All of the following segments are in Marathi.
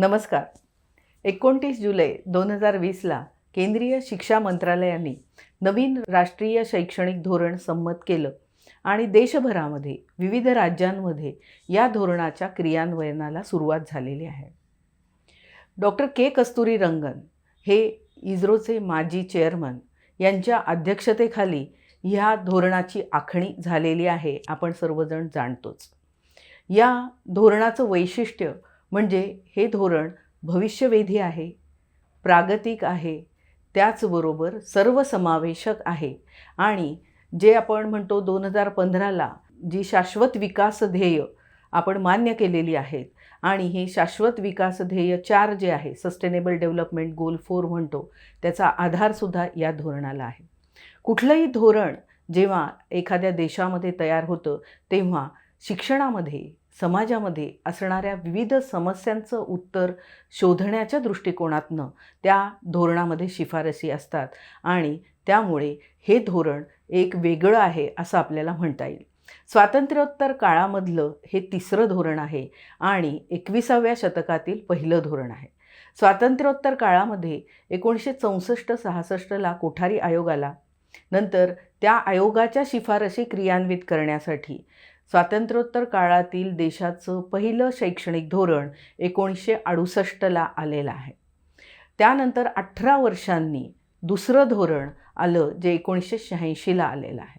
नमस्कार. 29 जुलै 2020ला केंद्रीय शिक्षा मंत्रालयाने नवीन राष्ट्रीय शैक्षणिक धोरण संमत केलं आणि देशभरामध्ये विविध राज्यांमध्ये या धोरणाच्या क्रियान्वयनाला सुरुवात झालेली आहे. डॉक्टर के कस्तुरीरंगन हे इस्रोचे माजी चेअरमन यांच्या अध्यक्षतेखाली ह्या धोरणाची आखणी झालेली आहे, आपण सर्वजण जाणतोच. या धोरणाचं वैशिष्ट्य म्हणजे हे धोरण भविष्यवेधी आहे, प्रागतिक आहे, त्याचबरोबर सर्वसमावेशक आहे आणि जे आपण म्हणतो 2015ला जी शाश्वत विकास ध्येय आपण मान्य केलेली आहेत आणि हे शाश्वत विकास ध्येय 4 जे आहे सस्टेनेबल डेव्हलपमेंट गोल 4 म्हणतो, त्याचा आधारसुद्धा या धोरणाला आहे. कुठलंही धोरण जेव्हा एखाद्या देशामध्ये तयार होतं तेव्हा शिक्षणामध्ये समाजामध्ये असणाऱ्या विविध समस्यांचं उत्तर शोधण्याच्या दृष्टिकोनातनं त्या धोरणामध्ये शिफारसी असतात आणि त्यामुळे हे धोरण एक वेगळं आहे असं आपल्याला म्हणता येईल. स्वातंत्र्योत्तर काळामधलं हे तिसरं धोरण आहे आणि 21व्या शतकातील पहिलं धोरण आहे. स्वातंत्र्योत्तर काळामध्ये 1964-66ला कोठारी आयोग आला. नंतर त्या आयोगाच्या शिफारसी क्रियान्वित करण्यासाठी स्वातंत्र्योत्तर काळातील देशाचं पहिलं शैक्षणिक धोरण 1968ला आलेलं आहे. त्यानंतर 18 वर्षांनी दुसरं धोरण आलं जे 1986ला आलेलं आहे.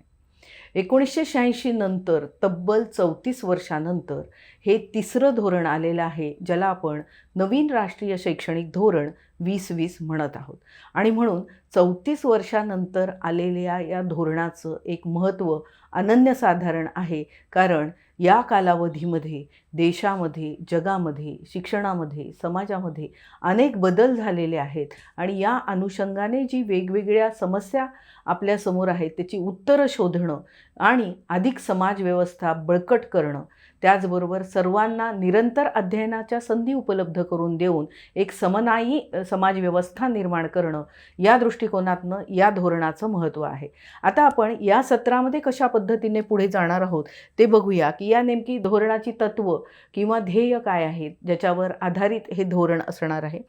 1986 नंतर तब्बल 34 वर्षानंतर हे तिसरं धोरण आलेलं आहे, ज्याला आपण नवीन राष्ट्रीय शैक्षणिक धोरण 2020 म्हणत आहोत. आणि म्हणून 34 वर्षानंतर आलेल्या या धोरणाचं एक महत्त्व अनन्यसाधारण आहे, कारण या कालावधीमध्ये देशामध्ये, जगामध्ये, शिक्षणामध्ये, समाजामध्ये अनेक बदल झालेले आहेत आणि या अनुषंगाने जी वेगवेगळ्या समस्या आपल्यासमोर आहेत त्याची उत्तरं शोधणं आणि अधिक समाजव्यवस्था बळकट करणं, त्याचबरोबर सर्वांना निरंतर अध्ययनाच्या संधी उपलब्ध करून देऊन एक समन्यायी समाजव्यवस्था निर्माण करणं, या दृष्टिकोनातनं या धोरणाचं महत्त्व आहे. आता आपण या सत्रामध्ये कशा पद्धतीने पुढे जाणार आहोत ते बघूया की या नेमकी धोरणाची तत्त्व किंवा ध्येय काय आहेत ज्याच्यावर आधारित हे धोरण असणार आहे.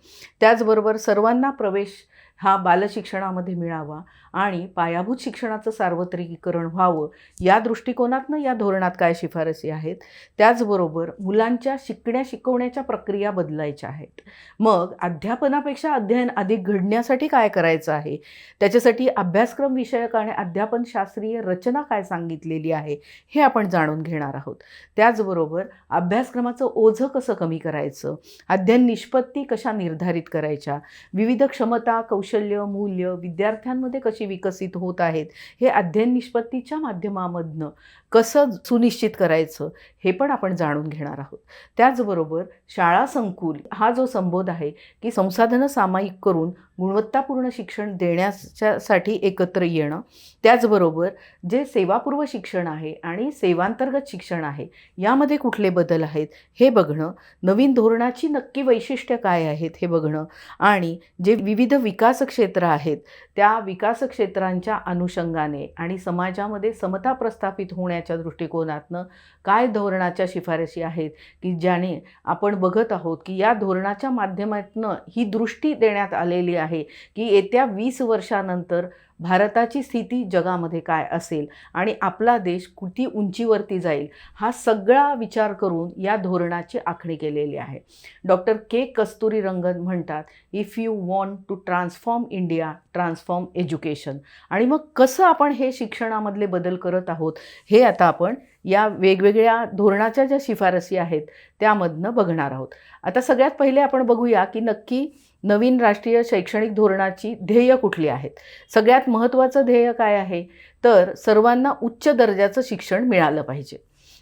त्याचबरोबर सर्वांना प्रवेश हा बालशिक्षणामध्ये मिळावा आणि पायाभूत शिक्षणाचं सार्वत्रिकीकरण व्हावं, या दृष्टिकोनातनं या धोरणात काय शिफारसी आहेत. त्याचबरोबर मुलांच्या शिकवण्याच्या प्रक्रिया बदलायच्या आहेत. मग अध्यापनापेक्षा अध्ययन अधिक घडण्यासाठी काय करायचं आहे, त्याच्यासाठी अभ्यासक्रम विषयक आणि अध्यापनशास्त्रीय रचना काय सांगितलेली आहे हे आपण जाणून घेणार आहोत. त्याचबरोबर अभ्यासक्रमाचं ओझं कसं कमी करायचं, अध्ययन निष्पत्ती कशा निर्धारित करायच्या, विविध क्षमता, कौशल्य, मूल्य विद्यार्थ्यांमध्ये कशी विकसित होत आहेत हे अध्ययन निष्पत्तीच्या माध्यमामधनं कसं सुनिश्चित करायचं हे पण आपण जाणून घेणार आहोत. त्याचबरोबर शाळा संकुल हा जो संबोध आहे की संसाधनं सामायिक करून गुणवत्तापूर्ण शिक्षण देण्यासाठी एकत्र येणं, त्याचबरोबर जे सेवापूर्व शिक्षण आहे आणि सेवांतर्गत शिक्षण आहे यामध्ये कुठले बदल आहेत हे बघणं, नवीन धोरणाची नक्की वैशिष्ट्य काय आहेत हे बघणं आणि जे विविध विकास क्षेत्र आहेत त्या विकास क्षेत्रांच्या अनुषंगाने आणि समाजामध्ये समता प्रस्थापित होण्याच्या दृष्टिकोनातनं काय धोरणाच्या शिफारसी आहेत की ज्याने आपण बघत आहोत की या धोरणाच्या माध्यमातून ही दृष्टी देण्यात आलेली आहे की येत्या 20 वर्षानंतर भारताची स्थिती जगामध्ये काय असेल आणि आपला देश किती उंचीवरती जाईल, हा सगळा विचार करून या धोरणाची आखणी केलेली आहे. डॉक्टर के कस्तुरीरंगन म्हणतात, if you want to transform India, transform education. आणि मग कसं आपण हे शिक्षणामधले बदल करत आहोत हे आता आपण या वेगवेगळ्या धोरणाच्या ज्या शिफारसी आहेत त्यामधनं बघणार आहोत. आता सगळ्यात पहिले आपण बघूया की नक्की नवीन राष्ट्रीय शैक्षणिक धोरणाची ध्येय कुठली आहेत. सगळ्यात महत्त्वाचं ध्येय काय आहे तर सर्वांना उच्च दर्जाचं शिक्षण मिळालं पाहिजे.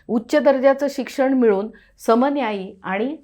उच्च दर्जाचं शिक्षण मिळून समन्यायी आणि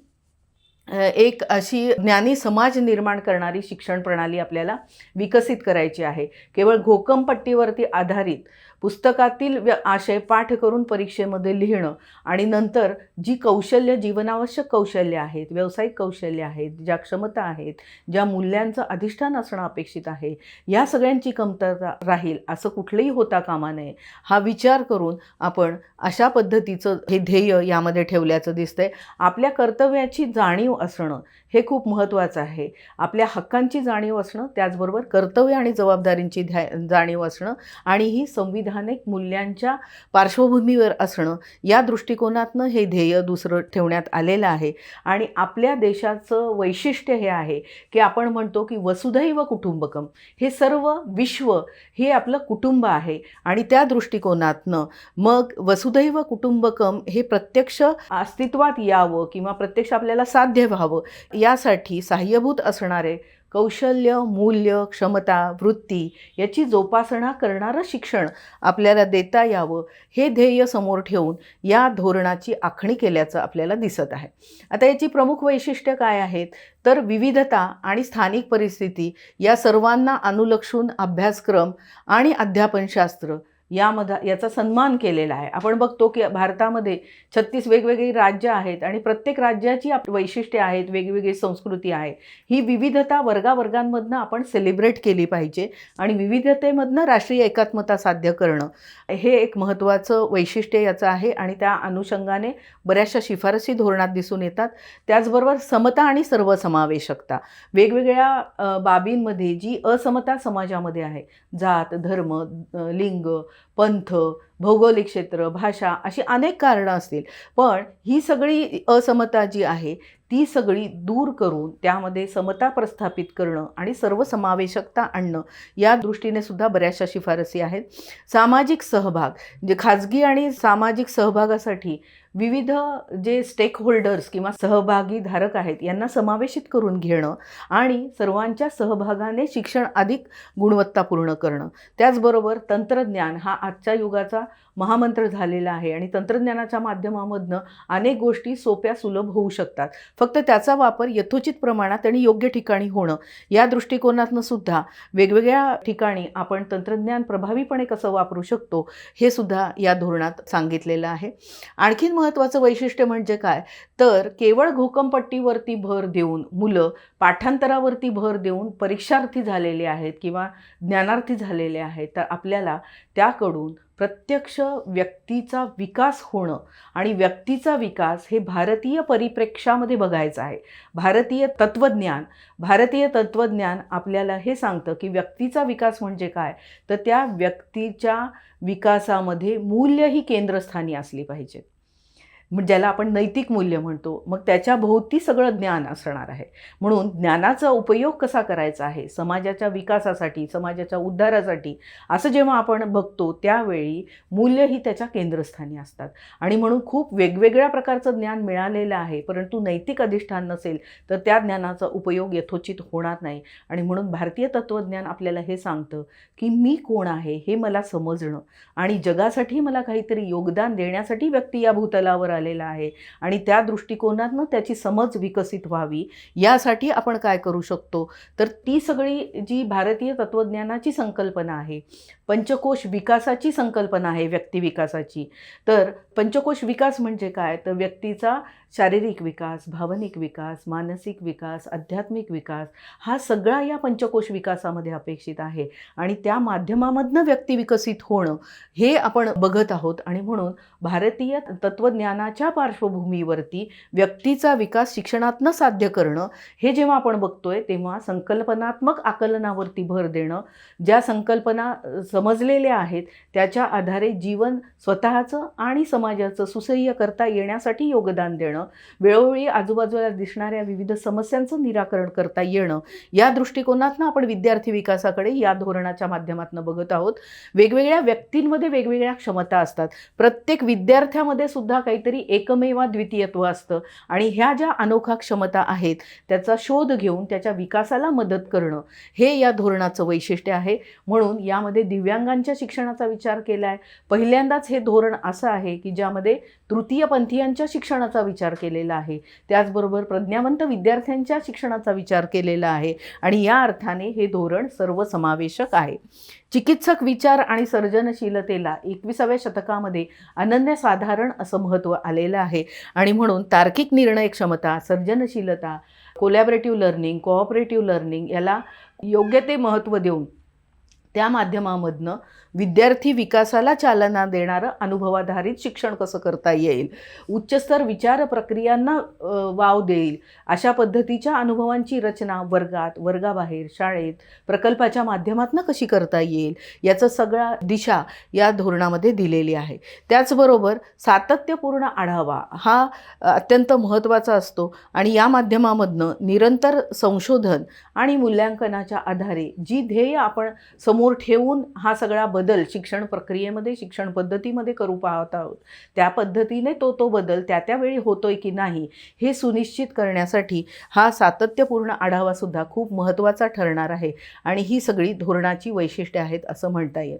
एक अशी ज्ञानी समाज निर्माण करणारी शिक्षण प्रणाली आपल्याला विकसित करायची आहे. केवळ घोकमपट्टीवरती आधारित पुस्तकातील आशय पाठ करून परीक्षेमध्ये लिहिणं आणि नंतर जी कौशल्य, जीवनावश्यक कौशल्य आहेत, व्यावसायिक कौशल्य आहेत, ज्या क्षमता आहेत, ज्या मूल्यांचं अधिष्ठान असणं अपेक्षित आहे, या सगळ्यांची कमतरता राहील असं कुठलंही होता कामा नये, हा विचार करून आपण अशा पद्धतीचं हे ध्येय यामध्ये ठेवल्याचं दिसतंय. आपल्या कर्तव्याची जाणीव असणं हे खूप महत्त्वाचं आहे. आपल्या हक्कांची जाणीव असणं, त्याचबरोबर कर्तव्य आणि जबाबदारींची जाणीव असणं आणि ही संविधानिक मूल्यांच्या पार्श्वभूमीवर असणं, या दृष्टिकोनातनं हे ध्येय दुसरं ठेवण्यात आलेलं आहे. आणि आपल्या देशाचं वैशिष्ट्य हे आहे की आपण म्हणतो की वसुधैव कुटुंबकम, हे सर्व विश्व हे आपलं कुटुंब आहे. आणि त्या दृष्टिकोनातनं मग वसुधैव कुटुंबकम हे प्रत्यक्ष अस्तित्वात यावं किंवा प्रत्यक्ष आपल्याला साध्य व्हावं, यासाठी सहाय्यभूत असणारे कौशल्य, मूल्य, क्षमता, वृत्ती याची जोपासना करणारं शिक्षण आपल्याला देता यावं, हे ध्येय समोर ठेवून या धोरणाची आखणी केल्याचं आपल्याला दिसत आहे. आता याची प्रमुख वैशिष्ट्य काय आहेत, तर विविधता आणि स्थानिक परिस्थिती या सर्वांना अनुलक्षून अभ्यासक्रम आणि अध्यापनशास्त्र याचा सन्मान केलेला आहे. आपण बघतो की भारतामध्ये 36 वेगवेगळी राज्य आहेत आणि प्रत्येक राज्याची वैशिष्ट्ये आहेत, वेगवेगळी संस्कृती आहे. ही विविधता वर्गावर्गांमधनं आपण सेलिब्रेट केली पाहिजे आणि विविधतेमधनं राष्ट्रीय एकात्मता साध्य करणं हे एक महत्त्वाचं वैशिष्ट्य याचं आहे. आणि त्या अनुषंगाने बऱ्याचशा शिफारसी धोरणात दिसून येतात. त्याचबरोबर समता आणि सर्वसमावेशकता, वेगवेगळ्या बाबींमध्ये जी असमता समाजामध्ये आहे, जात, धर्म, लिंग, पंथ, भौगोलिक क्षेत्र, भाषा, अशी अनेक कारणं असतील, पण ही सगळी असमता जी आहे ती सगळी दूर करून त्यामध्ये समता प्रस्थापित करणं आणि सर्वसमावेशकता आणणं, या दृष्टीने सुद्धा बऱ्याचशा शिफारसी आहेत. सामाजिक सहभाग, जे खाजगी आणि सामाजिक सहभागासाठी विविध जे स्टेक होल्डर्स किंवा सहभागी धारक आहेत यांना समावेशित करून घेणं आणि सर्वांच्या सहभागाने शिक्षण अधिक गुणवत्तापूर्ण करणं. त्याचबरोबर तंत्रज्ञान हा आजच्या युगाचा महामंत्र झालेला आहे आणि तंत्रज्ञानाच्या माध्यमामधनं अनेक गोष्टी सोप्या सुलभ होऊ शकतात. फक्त त्याचा वापर यथोचित प्रमाणात आणि योग्य ठिकाणी होणं, या दृष्टिकोनातनं सुद्धा वेगवेगळ्या ठिकाणी आपण तंत्रज्ञान प्रभावीपणे कसं वापरू शकतो हे सुद्धा या धोरणात सांगितलेलं आहे. आणखीन महत्त्वाचं वैशिष्ट्य म्हणजे काय, तर केवळ घोकमपट्टीवरती भर देऊन मुलं पाठांतरावरती भर देऊन परीक्षार्थी झालेले आहेत किंवा ज्ञानार्थी झालेले आहेत, तर आपल्याला त्याकडून प्रत्यक्ष व्यक्तीचा विकास होणं आणि व्यक्तीचा विकास हे भारतीय परिप्रेक्ष्यामध्ये बघायचं आहे. भारतीय तत्त्वज्ञान आपल्याला हे सांगतं की व्यक्तीचा विकास म्हणजे काय, तर त्या व्यक्तीच्या विकासामध्ये मूल्य ही केंद्रस्थानी असली पाहिजेत. ज्याला आपण नैतिक मूल्य म्हणतो, मग त्याच्या भोवती सगळं ज्ञान असणार आहे. म्हणून ज्ञानाचा उपयोग कसा करायचा आहे समाजाच्या विकासासाठी, समाजाच्या उद्धारासाठी, असं जेव्हा आपण बघतो त्यावेळी मूल्य ही त्याच्या केंद्रस्थानी असतात. आणि म्हणून खूप वेगवेगळ्या प्रकारचं ज्ञान मिळालेलं आहे, परंतु नैतिक अधिष्ठान नसेल तर त्या ज्ञानाचा उपयोग यथोचित होणार नाही. आणि म्हणून भारतीय तत्त्वज्ञान आपल्याला हे सांगतं की मी कोण आहे हे मला समजणं आणि जगासाठी मला काहीतरी योगदान देण्यासाठी व्यक्ती या भूतलावर आलेला आहे आणि त्या दृष्टिकोनातनं त्याची समज विकसित व्हावी, यासाठी आपण काय करू शकतो, तर ती सगळी जी भारतीय तत्त्वज्ञानाची संकल्पना आहे, पंचकोश विकासाची संकल्पना आहे व्यक्ती विकासाची. तर पंचकोश विकास म्हणजे काय, तर व्यक्तीचा शारीरिक विकास, भावनिक विकास, मानसिक विकास, आध्यात्मिक विकास, हा सगळा या पंचकोश विकासामध्ये अपेक्षित आहे. आणि त्या माध्यमामधनं व्यक्ती विकसित होणं हे आपण बघत आहोत. आणि म्हणून भारतीय तत्त्वज्ञानाच्या पार्श्वभूमीवरती व्यक्तीचा विकास शिक्षणातनं साध्य करणं हे जेव्हा आपण बघतोय, तेव्हा संकल्पनात्मक आकलनावरती भर देणं, ज्या संकल्पना समजलेल्या आहेत त्याच्या आधारे जीवन स्वतःचं आणि समाजाचं सुसह्य करता येण्यासाठी योगदान देणं, वेळोवेळी आजूबाजूला दिसणाऱ्या विविध समस्यांचं निराकरण करता येणं, या दृष्टिकोनातनं आपण विद्यार्थी विकासाकडे या धोरणाच्या माध्यमातून बघत आहोत. वेगवेगळ्या व्यक्तींमध्ये वेगवेगळ्या क्षमता असतात. प्रत्येक विद्यार्थ्यामध्ये सुद्धा काहीतरी काहीतरी एकमेवा द्वितीयत्व असतं आणि ह्या ज्या अनोखा क्षमता आहेत त्याचा शोध घेऊन त्याच्या विकासाला मदत करणं हे या धोरणाचं वैशिष्ट्य आहे. म्हणून यामध्ये दिव्यांगांच्या शिक्षणाचा विचार केला आहे. पहिल्यांदाच हे धोरण असं आहे की ज्यामध्ये तृतीयपंथीयांच्या शिक्षणाचा विचार केलेला आहे, त्याचबरोबर प्रज्ञावंत विद्यार्थ्यांच्या शिक्षणाचा विचार केलेला आहे आणि या अर्थाने हे धोरण सर्वसमावेशक आहे. चिकित्सक विचार आणि सर्जनशीलतेला 21व्या शतकामध्ये अनन्यसाधारण असं महत्त्व आलेलं आहे आणि म्हणून तार्किक निर्णय क्षमता, सर्जनशीलता, कोलॅबरेटिव्ह लर्निंग, कोऑपरेटिव्ह लर्निंग याला योग्य ते महत्त्व देऊन त्या माध्यमामधनं विद्यार्थी विकासाला चालना देणारं अनुभवाधारित शिक्षण कसं करता येईल, उच्चस्तर विचार प्रक्रियांना वाव देईल अशा पद्धतीच्या अनुभवांची रचना वर्गात, वर्गाबाहेर, शाळेत, प्रकल्पाच्या माध्यमातून कशी करता येईल याचं सगळा दिशा या धोरणामध्ये दिलेली आहे. त्याचबरोबर सातत्यपूर्ण आढावा हा अत्यंत महत्त्वाचा असतो आणि या माध्यमामधनं निरंतर संशोधन आणि मूल्यांकनाच्या आधारे जी ध्येय आपण समोर ठेवून हा सगळा बदल शिक्षण प्रक्रियेमध्ये, शिक्षण पद्धतीमध्ये करू पाहत आहोत, त्या पद्धतीने तो बदल त्या वेळी होतोय की नाही हे सुनिश्चित करण्यासाठी हा सातत्यपूर्ण आढावासुद्धा खूप महत्त्वाचा ठरणार आहे आणि ही सगळी धोरणाची वैशिष्ट्ये आहेत असं म्हणता येईल.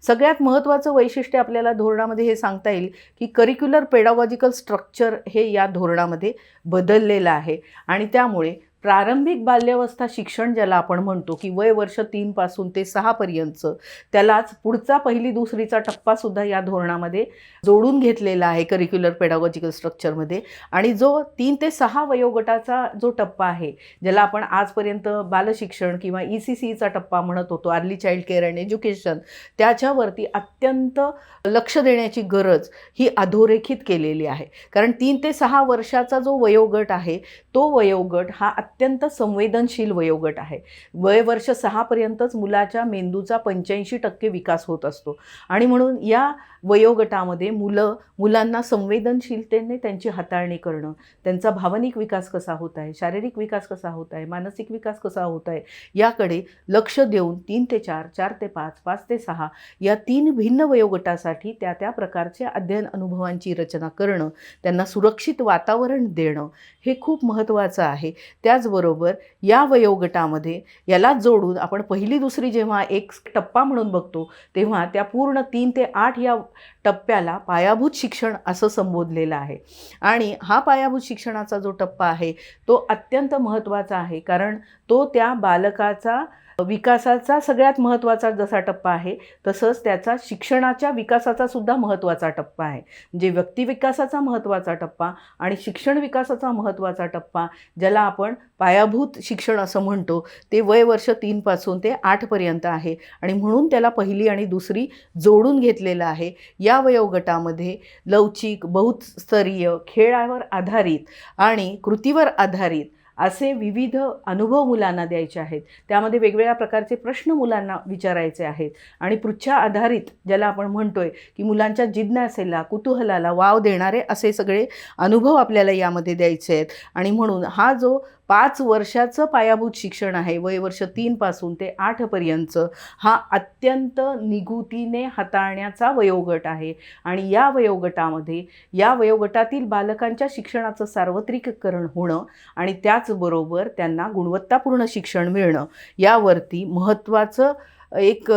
सगळ्यात महत्त्वाचं वैशिष्ट्य आपल्याला धोरणामध्ये हे सांगता येईल की करिक्युलर पेडागॉजिकल स्ट्रक्चर हे या धोरणामध्ये बदललेलं आहे आणि त्यामुळे प्रारंभिक बाल्यावस्था शिक्षण ज्याला आपण म्हणतो की वय वर्ष 3 पासून ते 6 पर्यंतचं, त्यालाच पुढचा पहिली दुसरीचा टप्पासुद्धा या धोरणामध्ये जोडून घेतलेला आहे करिक्युलर पेडागॉजिकल स्ट्रक्चरमध्ये. आणि जो 3 ते 6 वयोगटाचा जो टप्पा आहे ज्याला आपण आजपर्यंत बालशिक्षण किंवा ECCचा टप्पा म्हणत होतो, early child care and education, त्याच्यावरती अत्यंत लक्ष देण्याची गरज ही अधोरेखित केलेली आहे. कारण 3 ते 6 वर्षाचा जो वयोगट आहे तो वयोगट हा अत्यंत संवेदनशील वयोगट आहे. वय वर्ष 6 पर्यंतच मुलाच्या मेंदूचा 85% विकास होत असतो आणि म्हणून या वयोगटामध्ये मुलांना संवेदनशीलतेने त्यांची हाताळणी करणं, त्यांचा भावनिक विकास कसा होत आहे, शारीरिक विकास कसा होत आहे, मानसिक विकास कसा होत आहे याकडे लक्ष देऊन 3 ते 4, 4 ते 5, 5 ते 6 या 3 भिन्न वयोगटासाठी त्या प्रकारचे अध्ययन अनुभवांची रचना करणं, त्यांना सुरक्षित वातावरण देणं हे खूप महत्त्वाचं आहे. त्याचबरोबर या वयोगटामध्ये याला जोडून आपण पहिली दुसरी जेव्हा एक टप्पा म्हणून बघतो तेव्हा त्या पूर्ण 3 ते 8 या टप्प्याला पायाभूत शिक्षण असं संबोधलेलं आहे आणि हा पायाभूत शिक्षणाचा जो टप्पा आहे तो अत्यंत महत्त्वाचा आहे कारण तो त्या बालकाचा विकासाचा सगळ्यात महत्त्वाचा जसा टप्पा आहे तसंच त्याचा शिक्षणाच्या विकासाचा सुद्धा महत्त्वाचा टप्पा आहे. म्हणजे व्यक्तिविकासाचा महत्त्वाचा टप्पा आणि शिक्षण विकासाचा महत्त्वाचा टप्पा ज्याला आपण पायाभूत शिक्षण असं म्हणतो ते वय वर्ष 3 पासून ते 8 पर्यंत आहे आणि म्हणून त्याला पहिली आणि दुसरी जोडून घेतलेलं आहे. या वयोगटामध्ये लवचिक, बहुस्तरीय, खेळावर आधारित आणि कृतीवर आधारित असे विविध अनुभव मुलांना द्यायचे आहेत. त्यामध्ये वेगवेगळ्या प्रकारचे प्रश्न मुलांना विचारायचे आहेत आणि पृच्छा आधारित ज्याला आपण म्हणतोय की मुलांच्या जिज्ञासेला, कुतूहलाला वाव देणारे असे सगळे अनुभव आपल्याला यामध्ये द्यायचे आहेत आणि म्हणून हा जो 5 वर्षाचं पायाभूत शिक्षण आहे वय वर्ष 3 पासून ते 8 पर्यंतचं, हा अत्यंत निगुतीने हाताळण्याचा वयोगट आहे आणि या वयोगटामध्ये या वयोगटातील बालकांच्या शिक्षणाचं सार्वत्रिकीकरण होणं आणि त्याचबरोबर त्यांना गुणवत्तापूर्ण शिक्षण मिळणं यावरती महत्त्वाचं एक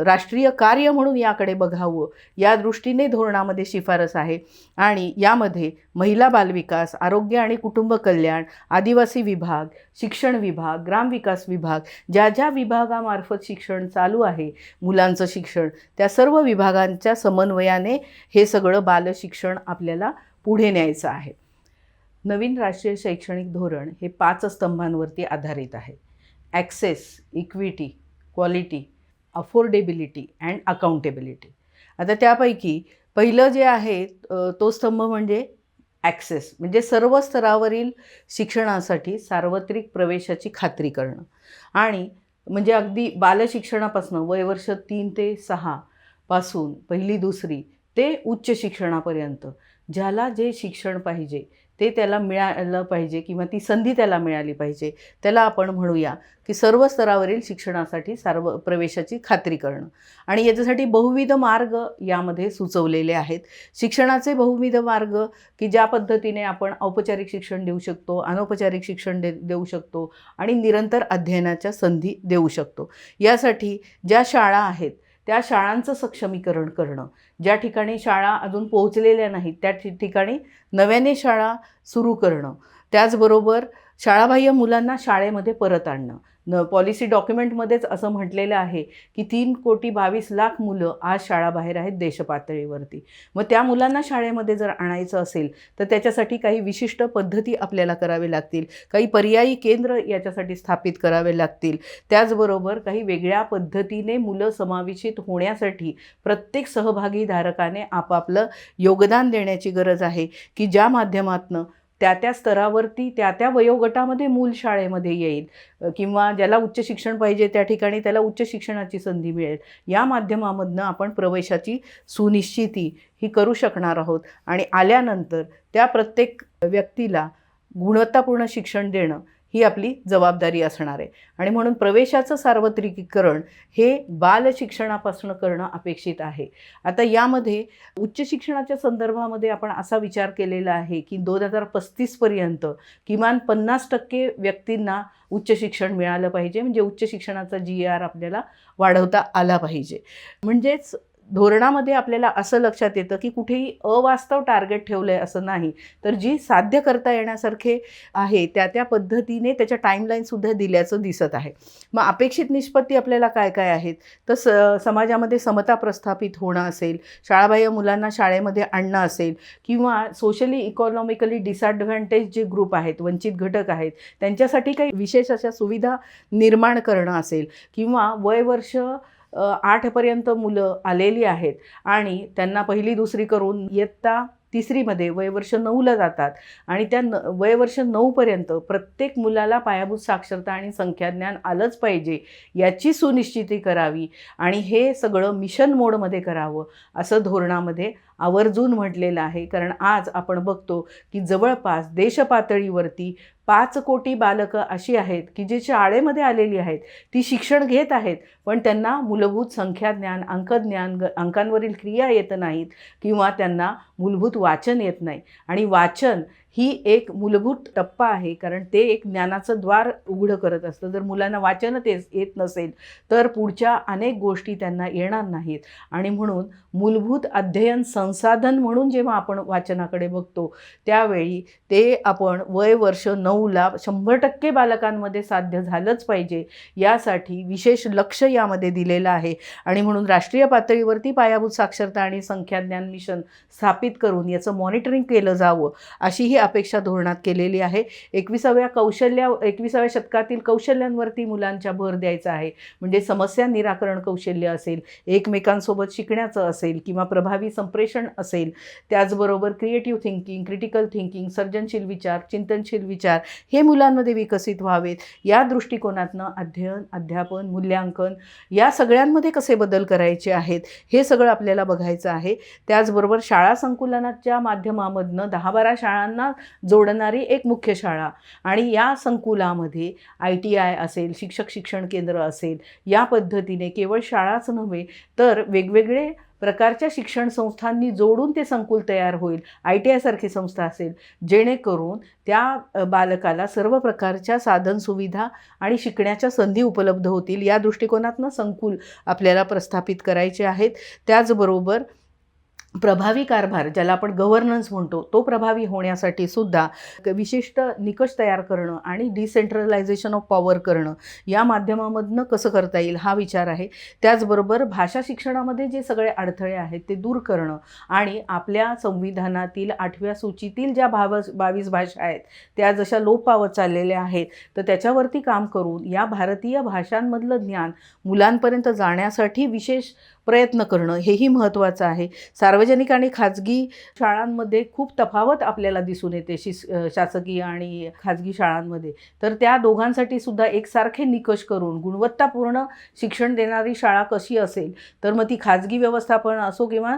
राष्ट्रीय कार्य म्हणून याकडे बघावं या दृष्टीने धोरणामध्ये शिफारस आहे. आणि यामध्ये महिला बालविकास, आरोग्य आणि कुटुंब कल्याण, आदिवासी विभाग, शिक्षण विभाग, ग्रामविकास विभाग, ज्या विभागामार्फत शिक्षण चालू आहे मुलांचं शिक्षण, त्या सर्व विभागांच्या समन्वयाने हे सगळं बालशिक्षण आपल्याला पुढे न्यायचं आहे. नवीन राष्ट्रीय शैक्षणिक धोरण हे 5 स्तंभांवरती आधारित आहे. Access, equity, quality, affordability and accountability. आता त्यापैकी पहिलं जे आहे तो स्तंभ म्हणजे ॲक्सेस, म्हणजे सर्व स्तरावरील शिक्षणासाठी सार्वत्रिक प्रवेशाची खात्री करणं आणि म्हणजे अगदी बालशिक्षणापासून वय वर्ष 3 ते 6 पासून पहिली दुसरी ते उच्च शिक्षणापर्यंत ज्याला जे शिक्षण पाहिजे ते त्याला मिळालं पाहिजे किंवा ती संधी त्याला मिळाली पाहिजे. त्याला आपण म्हणूया की सर्व स्तरावरील शिक्षणासाठी प्रवेशाची खात्री करणं. आणि याच्यासाठी बहुविध मार्ग यामध्ये सुचवलेले आहेत. शिक्षणाचे बहुविध मार्ग की ज्या पद्धतीने आपण औपचारिक शिक्षण देऊ शकतो, अनौपचारिक शिक्षण देऊ शकतो आणि निरंतर अध्ययनाच्या संधी देऊ शकतो. यासाठी ज्या शाळा आहेत त्या शाळांचं सक्षमीकरण करणं, ज्या ठिकाणी शाळा अजून पोहोचलेल्या नाहीत त्या ठिकाणी नव्याने शाळा सुरू करणं, त्याचबरोबर शाळाबाह्य मुलांना शाळेमध्ये परत आणणं. पॉलिसी डॉक्युमेंटमध्येच असं म्हटलेलं आहे की 3,22,00,000 मुलं आज शाळाबाहेर आहेत देशपातळीवरती. मग त्या मुलांना शाळेमध्ये जर आणायचं असेल तर त्याच्यासाठी काही विशिष्ट पद्धती आपल्याला करावे लागतील, काही पर्यायी केंद्र याच्यासाठी स्थापित करावे लागतील. त्याचबरोबर काही वेगळ्या पद्धतीने मुलं समावेशित होण्यासाठी प्रत्येक सहभागीधारकाने आपापलं योगदान देण्याची गरज आहे की ज्या माध्यमातून त्या स्तरावरती त्या वयोगटामध्ये मूल शाळेमध्ये येईल किंवा ज्याला उच्च शिक्षण पाहिजे त्या ठिकाणी त्याला उच्च शिक्षणाची संधी मिळेल. या माध्यमामधनं आपण प्रवेशाची सुनिश्चिती ही करू शकणार आहोत आणि आल्यानंतर त्या प्रत्येक व्यक्तीला गुणवत्तापूर्ण शिक्षण देणं ही आपली जबाबदारी असणार आहे. आणि म्हणून प्रवेशाचं सार्वत्रिकीकरण हे बाल शिक्षणापासून करणं अपेक्षित आहे. आता यामध्ये उच्च शिक्षणाच्या संदर्भामध्ये आपण असा विचार केलेला आहे की 2035 पर्यंत किमान 50% व्यक्तींना उच्च शिक्षण मिळालं पाहिजे, म्हणजे उच्च शिक्षणाचा GR आपल्याला वाढवता आला पाहिजे. म्हणजेच धोरणामध्ये आपल्याला असं लक्षात येतं की कुठेही अवास्तव टार्गेट ठेवलं आहे असं नाही, तर जी साध्य करता येण्यासारखे आहे त्या पद्धतीने त्याच्या टाईमलाईनसुद्धा दिल्याचं दिसत आहे. मग अपेक्षित निष्पत्ती आपल्याला काय काय आहेत तर समाजामध्ये समता प्रस्थापित होणं असेल, शाळाबाह्य मुलांना शाळेमध्ये आणणं असेल किंवा सोशली इकॉनॉमिकली डिसॲडव्हान्टेज जे ग्रुप आहेत, वंचित घटक आहेत, त्यांच्यासाठी काही विशेष अशा सुविधा निर्माण करणं असेल किंवा वयवर्ष 8पर्यंत मुलं आलेली आहेत आणि त्यांना पहिली दुसरी करून इयत्ता 3रीमध्ये वयवर्ष 9ला जातात आणि त्या वयवर्ष 9पर्यंत प्रत्येक मुलाला पायाभूत साक्षरता आणि संख्याज्ञान आलंच पाहिजे याची सुनिश्चिती करावी आणि हे सगळं मिशन मोडमध्ये करावं असं धोरणामध्ये आवर्जून म्हटलेलं आहे. कारण आज आपण बघतो की जवळपास देशपातळीवरती 5 कोटी बालकं अशी आहेत की जी शाळेमध्ये आलेली आहेत, ती शिक्षण घेत आहेत, पण त्यांना मूलभूत संख्याज्ञान, अंकज्ञान, अंकांवरील क्रिया येत नाहीत किंवा त्यांना मूलभूत वाचन येत नाही. आणि वाचन ही एक मूलभूत टप्पा आहे, कारण ते एक ज्ञानाचं द्वार उघडं करत असतं. जर मुलांना वाचनच येत नसेल तर पुढच्या अनेक गोष्टी त्यांना येणार नाहीत. आणि म्हणून मूलभूत अध्ययन संसाधन म्हणून जेव्हा आपण वाचनाकडे बघतो त्यावेळी ते आपण वयवर्ष 9ला 100% बालकांमध्ये साध्य झालंच पाहिजे यासाठी विशेष लक्ष यामध्ये दिलेलं आहे. आणि म्हणून राष्ट्रीय पातळीवरती पायाभूत साक्षरता आणि संख्याज्ञान मिशन स्थापित करून याचं मॉनिटरिंग केलं जावं अशी ही अपेक्षा धोरणात केलेली आहे. 21व्या शतकातील कौशल्यांवरती मुलांच्या भर द्यायचा आहे. म्हणजे समस्या निराकरण कौशल्य असेल, एकमेकांसोबत शिकण्याचं असेल किंवा प्रभावी संप्रेषण असेल, त्याचबरोबर क्रिएटिव्ह थिंकिंग, क्रिटिकल थिंकिंग, सर्जनशील विचार, चिंतनशील विचार हे मुलांमध्ये विकसित व्हावेत. या दृष्टिकोनातनं अध्ययन, अध्यापन, मूल्यांकन या सगळ्यांमध्ये कसे बदल करायचे आहेत हे सगळं आपल्याला बघायचं आहे. त्याचबरोबर शाळा संकुलनाच्या माध्यमामधनं 10-12 शाळांना जोडणारी एक मुख्य शाळा आणि या संकुलामध्ये ITI असेल, शिक्षक शिक्षण केंद्र असेल, या पद्धतीने केवळ शाळाच नव्हे तर वेगवेगळे प्रकारच्या शिक्षण संस्थांनी जोडून ते संकुल तयार होईल. ITI सारखी संस्था असेल जेणेकरून त्या बालकाला सर्व प्रकारच्या साधन सुविधा आणि शिकण्याच्या संधी उपलब्ध होतील. या दृष्टिकोनातनं संकुल आपल्याला प्रस्थापित करायचे आहेत. त्याचबरोबर प्रभावी कारभार ज्याला आपण गव्हर्नन्स म्हणतो तो प्रभावी होण्यासाठी सुद्धा विशिष्ट निकष तयार करणं आणि डिसेंट्रलायझेशन ऑफ पॉवर करणं या माध्यमामधनं कसं करता येईल हा विचार आहे. त्याचबरोबर भाषा शिक्षणामध्ये जे सगळे अडथळे आहेत ते दूर करणं आणि आपल्या संविधानातील 8व्या सूचीतील ज्या 22 भाषा आहेत त्या जशा लोप पावत चाललेल्या आहेत तर त्याच्यावरती काम करून या भारतीय भाषांमधलं ज्ञान मुलांपर्यंत जाण्यासाठी विशेष प्रयत्न करणं हेही महत्त्वाचं आहे. सार्वजनिक आणि खाजगी शाळांमध्ये खूप तफावत आपल्याला दिसून येते शासकीय आणि खाजगी शाळांमध्ये. तर त्या दोघांसाठी सुद्धा एकसारखे निकष करून गुणवत्तापूर्ण शिक्षण देणारी शाळा कशी असेल तर मग ती खाजगी व्यवस्थापन असो किंवा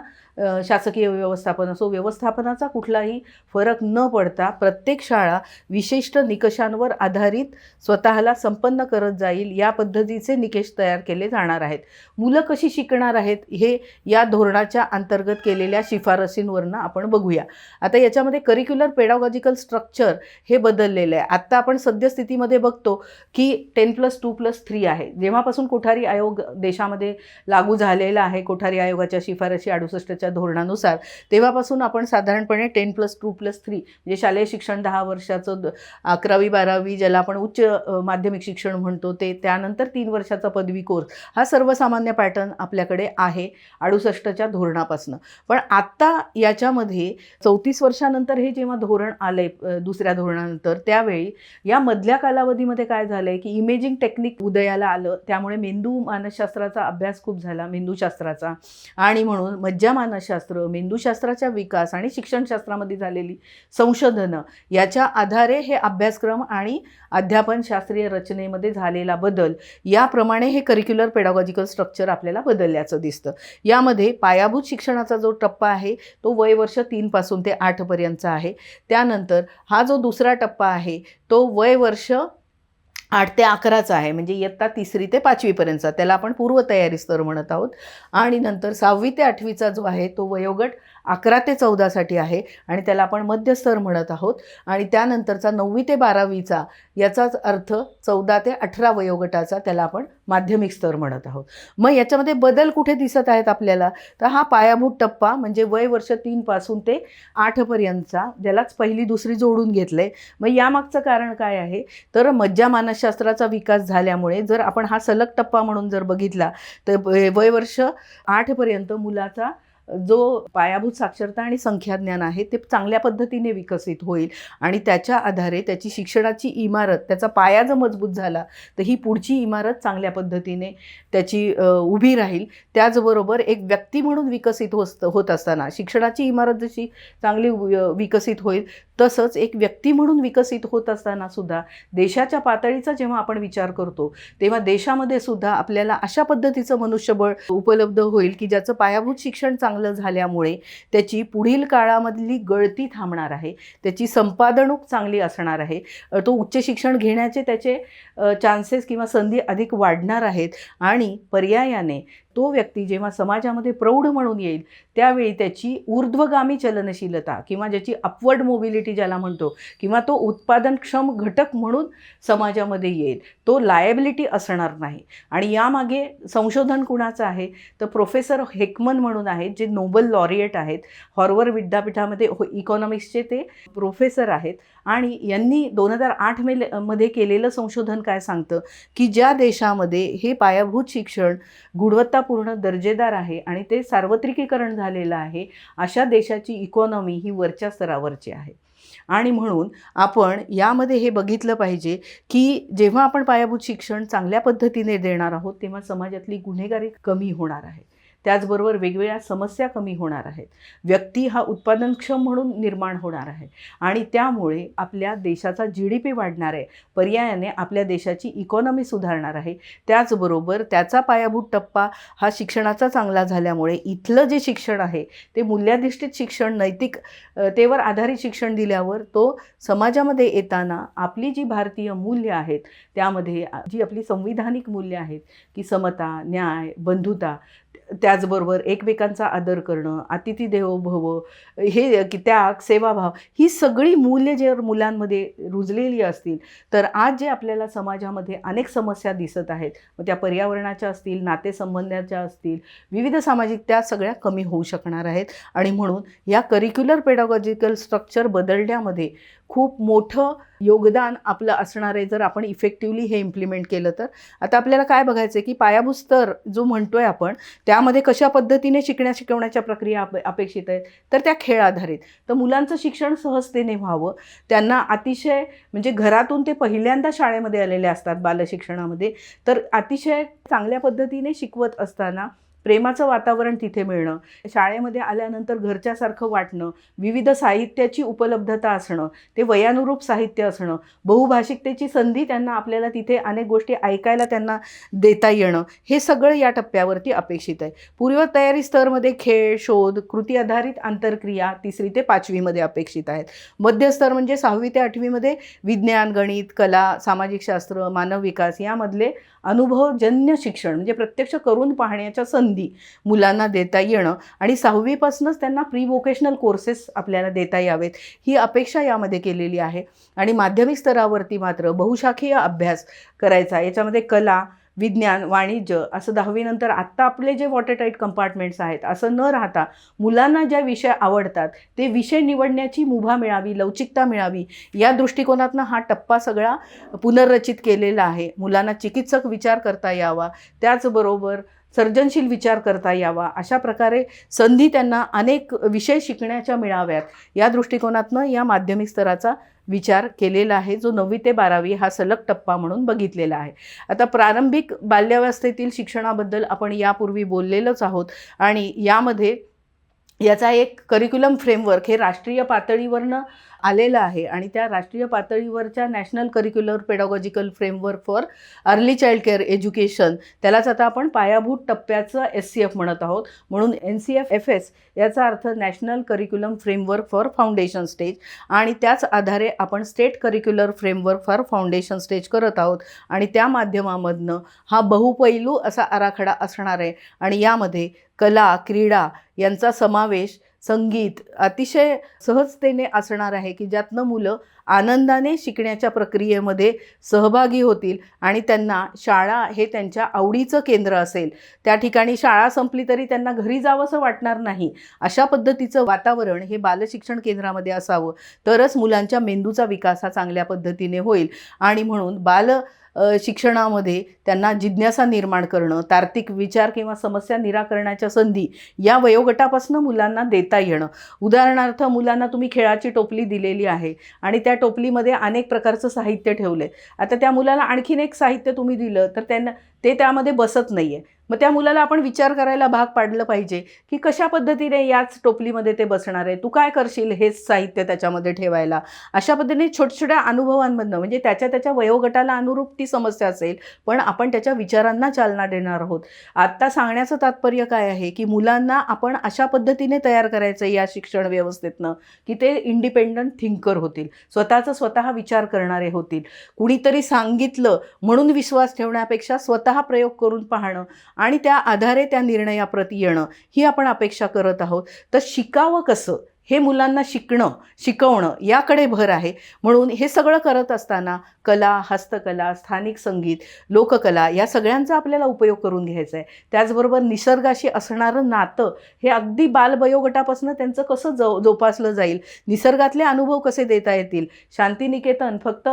शासकीय व्यवस्थापन असो, व्यवस्थापनाचा कुठलाही फरक न पडता प्रत्येक शाळा विशिष्ट निकषांवर आधारित स्वतःला संपन्न करत जाईल या पद्धतीचे निकष तयार केले जाणार आहेत. मुलं कशी शिकणार आहेत हे या धोरणाच्या अंतर्गत केलेल्या शिफारसींवरनं आपण बघूया. आता याच्यामध्ये करिक्युलर पेडागॉजिकल स्ट्रक्चर हे बदललेलं आहे. आत्ता आपण सद्यस्थितीमध्ये बघतो की 10+2+3 आहे. जेव्हापासून कोठारी आयोग देशामध्ये लागू झालेला आहे, कोठारी आयोगाच्या शिफारशी 68च्या धोरणानुसार, तेव्हापासून आपण साधारणपणे 10+2+3 म्हणजे शालेय शिक्षण 10 वर्षाचं, 11वी-12वी ज्याला आपण उच्च माध्यमिक शिक्षण म्हणतो ते, त्यानंतर 3 वर्षाचा पदवी कोर्स, हा सर्वसामान्य पॅटर्न आपल्याकडे आहे 68च्या धोरणापासून. पण आत्ता याच्यामध्ये 34 वर्षानंतर हे जेव्हा धोरण आलंय दुसऱ्या धोरणानंतर, त्यावेळी या मधल्या कालावधीमध्ये काय झालंय की इमेजिंग टेक्निक उदयाला आलं. त्यामुळे मेंदू मानसशास्त्राचा अभ्यास खूप झाला, मेंदूशास्त्राचा, आणि म्हणून मज्जा मानसशास्त्र, मेंदूशास्त्राचा विकास आणि शिक्षणशास्त्रामध्ये झालेली संशोधनं याच्या आधारे हे अभ्यासक्रम आणि अध्यापन शास्त्रीय रचनेमध्ये झालेला बदल, याप्रमाणे हे करिक्युलर पेडागॉजिकल स्ट्रक्चर आपल्याला बदलल्याचं दिसतं. यामध्ये पायाभूत शिक्षणाचा जो टप्पा आहे तो वय वर्ष 3 पासून ते 8 पर्यंतचा आहे. त्यानंतर हा जो दुसरा टप्पा आहे तो वय वर्ष 8 ते 11चा आहे, म्हणजे इयत्ता 3री ते 5वी पर्यंतचा, त्याला आपण पूर्वतयारी स्तर म्हणत आहोत. आणि नंतर 6वी ते 8वीचा जो आहे तो वयोगट 11 ते 14साठी आहे आणि त्याला आपण मध्यस्तर म्हणत आहोत. आणि त्यानंतरचा 9वी ते 12वीचा, याचाच अर्थ 14 ते 18 वयोगटाचा, त्याला आपण माध्यमिक स्तर म्हणत आहोत. मग याच्यामध्ये बदल कुठे दिसत आहेत आपल्याला, तर हा पायाभूत टप्पा म्हणजे वय वर्ष 3 पासून ते 8 पर्यंतचा, ज्यालाच पहिली दुसरी जोडून घेतलंय. मग यामागचं कारण काय आहे, तर मज्जा मानसशास्त्राचा विकास झाल्यामुळे जर आपण हा सलग टप्पा म्हणून जर बघितला तर वय वर्ष 8 पर्यंत मुलाचा जो पायाभूत साक्षरता आणि संख्याज्ञान आहे ते चांगल्या पद्धतीने विकसित होईल आणि त्याच्या आधारे त्याची शिक्षणाची इमारत, त्याचा पाया जर मजबूत झाला तर ही पुढची इमारत चांगल्या पद्धतीने त्याची उभी राहील. त्याचबरोबर एक व्यक्ती म्हणून विकसित होत असताना शिक्षणाची इमारत जशी चांगली विकसित होईल, तसंच एक व्यक्ती म्हणून विकसित होत असताना सुद्धा देशाच्या पातळीचा जेव्हा आपण विचार करतो तेव्हा देशामध्ये सुद्धा आपल्याला अशा पद्धतीचं मनुष्यबळ उपलब्ध होईल की ज्याचं पायाभूत शिक्षण चांगलं झाल्यामुळे त्याची पुढील काळामधली गळती थांबणार आहे, त्याची संपादनूक चांगली असणार आहे, तो उच्च शिक्षण घेण्याचे त्याचे चान्सेस किंवा संधी अधिक वाढणार आहेत. आणि पर्यायाने तो व्यक्ती जेव्हा समाजामध्ये प्रौढ म्हणून येईल त्यावेळी त्याची ऊर्ध्वगामी चलनशीलता किंवा ज्याची अपवर्ड मोबिलिटी ज्याला म्हणतो, किंवा तो उत्पादनक्षम घटक म्हणून समाजामध्ये येईल, तो लायबिलिटी असणार नाही. आणि यामागे संशोधन कुणाचं आहे तर प्रोफेसर हेकमन म्हणून आहेत, जे नोबल लॉरिएट आहेत, हार्वर्ड विद्यापीठामध्ये इकॉनॉमिक्सचे ते प्रोफेसर आहेत. आणि यांनी 2008 मध्ये केलेलं संशोधन काय सांगतं की ज्या देशामध्ये हे पायाभूत शिक्षण गुणवत्तापूर्ण दर्जेदार आहे आणि ते सार्वत्रिकीकरण झालेलं आहे, अशा देशाची इकॉनॉमी ही वरच्या स्तरावरची आहे. आणि म्हणून आपण यामध्ये हे बघितलं पाहिजे की जेव्हा आपण पायाभूत शिक्षण चांगल्या पद्धतीने देणार आहोत तेव्हा समाजातली गुन्हेगारी कमी होणार आहे, त्याचबरोबर वेगवेगळ्या समस्या कमी होणार आहेत, व्यक्ती हा उत्पादनक्षम म्हणून निर्माण होणार आहे आणि त्यामुळे आपल्या देशाचा GDP वाढणार आहे, पर्यायाने आपल्या देशाची इकॉनॉमी सुधारणार आहे. त्याचबरोबर त्याचा पायाभूत टप्पा हा शिक्षणाचा चांगला झाल्यामुळे इथलं जे शिक्षण आहे ते मूल्याधिष्ठित शिक्षण, नैतिकतेवर आधारित शिक्षण दिल्यावर तो समाजामध्ये येताना आपली जी भारतीय मूल्य आहेत त्यामध्ये जी आपली संविधानिक मूल्य आहेत की समता, न्याय, बंधुता, त्याचबरोबर एकमेकांचा आदर करणं, अतिथी देवो भव, हे की त्याग, सेवाभाव, ही सगळी मूल्ये जर मुलांमध्ये रुजलेली असतील तर आज जे आपल्याला समाजामध्ये अनेक समस्या दिसत आहेत, मग त्या पर्यावरणाच्या असतील, नातेसंबंधाच्या असतील, विविध सामाजिक, त्या सगळ्या कमी होऊ शकणार आहेत. आणि म्हणून या करिक्युलर पेडागॉजिकल स्ट्रक्चर बदलण्यामध्ये खूप मोठं योगदान आपलं असणार आहे जर आपण इफेक्टिवली हे इम्प्लिमेंट केलं तर. आता आपल्याला काय बघायचं आहे की पायाभूत स्तर जो म्हणतोय आपण त्यामध्ये कशा पद्धतीने शिकवण्याच्या प्रक्रिया अपेक्षित आहेत, तर त्या खेळ आधारित. तर मुलांचं शिक्षण सहजतेने व्हावं, त्यांना अतिशय म्हणजे घरातून ते पहिल्यांदा शाळेमध्ये आलेले असतात बालशिक्षणामध्ये, तर अतिशय चांगल्या पद्धतीने शिकवत असताना प्रेमाचं वातावरण तिथे मिळणं, शाळेमध्ये आल्यानंतर घरच्यासारखं वाटणं, विविध साहित्याची उपलब्धता असणं, ते वयानुरूप साहित्य असणं, बहुभाषिकतेची संधी त्यांना आपल्याला तिथे अनेक गोष्टी ऐकायला त्यांना देता येणं, हे सगळं या टप्प्यावरती अपेक्षित आहे. पूर्वतयारी स्तरमध्ये खेळ, शोध, कृती आधारित आंतरक्रिया 3री ते 5वीमध्ये अपेक्षित आहेत. मध्यस्तर म्हणजे 6वी ते 8वीमध्ये विज्ञान, गणित, कला, सामाजिक शास्त्र, मानव विकास यामधले अनुभवजन्य शिक्षण म्हणजे प्रत्यक्ष करून पाहण्याच्या संधी मुलांना देता येणं आणि 6वीपासूनच त्यांना प्री व्होकेशनल कोर्सेस आपल्याला देता यावेत, ही अपेक्षा यामध्ये केलेली आहे. आणि माध्यमिक स्तरावरती मात्र बहुशाखीय अभ्यास करायचा, याच्यामध्ये कला, विज्ञान, वाणिज्य असं 10वी नंतर आत्ता आपले जे वॉटरटाईट कंपार्टमेंट्स आहेत असं न राहता मुलांना ज्या विषय आवडतात ते विषय निवडण्याची मुभा मिळावी, लवचिकता मिळावी, या दृष्टिकोनातनं हा टप्पा सगळा पुनर्रचित केलेला आहे. मुलांना चिकित्सक विचार करता यावा, त्याचबरोबर सर्जनशील विचार करता यावा, अशा प्रकारे संधी त्यांना अनेक विषय शिकण्याच्या मिळाव्यात, या दृष्टिकोनातनं या माध्यमिक स्तराचा विचार केलेला आहे, जो 9वी ते 12वी हा सलग टप्पा म्हणून बघितलेला आहे. आता प्रारंभिक बाल्यावस्थेतील शिक्षणाबद्दल आपण यापूर्वी बोललेलोच आहोत आणि यामध्ये याचा एक करिक्युलम फ्रेमवर्क हे राष्ट्रीय पातळीवरनं आलेलं आहे आणि त्या राष्ट्रीय पातळीवरच्या national curricular pedagogical framework for early child care education, त्यालाच आता आपण पायाभूत टप्प्याचं SCF म्हणत आहोत. म्हणून NCFFS याचा अर्थ national curriculum framework for foundation stage, आणि त्याच आधारे आपण state curricular framework for foundation stage करत आहोत आणि त्या माध्यमामधनं हा बहुपैलू असा आराखडा असणार आहे आणि यामध्ये कला, क्रीडा यांचा समावेश, संगीत अतिशय सहजतेने असणार आहे की ज्यातनं मुलं आनंदाने शिकण्याच्या प्रक्रियेमध्ये सहभागी होतील आणि त्यांना शाळा हे त्यांच्या आवडीचं केंद्र असेल. त्या ठिकाणी शाळा संपली तरी त्यांना घरी जावंसं वाटणार नाही, अशा पद्धतीचं वातावरण हे बालशिक्षण केंद्रामध्ये असावं, तरच मुलांच्या मेंदूचा विकास हा चांगल्या पद्धतीने होईल. आणि म्हणून शिक्षणामध्ये त्यांना जिज्ञासा निर्माण करणं, तार्किक विचार किंवा समस्या निराकरणाच्या संधी या वयोगटापासून मुलांना देता येणं. उदाहरणार्थ, मुलांना तुम्ही खेळाची टोपली दिलेली आहे आणि त्या टोपलीमध्ये अनेक प्रकारचं साहित्य ठेवलं आहे. आता त्या मुलाला आणखीन एक साहित्य तुम्ही दिलं तर ते त्यामध्ये बसत नाही आहे. मग त्या मुलाला आपण विचार करायला भाग पाडलं पाहिजे की कशा पद्धतीने याच टोपलीमध्ये ते बसणार आहे, तू काय करशील हेच साहित्य त्याच्यामध्ये ठेवायला. अशा पद्धतीने छोट्या अनुभवांमधनं, म्हणजे त्याच्या वयोगटाला अनुरूप ती समस्या असेल पण आपण त्याच्या विचारांना चालना देणार आहोत. आत्ता सांगण्याचं तात्पर्य काय आहे की मुलांना आपण अशा पद्धतीने तयार करायचं या शिक्षण व्यवस्थेतनं की ते इंडिपेंडंट थिंकर होतील, स्वतः विचार करणारे होतील. कुणीतरी सांगितलं म्हणून विश्वास ठेवण्यापेक्षा स्वतः प्रयोग करून पाहणं आणि त्या आधारे त्या निर्णयाप्रती येणं, ही आपण अपेक्षा करत आहोत. तर शिकावं कसं हे मुलांना शिकवणं याकडे भर आहे. म्हणून हे सगळं करत असताना कला, हस्तकला, स्थानिक संगीत, लोककला या सगळ्यांचा आपल्याला उपयोग करून घ्यायचा आहे. त्याचबरोबर निसर्गाशी असणारं नातं हे अगदी बालवयोगटापासून त्यांचं कसं जोपासलं जाईल, निसर्गातले अनुभव कसे देता येतील. शांतिनिकेतन फक्त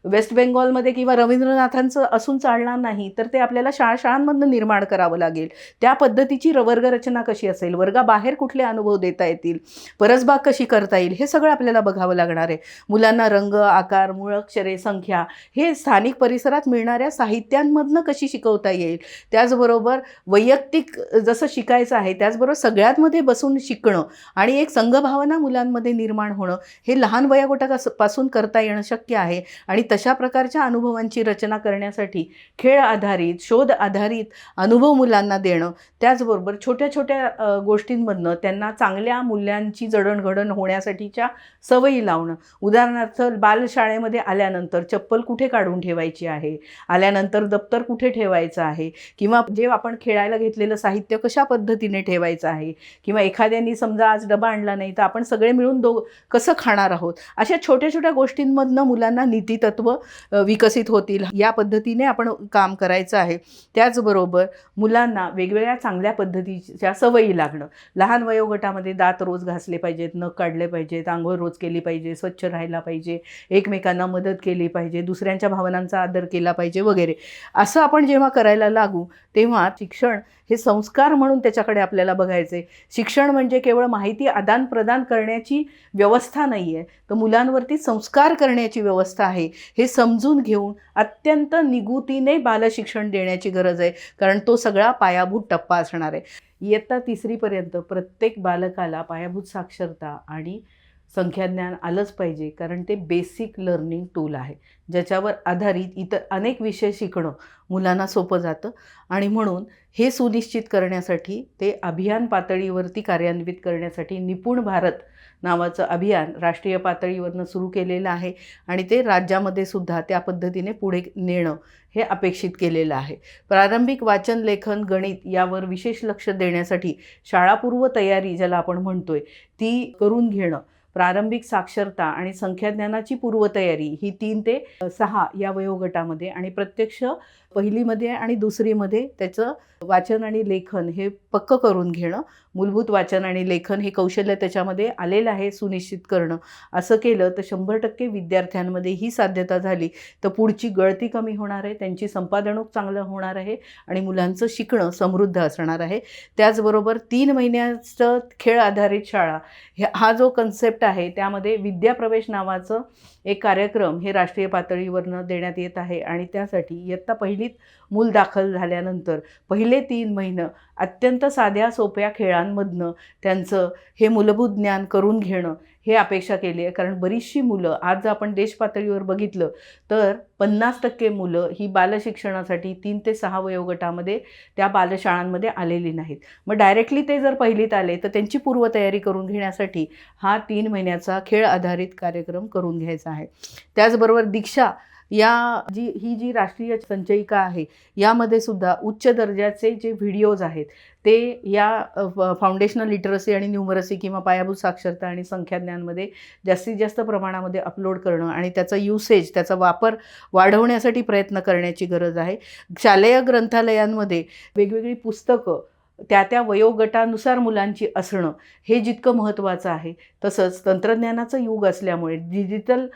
वेस्ट बेंगॉलमध्ये किंवा रवींद्रनाथांचं असून चालणार नाही, तर ते आपल्याला शाळांमधनं निर्माण करावं लागेल. त्या पद्धतीची वर्गरचना कशी असेल, वर्गाबाहेर कुठले अनुभव देता येतील, परसबाग कशी करता येईल, हे सगळं आपल्याला बघावं लागणार आहे. मुलांना रंग, आकार, मूळाक्षरे, संख्या हे स्थानिक परिसरात मिळणाऱ्या साहित्यांमधनं कशी शिकवता येईल. त्याचबरोबर वैयक्तिक जसं शिकायचं आहे त्याचबरोबर सगळ्यांमध्ये बसून शिकणं आणि एक संघभावना मुलांमध्ये निर्माण होणं हे लहान वयोगटापासून करता येणं शक्य आहे. आणि तशा प्रकारच्या अनुभवांची रचना करण्यासाठी खेळ आधारित, शोध आधारित अनुभव मुलांना देणं, त्याचबरोबर छोट्या गोष्टींमधनं त्यांना चांगल्या मूल्यांची जडणघडण होण्यासाठीच्या सवयी लावणं. उदाहरणार्थ, बालशाळेमध्ये आल्यानंतर चप्पल कुठे काढून ठेवायची आहे, आल्यानंतर दप्तर कुठे ठेवायचं आहे, किंवा जे आपण खेळायला घेतलेलं साहित्य कशा पद्धतीने ठेवायचं आहे, किंवा एखाद्याने समजा आज डबा आणला नाही तर आपण सगळे मिळून कसं खाणार आहोत. अशा छोट्या छोट्या मुलांना नीतितत्व विकसित होतील, या पद्धतीने आपण काम करायचं आहे. त्याचबरोबर मुलांना वेगवेगळ्या चांगल्या पद्धतीच्या सवयी लागणं. लहान वयोगटामध्ये दात रोज घासले पाहिजे, पाहिजेत, नख काढले पाहिजेत, अंघोळ रोज केली पाहिजे, स्वच्छ राहायला पाहिजे, एकमेकांना मदत केली पाहिजे, दुसऱ्यांच्या भावनांचा आदर केला पाहिजे वगैरे. असं आपण जेव्हा करायला लागू तेव्हा शिक्षण हे संस्कार म्हणून त्याच्याकडे आपल्याला बघायचे. शिक्षण म्हणजे केवळ माहिती आदानप्रदान करण्याची व्यवस्था नाही आहे, तर मुलांवरती संस्कार करण्याची व्यवस्था आहे हे समजून घेऊन अत्यंत निगुतीने बालशिक्षण देण्याची गरज आहे. कारण तो सगळा पायाभूत टप्पा असणार आहे. इयत्ता 3रीपर्यंत प्रत्येक बालकाला पायाभूत साक्षरता आणि संख्याज्ञान आलंच पाहिजे, कारण ते बेसिक लर्निंग टूल आहे ज्याच्यावर आधारित इतर अनेक विषय शिकणं मुलांना सोपं जातं. आणि म्हणून हे सुनिश्चित करण्यासाठी ते अभियान पातळीवरती कार्यान्वित करण्यासाठी निपुण भारत नावाचं अभियान राष्ट्रीय पातळीवरनं सुरू केलेलं आहे आणि ते राज्यामध्ये सुद्धा त्या पद्धतीने पुढे नेणं हे अपेक्षित केलेलं आहे. प्रारंभिक वाचन, लेखन, गणित यावर विशेष लक्ष देण्यासाठी शाळापूर्व तयारी ज्याला आपण म्हणतोय ती करून घेणं, प्रारंभिक साक्षरता आणि संख्याज्ञानाची पूर्वतयारी ही 3 ते 6 या वयोगटामध्ये आणि प्रत्यक्ष पहिलीमध्ये आणि दुसरीमध्ये त्याचं वाचन आणि लेखन हे पक्कं करून घेणं, मूलभूत वाचन आणि लेखन हे कौशल्य त्याच्यामध्ये आलेलं आहे सुनिश्चित करणं. असं केलं तर 100% विद्यार्थ्यांमध्ये ही साध्यता झाली तर पुढची गळती कमी होणार आहे, त्यांची संपादनूक चांगलं होणार आहे आणि मुलांचं शिकणं समृद्ध असणार आहे. त्याचबरोबर 3 महिन्याचं खेळ आधारित शाळा हा जो कन्सेप्ट आहे त्यामध्ये विद्याप्रवेश नावाचं एक कार्यक्रम हे राष्ट्रीय पातळीवरनं देण्यात येत आहे आणि त्यासाठी इयत्ता पहिलीत मूल दाखल झाल्यानंतर पहिले 3 महिने अत्यंत साध्या सोप्या खेळांमधनं त्यांचं हे मूलभूत ज्ञान करून घेणं हे अपेक्षा केली आहे. कारण बरीचशी मुलं आज आपण देश पातळीवर बघितलं तर 50% मुलं ही बालशिक्षणासाठी 3 ते 6 वयोगटामध्ये त्या बालशाळांमध्ये आलेली नाहीत. मग डायरेक्टली ते जर पहिलीत आले तर त्यांची पूर्वतयारी करून घेण्यासाठी हा 3 महिन्याचा खेळ आधारित कार्यक्रम करून घ्यायचा आहे. त्याचबरोबर दीक्षा ही जी राष्ट्रीय संचयिका आहे यामध्ये सुद्धा उच्च दर्जाचे जे व्हिडिओज आहेत ते या फाउंडेशनल लिटरसी आणि न्यूमरसी किंवा पायाभूत साक्षरता आणि संख्याज्ञानमध्ये जास्तीत जास्त प्रमाणामध्ये अपलोड करणं आणि त्याचा युसेज, त्याचा वापर वाढवण्यासाठी प्रयत्न करण्याची गरज आहे. शालेय ग्रंथालयांमध्ये वेगवेगळी पुस्तकं त्या वयोगटानुसार मुलांची असणं हे जितकं महत्त्वाचं आहे, तसंच तंत्रज्ञानाचं युग असल्यामुळे डिजिटल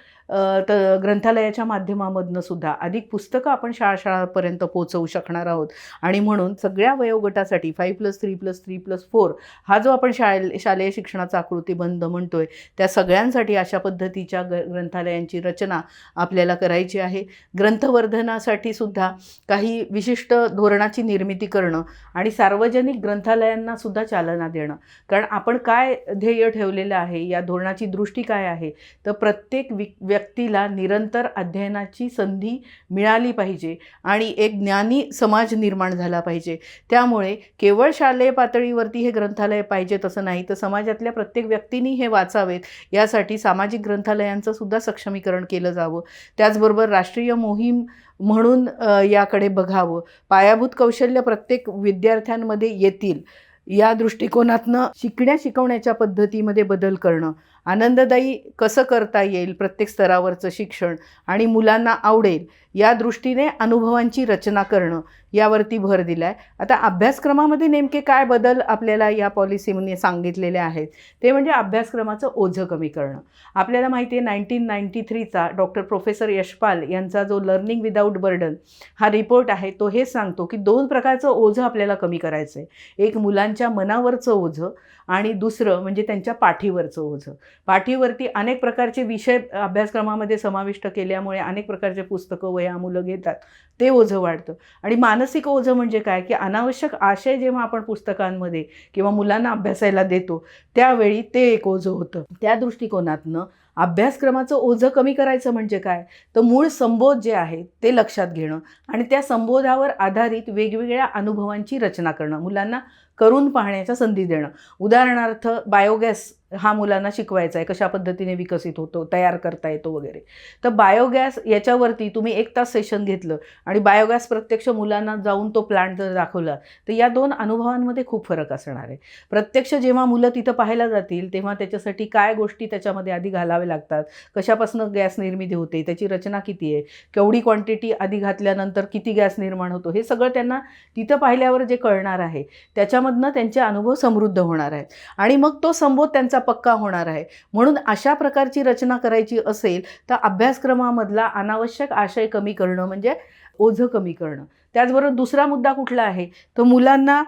ग्रंथालयाच्या माध्यमामधनं सुद्धा अधिक पुस्तकं आपण शाळापर्यंत पोहोचवू शकणार आहोत. आणि म्हणून सगळ्या वयोगटासाठी 5+3+3+4 हा जो आपण शालेय शिक्षणाचा आकृतिबंध म्हणतोय त्या सगळ्यांसाठी अशा पद्धतीच्या ग्रंथालयांची रचना आपल्याला करायची आहे. ग्रंथवर्धनासाठी सुद्धा काही विशिष्ट धोरणाची निर्मिती करणं आणि सार्वजनिक ग्रंथालयांना सुद्धा चालना देणं. कारण आपण काय ध्येय ठेवलेलं आहे, या धोरणाची दृष्टी काय आहे, तर प्रत्येक व्यक्तीला निरंतर अध्ययनाची संधी मिळाली पाहिजे आणि एक ज्ञानी समाज निर्माण झाला पाहिजे. त्यामुळे केवळ शालेय पातळीवरती हे ग्रंथालय पाहिजे तसं नाही, तर समाजातल्या प्रत्येक व्यक्तींनी हे वाचावेत यासाठी सामाजिक ग्रंथालयांचं सुद्धा सक्षमीकरण केलं जावं. त्याचबरोबर राष्ट्रीय मोहीम म्हणून याकडे बघावं. पायाभूत कौशल्य प्रत्येक विद्यार्थ्यांमध्ये येतील या दृष्टिकोनातनं शिकवण्याच्या पद्धतीमध्ये बदल करणं, आनंददायी कसं करता येईल प्रत्येक स्तरावरचं शिक्षण आणि मुलांना आवडेल या दृष्टीने अनुभवांची रचना करणं यावरती भर दिला आहे. आता अभ्यासक्रमामध्ये नेमके काय बदल आपल्याला या पॉलिसीने सांगितलेले आहेत ते म्हणजे अभ्यासक्रमाचं ओझं कमी करणं. आपल्याला माहिती आहे 1993चा प्रोफेसर यशपाल यांचा जो लर्निंग विदाऊट बर्डन हा रिपोर्ट आहे तो हेच सांगतो की 2 प्रकारचं ओझं आपल्याला कमी करायचं आहे. एक मुलांच्या मनावरचं ओझं आणि दुसरं म्हणजे त्यांच्या पाठीवरचं ओझं. पाठीवरती अनेक प्रकारचे विषय अभ्यासक्रमामध्ये समाविष्ट केल्यामुळे अनेक प्रकारचे पुस्तकं वह्या मुलं घेतात, ते ओझं वाढतं. आणि मानसिक ओझं म्हणजे काय की अनावश्यक आशय जेव्हा आपण पुस्तकांमध्ये किंवा मुलांना अभ्यासायला देतो त्यावेळी ते एक ओझं होतं. त्या दृष्टिकोनातनं अभ्यासक्रमाचं ओझं कमी करायचं म्हणजे काय, तर मूळ संबोध जे आहे ते लक्षात घेणं आणि त्या संबोधावर आधारित वेगवेगळ्या अनुभवांची रचना करणं, मुलांना करून पाहण्याच्या संधी देणं. उदाहरणार्थ बायोगॅस हा मुलांना शिकवायचा आहे, कशा पद्धतीने विकसित होतो, तयार करता येतो वगैरे. तर बायोगॅस याच्यावरती तुम्ही 1 तास सेशन घेतलं आणि बायोगॅस प्रत्यक्ष मुलांना जाऊन तो प्लांट जर दाखवला तर या 2 अनुभवांमध्ये खूप फरक असणार आहे. प्रत्यक्ष जेव्हा मुलं तिथं पाहायला जातील तेव्हा त्याच्यासाठी काय गोष्टी त्याच्यामध्ये आधी घालावे लागतात, कशापासून गॅस निर्मिती होते, त्याची रचना किती आहे, केवढी क्वांटिटी आधी घातल्यानंतर किती गॅस निर्माण होतो, हे सगळं त्यांना तिथं पाहिल्यावर जे कळणार आहे त्याच्यामध्ये त्याच्यामधनं त्यांचे अनुभव समृद्ध होणार आहेत आणि मग तो संबोध त्यांचा पक्का होणार आहे. म्हणून अशा प्रकारची रचना करायची असेल तर अभ्यासक्रमामधला अनावश्यक आशय कमी करणं म्हणजे ओझं कमी करणं. त्याचबरोबर दुसरा मुद्दा कुठला आहे, तर मुलांना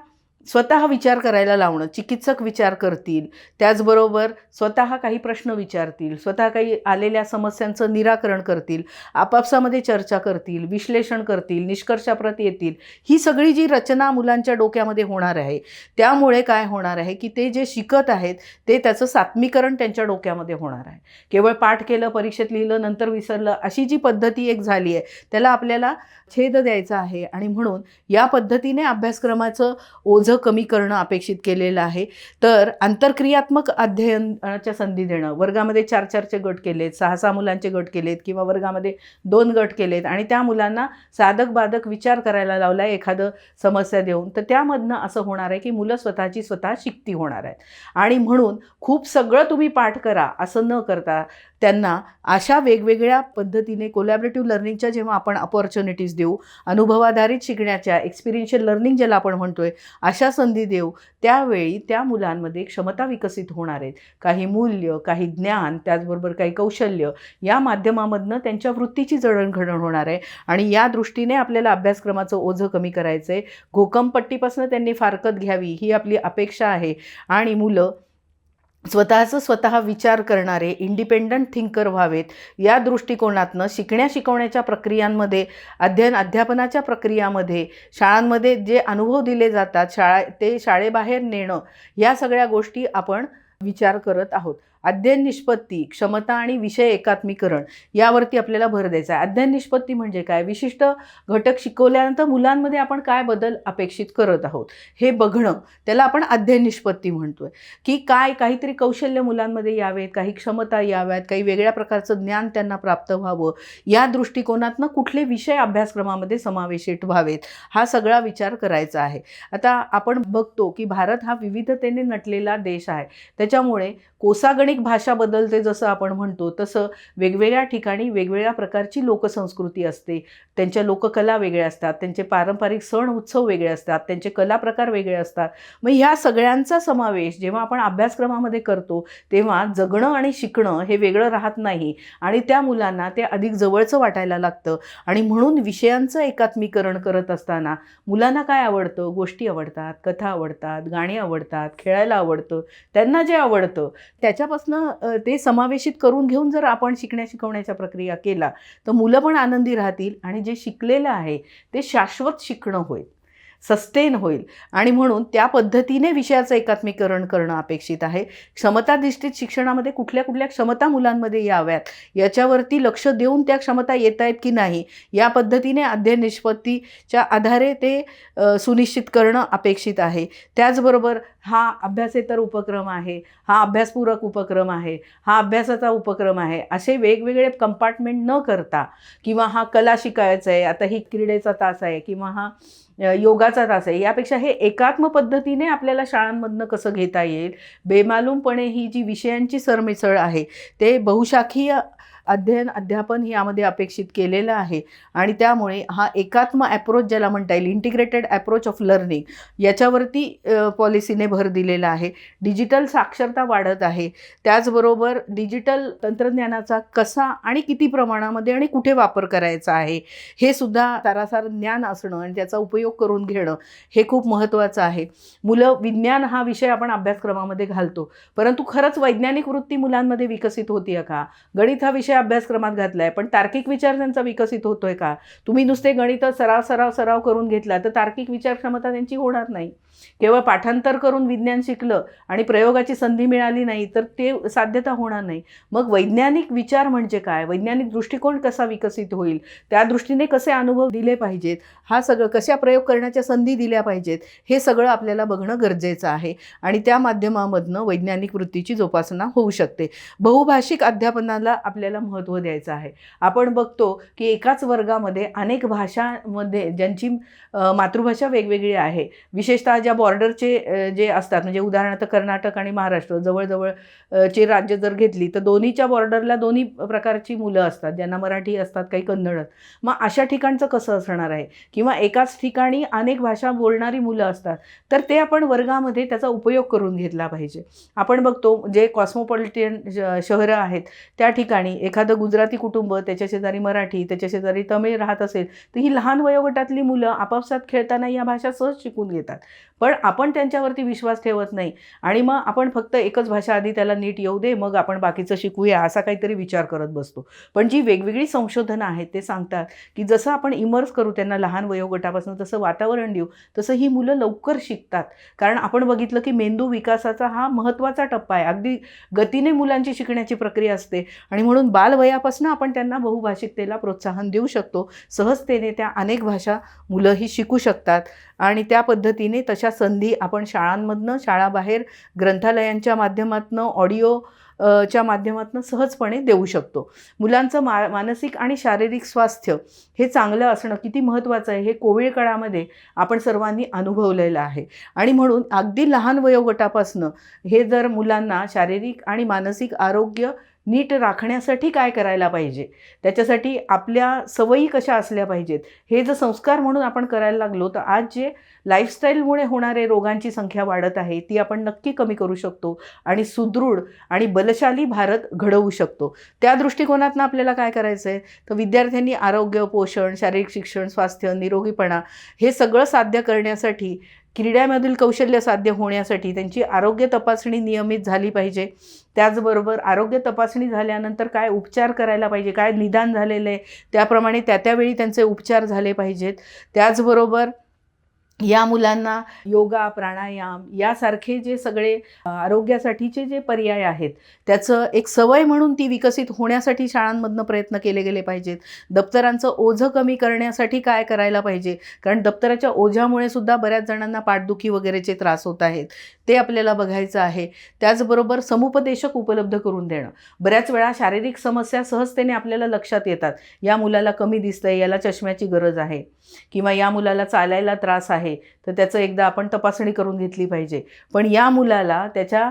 स्वतः विचार करायला लावणं. चिकित्सक विचार करतील, त्याचबरोबर स्वतः काही प्रश्न विचारतील, स्वतः काही आलेल्या समस्यांचं निराकरण करतील, आपापसामध्ये चर्चा करतील, विश्लेषण करतील, निष्कर्षाप्रत येतील. ही सगळी जी रचना मुलांच्या डोक्यामध्ये होणार आहे, त्यामुळे काय होणार आहे की ते जे शिकत आहेत ते त्याचं सात्मीकरण त्यांच्या डोक्यामध्ये होणार आहे. केवळ पाठ केलं, परीक्षेत लिहिलं, नंतर विसरलं, अशी जी पद्धती एक झाली आहे त्याला आपल्याला छेद द्यायचा आहे. आणि म्हणून या पद्धतीने अभ्यासक्रमाचं ओझं कमी करणं अपेक्षित केलेलं आहे. तर आंतरक्रियात्मक अध्ययनाच्या संधी देणं, वर्गामध्ये 4-4चे गट केलेत, 6-6 मुलांचे गट केलेत किंवा वर्गामध्ये 2 गट केलेत आणि त्या मुलांना साधक बाधक विचार करायला लावला आहे एखादं समस्या देऊन, तर त्यामधनं असं होणार आहे की मुलं स्वतःची स्वतः शिकती होणार आहेत. आणि म्हणून खूप सगळं तुम्ही पाठ करा असं न करता त्यांना अशा वेगवेगळ्या पद्धतीने कोलॅबरेटिव्ह लर्निंगच्या जेव्हा आपण अपॉर्च्युनिटीज देऊ, अनुभवाधारित शिकण्याच्या, एक्सपिरियन्शियल लर्निंग ज्याला आपण म्हणतोय, अशा संधी देऊ, त्यावेळी त्या मुलांमध्ये क्षमता विकसित होणार आहेत. काही मूल्य, काही ज्ञान, त्याचबरोबर काही कौशल्य या माध्यमामधनं त्यांच्या वृत्तीची जडणघडण होणार आहे. आणि या दृष्टीने आपल्याला अभ्यासक्रमाचं ओझं कमी करायचं आहे. घोकमपट्टीपासून त्यांनी फारकत घ्यावी ही आपली अपेक्षा आहे. आणि मुलं स्वतःचं स्वतः विचार करणारे इंडिपेंडंट थिंकर व्हावेत. या दृष्टिकोनातनं शिकवण्याच्या प्रक्रियांमध्ये, अध्यापनाच्या प्रक्रियामध्ये, शाळांमध्ये जे अनुभव दिले जातात ते शाळेबाहेर नेणं, या सगळ्या गोष्टी आपण विचार करत आहोत. अध्ययन निष्पत्ती, क्षमता आणि विषय एकात्मीकरण यावरती आपल्याला भर द्यायचा आहे. अध्ययन निष्पत्ती म्हणजे काय, विशिष्ट घटक शिकवल्यानंतर मुलांमध्ये आपण काय बदल अपेक्षित करत आहोत हे बघणं, त्याला आपण अध्ययन निष्पत्ती म्हणतोय. की काहीतरी कौशल्य मुलांमध्ये यावेत, काही क्षमता याव्यात, काही वेगळ्या प्रकारचं ज्ञान त्यांना प्राप्त व्हावं, या दृष्टिकोनातनं कुठले विषय अभ्यासक्रमामध्ये समावेशित व्हावेत, हा सगळा विचार करायचा आहे. आता आपण बघतो की भारत हा विविधतेने नटलेला देश आहे. त्याच्यामुळे कोसागणिक भाषा बदलते जसं आपण म्हणतो, तसं वेगवेगळ्या ठिकाणी वेगवेगळ्या प्रकारची लोकसंस्कृती असते. त्यांच्या लोककला वेगळ्या असतात, त्यांचे पारंपरिक सण उत्सव वेगळे असतात, त्यांचे कला प्रकार वेगळे असतात. मग ह्या सगळ्यांचा समावेश जेव्हा आपण अभ्यासक्रमामध्ये करतो तेव्हा जगणं आणि शिकणं हे वेगळं राहत नाही आणि त्या मुलांना ते अधिक जवळचं वाटायला लागतं. आणि म्हणून विषयांचं एकात्मीकरण करत असताना मुलांना काय आवडतं, गोष्टी आवडतात, कथा आवडतात, गाणी आवडतात, खेळायला आवडतं, त्यांना जे आवडतं त्याच्यापासनं ते समावेशित करून घेऊन जर आपण शिकवण्याच्या प्रक्रिया केला तर मुलं पण आनंदी राहतील आणि जे शिकलेलं आहे ते शाश्वत शिकणं होईल, सस्टेन होईल. आणि म्हणून त्या पद्धतीने विषयाचं एकात्मीकरण करणं अपेक्षित आहे. क्षमताधिष्ठित शिक्षणामध्ये कुठल्या कुठल्या क्षमता मुलांमध्ये याव्यात याच्यावरती लक्ष देऊन त्या क्षमता येत आहेत की नाही या पद्धतीने अध्ययन निष्पत्तीच्या आधारे ते सुनिश्चित करणं अपेक्षित आहे. त्याचबरोबर हा अभ्यासेतर उपक्रम आहे, हा अभ्यासपूरक उपक्रम आहे, हा अभ्यासाचा उपक्रम आहे, असे वेगवेगळे कंपार्टमेंट न करता, किंवा हा कला शिकायचा आहे, आता ही क्रीडेचा तास आहे, किंवा हा योगाचा तास आहे, यापेक्षा हे एकात्म पद्धतीने आपल्याला शाळांमधनं कसं घेता येईल. बेमालूमपणे ही जी विषयांची सरमिसळ आहे ते बहुशाखीय अध्यापन यामध्ये अपेक्षित केलेलं आहे. आणि त्यामुळे हा एकात्म ॲप्रोच ज्याला म्हणता येईल, इंटिग्रेटेड ॲप्रोच ऑफ लर्निंग, याच्यावरती पॉलिसीने भर दिलेला आहे. डिजिटल साक्षरता वाढत आहे, त्याचबरोबर डिजिटल तंत्रज्ञानाचा कसा आणि किती प्रमाणामध्ये आणि कुठे वापर करायचा आहे हे सुद्धा सारासार ज्ञान असणं आणि त्याचा उपयोग करून घेणं हे खूप महत्त्वाचं आहे. मुलं विज्ञान हा विषय आपण अभ्यासक्रमामध्ये घालतो, परंतु खरंच वैज्ञानिक वृत्ती मुलांमध्ये विकसित होतीये का? गणित हा विषय अभ्यासक्रमात घातलाय पण तार्किक विचार त्यांचा विकसित होतोय का? तुम्ही नुसते गणित सराव करून घेतला तर तार्किक विचार क्षमता त्यांची होणार नाही. केवळ पाठांतर करून विज्ञान शिकलं आणि प्रयोगाची संधी मिळाली नाही तर ते साध्यता होणार नाही. मग वैज्ञानिक विचार म्हणजे काय, वैज्ञानिक दृष्टिकोन कसा विकसित होईल, त्या दृष्टीने कसे अनुभव दिले पाहिजेत, हा सगळं कशा प्रयोग करण्याच्या संधी दिल्या पाहिजेत, हे सगळं आपल्याला बघणं गरजेचं आहे. आणि त्या माध्यमामधनं वैज्ञानिक वृत्तीची जोपासना होऊ शकते. बहुभाषिक अध्यापनाला आपल्याला महत्त्व द्यायचं आहे. आपण बघतो की एकाच वर्गामध्ये अनेक भाषांमध्ये ज्यांची मातृभाषा वेगवेगळी आहे, विशेषतः ज्या बॉर्डरचे जे असतात, म्हणजे उदाहरणार्थ कर्नाटक आणि महाराष्ट्र जवळजवळ ची राज्य जर घेतली तर दोन्हीच्या बॉर्डरला दोन्ही प्रकारची मुलं असतात, ज्यांना मराठी असतात, काही कन्नड. मग अशा ठिकाणचं कसं असणार आहे? किंवा एकाच ठिकाणी अनेक भाषा बोलणारी मुलं असतात, तर ते आपण वर्गामध्ये त्याचा उपयोग करून घेतला पाहिजे. आपण बघतो जे कॉस्मोपॉलिटन शहरं आहेत त्या ठिकाणी एखादं गुजराती कुटुंब, त्याच्या शेजारी मराठी, त्याच्या शेजारी तमिळ राहत असेल, तर ही लहान वयोगटातली मुलं आपापसात खेळताना या भाषा सहज शिकून घेतात. पण आपण त्यांच्यावरती विश्वास ठेवत नाही आणि मग आपण फक्त एकच भाषा आधी त्याला नीट येऊ दे, मग आपण बाकीचं शिकूया, असा काहीतरी विचार करत बसतो. पण जी वेगवेगळी संशोधनं आहेत ते सांगतात की जसं आपण इमर्स करू त्यांना लहान वयोगटापासून, तसं वातावरण देऊ, तसं ही मुलं लवकर शिकतात. कारण आपण बघितलं की मेंदू विकासाचा हा महत्त्वाचा टप्पा आहे. अगदी गतीने मुलांची शिकण्याची प्रक्रिया असते आणि म्हणून बालवयापासून आपण त्यांना बहुभाषिकतेला प्रोत्साहन देऊ शकतो. सहजतेने त्या अनेक भाषा मुलंही शिकू शकतात आणि त्या पद्धतीने तशा संधी आपण शाळांमधनं, शाळाबाहेर, ग्रंथालयांच्या माध्यमातून, ऑडिओ च्या माध्यमातून सहजपणे देऊ शकतो. मुलांचं मानसिक आणि शारीरिक स्वास्थ्य हे चांगलं असणं किती महत्त्वाचं आहे हे कोविड काळामध्ये आपण सर्वांनी अनुभवलेलं आहे. आणि म्हणून अगदी लहान वयोगटापासून हे जर मुलांना शारीरिक आणि मानसिक आरोग्य नीट राखण्यासाठी काय करायला पाहिजे, त्याच्यासाठी आपल्या सवयी कशा असल्या पाहिजेत, हे जर संस्कार म्हणून आपण करायला लागलो तर आज जे लाईफस्टाईलमुळे होणारे रोगांची संख्या वाढत आहे ती आपण नक्की कमी करू शकतो आणि सुदृढ आणि बलशाली भारत घडवू शकतो. त्या दृष्टिकोनातून आपल्याला काय करायचं आहे, तर विद्यार्थ्यांनी आरोग्य, पोषण, शारीरिक शिक्षण, स्वास्थ्य, निरोगीपणा हे सगळं साध्य करण्यासाठी, क्रीडामधील कौशल्य साध्य होण्यासाठी त्यांची आरोग्य तपासणी नियमित झाली पाहिजे. त्याचबरोबर आरोग्य तपासणी झाल्यानंतर काय उपचार करायला पाहिजे, काय निदान झालेलं आहे त्याप्रमाणे त्यावेळी त्यांचे उपचार झाले पाहिजेत. त्याचबरोबर या मुलांना योगा, प्राणायाम यासारखे जे सगळे आरोग्यासाठीचे जे पर्याय आहेत त्याचं एक सवय म्हणून ती विकसित होण्यासाठी शाळांमधनं प्रयत्न केले गेले पाहिजेत. दप्तरांचं ओझं कमी करण्यासाठी काय करायला पाहिजे, कारण दप्तराच्या ओझ्यामुळे सुद्धा बऱ्याच जणांना पाठदुखी वगैरेचे त्रास होत आहेत, ते आपल्याला बघायचं आहे. त्याचबरोबर समुपदेशक उपलब्ध करून देणं. बऱ्याच वेळा शारीरिक समस्या सहजतेने आपल्याला लक्षात येतात. या मुलाला कमी दिसतंय, याला चष्म्याची गरज आहे, किंवा या मुलाला चालायला त्रास आहे, तर त्याचं एकदा आपण तपासणी करून घेतली पाहिजे. पण या मुलाला त्याच्या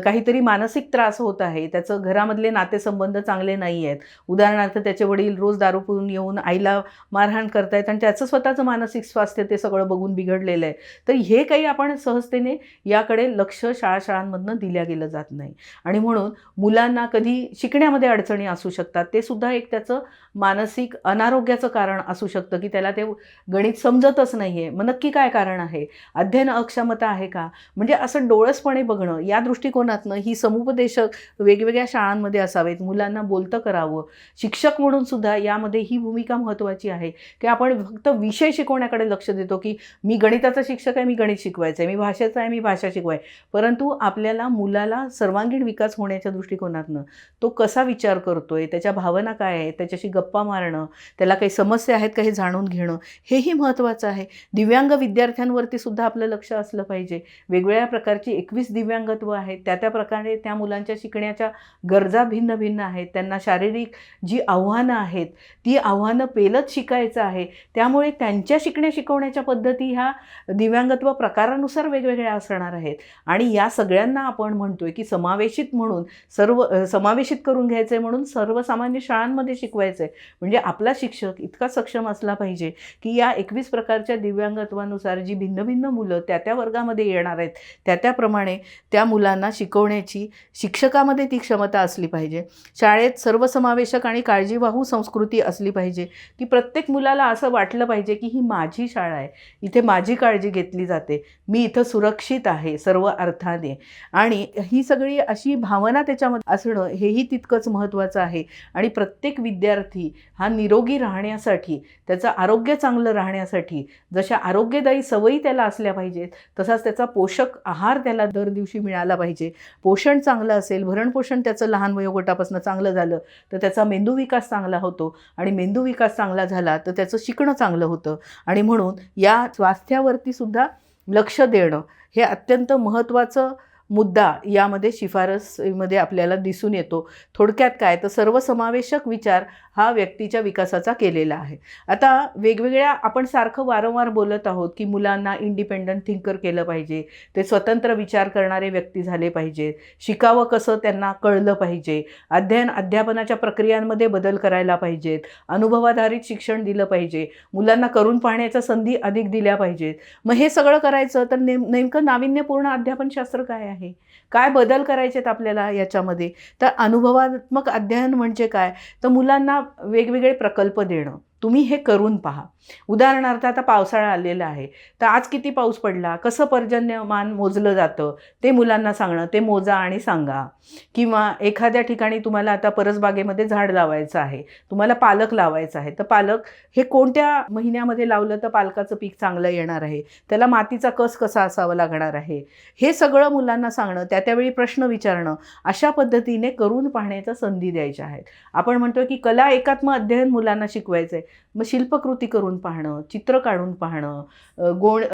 काहीतरी मानसिक त्रास होत आहे, त्याचं घरामधले नातेसंबंध चांगले नाही आहेत, उदाहरणार्थ त्याचे वडील रोज दारू पिऊन येऊन आईला मारहाण करतायत आणि त्याचं स्वतःचं मानसिक स्वास्थ्य ते सगळं बघून बिघडलेलं आहे, तर हे काही आपण सहजतेने याकडे लक्ष शाळांमधनं दिल्या गेलं जात नाही. आणि म्हणून मुलांना कधी शिकण्यामध्ये अडचणी असू शकतात, ते सुद्धा एक त्याचं मानसिक अनारोग्याचं कारण असू शकतं की त्याला ते गणित समजतच नाही आहे. मग नक्की काय कारण आहे? अध्ययन अक्षमता आहे का? म्हणजे असं डोळसपणे बघणं, या दृष्टिकोनातनं ही समुपदेशक वेगवेगळ्या शाळांमध्ये असावेत, मुलांना बोलतं करावं. शिक्षक म्हणून सुद्धा यामध्ये ही भूमिका महत्त्वाची आहे की आपण फक्त विषय शिकवण्याकडे लक्ष देतो की मी गणिताचा शिक्षक आहे, मी गणित शिकवायचं आहे, मी भाषेचा आहे, मी भाषा शिकवाय, परंतु आपल्याला मुलाला सर्वांगीण विकास होण्याच्या दृष्टिकोनातनं तो कसा विचार करतोय, त्याच्या भावना काय आहेत, त्याच्याशी गप्पा मारणं, त्याला काही समस्या आहेत का हे जाणून घेणं, हेही महत्त्वाचं आहे. दिव्यांग विद्यार्थ्यांवरती सुद्धा आपलं लक्ष असलं पाहिजे. वेगवेगळ्या प्रकारची 21 दिव्यांगत्व आहेत, त्या प्रकारे त्या मुलांच्या शिकण्याच्या गरजा भिन्न भिन्न आहेत. त्यांना शारीरिक जी आव्हानं आहेत ती आव्हानं पेलत शिकायचं आहे. त्यामुळे त्यांच्या शिकवण्याच्या पद्धती ह्या दिव्यांगत्व प्रकारानुसार वेगवेगळ्या असणार आहेत. आणि या सगळ्यांना आपण म्हणतोय की समावेशित म्हणून समावेशित करून घ्यायचं आहे, म्हणून सर्वसामान्य शाळांमध्ये शिकवायचं आहे. म्हणजे आपला शिक्षक इतका सक्षम असला पाहिजे की या 21 प्रकारच्या दिव्यांगत्वानुसार जी भिन्न भिन्न मुलं त्या वर्गामध्ये येणार आहेत त्याप्रमाणे त्या मुलांना शिकवण्याची शिक्षकामध्ये ती क्षमता असली पाहिजे. शाळेत सर्वसमावेशक आणि काळजीवाहू संस्कृती असली पाहिजे की प्रत्येक मुलाला असं वाटलं पाहिजे की ही माझी शाळा आहे, इथे माझी काळजी घेतली जाते, मी इथं सुरक्षित आहे सर्व अर्थाने. आणि ही सगळी अशी भावना त्याच्यामध्ये असणं हेही तितकंच महत्त्वाचं आहे. आणि प्रत्येक विद्यार्थी हा निरोगी राहण्यासाठी, त्याचं आरोग्य चांगलं राहण्यासाठी जशा आरोग्यदायी सवयी त्याला असल्या पाहिजेत, तसाच त्याचा पोषक आहार त्याला दर दिवशी मिळाला पाहिजे. पोषण चांगलं असेल, भरणपोषण त्याचं लहान वयोगटापासून चांगलं झालं तर त्याचा मेंदू विकास चांगला होतो, आणि मेंदू विकास चांगला झाला तर त्याचं शिकणं चांगलं होतं. आणि म्हणून या स्वास्थ्यावरती सुद्धा लक्ष देणं हे अत्यंत महत्त्वाचं मुद्दा यामध्ये शिफारसीमध्ये आपल्याला दिसून येतो. थोडक्यात काय तर सर्वसमावेशक विचार हा व्यक्तीच्या विकासाचा केलेला आहे. आता वेगवेगळ्या आपण सारखं वारंवार बोलत आहोत की मुलांना इंडिपेंडंट थिंकर केलं पाहिजे, ते स्वतंत्र विचार करणारे व्यक्ती झाले पाहिजेत, शिकावं कसं त्यांना कळलं पाहिजे, अध्यापनाच्या प्रक्रियांमध्ये बदल करायला पाहिजेत, अनुभवाधारित शिक्षण दिलं पाहिजे, मुलांना करून पाहण्याच्या संधी अधिक दिल्या पाहिजेत. मग हे सगळं करायचं तर नेमकं नाविन्यपूर्ण अध्यापनशास्त्र काय आहे, काय बदल करायचे आहेत आपल्याला याच्यामध्ये. तर अनुभवात्मक अध्ययन म्हणजे काय तर मुलांना वेगवेगळे प्रकल्प देणं, तुम्ही हे करून पहा. उदाहरणार्थ आता पावसाळा आलेला आहे तर आज किती पाऊस पडला, कसं पर्जन्यमान मोजलं जातं ते मुलांना सांगणं, ते मोजा आणि सांगा. किंवा एखाद्या ठिकाणी तुम्हाला आता परसबागेमध्ये झाड लावायचं आहे, तुम्हाला पालक लावायचं आहे, तर पालक हे कोणत्या महिन्यामध्ये लावलं तर पालकाचं पीक चांगलं येणार आहे, त्याला मातीचा कस कसा असावा लागणार आहे, हे सगळं मुलांना सांगणं, त्यावेळी प्रश्न विचारणं, अशा पद्धतीने करून पाहण्याच्या संधी द्यायच्या आहेत. आपण म्हणतो की कला एकात्म अध्ययन मुलांना शिकवायचं आहे, मग शिल्पकृती करून पाहणं, चित्र काढून पाहणं,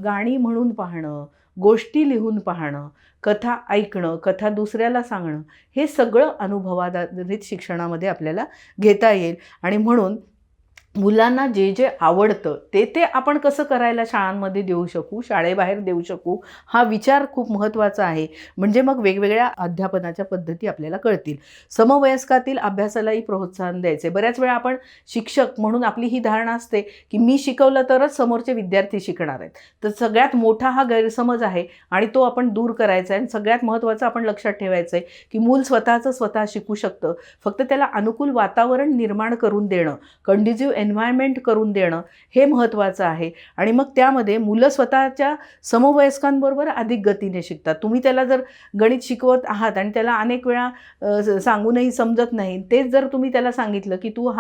गाणी म्हणून पाहणं, गोष्टी लिहून पाहणं, कथा ऐकणं, कथा दुसऱ्याला सांगणं, हे सगळं अनुभवाधारित शिक्षणामध्ये आपल्याला घेता येईल. आणि म्हणून मुलांना जे जे आवडतं ते आपण कसं करायला शाळांमध्ये देऊ शकू, शाळेबाहेर देऊ शकू, हा विचार खूप महत्त्वाचा आहे. म्हणजे मग वेगवेगळ्या अध्यापनाच्या पद्धती आपल्याला कळतील. समवयस्कातील अभ्यासालाही प्रोत्साहन द्यायचे. बऱ्याच वेळा आपण शिक्षक म्हणून आपली ही धारणा असते की मी शिकवलं तरच समोरचे विद्यार्थी शिकणार आहेत. तर सगळ्यात मोठा हा गैरसमज आहे आणि तो आपण दूर करायचा आहे. आणि सगळ्यात महत्त्वाचं आपण लक्षात ठेवायचं आहे की मूल स्वतः शिकू शकतं, फक्त त्याला अनुकूल वातावरण निर्माण करून देणं, कंडिजिव्ह एन्व्हायरमेंट करून देणं हे महत्त्वाचं आहे. आणि मग त्यामध्ये मुलं स्वतःच्या समवयस्कांबरोबर अधिक गतीने शिकतात. तुम्ही त्याला जर गणित शिकवत आहात आणि त्याला अनेक वेळा सांगूनही समजत नाही, तेच जर तुम्ही त्याला सांगितलं की तू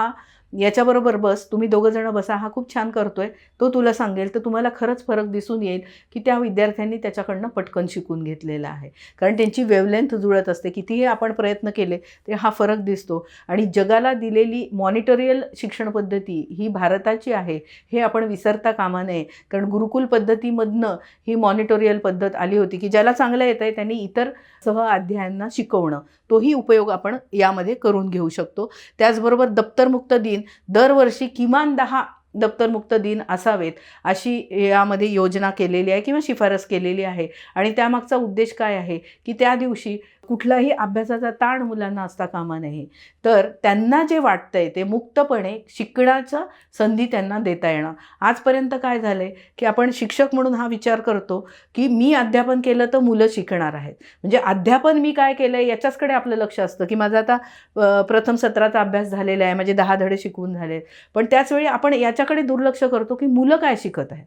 याच्याबरोबर बस, तुम्ही दोघं जण बसा, हा खूप छान करतोय, तो तुला सांगेल, तर तुम्हाला खरंच फरक दिसून येईल की त्या विद्यार्थ्यांनी त्याच्याकडनं पटकन शिकून घेतलेला आहे. कारण त्यांची वेवलेंथ जुळत असते. कितीही आपण प्रयत्न केले ते हा फरक दिसतो. आणि जगाला दिलेली मॉनिटोरियल शिक्षण पद्धती ही भारताची आहे हे आपण विसरता कामा नये. कारण गुरुकुल पद्धतीमधनं ही मॉनिटोरियल पद्धत आली होती की ज्याला चांगलं येतं आहे त्यांनी इतर सहअध्यायांना शिकवणं, तोही उपयोग आपण यामध्ये करून घेऊ शकतो. त्याचबरोबर दप्तरमुक्त दिन दरवर्षी किमान 10 दप्तरमुक्त दिन असावेत अशी यामध्ये योजना केलेली आहे किंवा शिफारस केलेली आहे. आणि त्यामागचा उद्देश काय आहे की त्या दिवशी कुठलाही अभ्यासाचा ताण मुलांना असता कामा नये, तर त्यांना जे वाटतंय ते मुक्तपणे शिकण्याचं संधी त्यांना देता येणं. आजपर्यंत काय झालं आहे की आपण शिक्षक म्हणून हा विचार करतो की मी अध्यापन केलं तर मुलं शिकणार आहेत, म्हणजे अध्यापन मी काय केलं आहे याच्याचकडे आपलं लक्ष असतं की माझा आता प्रथम सत्राचा अभ्यास झालेला आहे, माझे 10 धडे शिकवून झाले. पण त्याचवेळी आपण याच्याकडे दुर्लक्ष करतो की मुलं काय शिकत आहेत.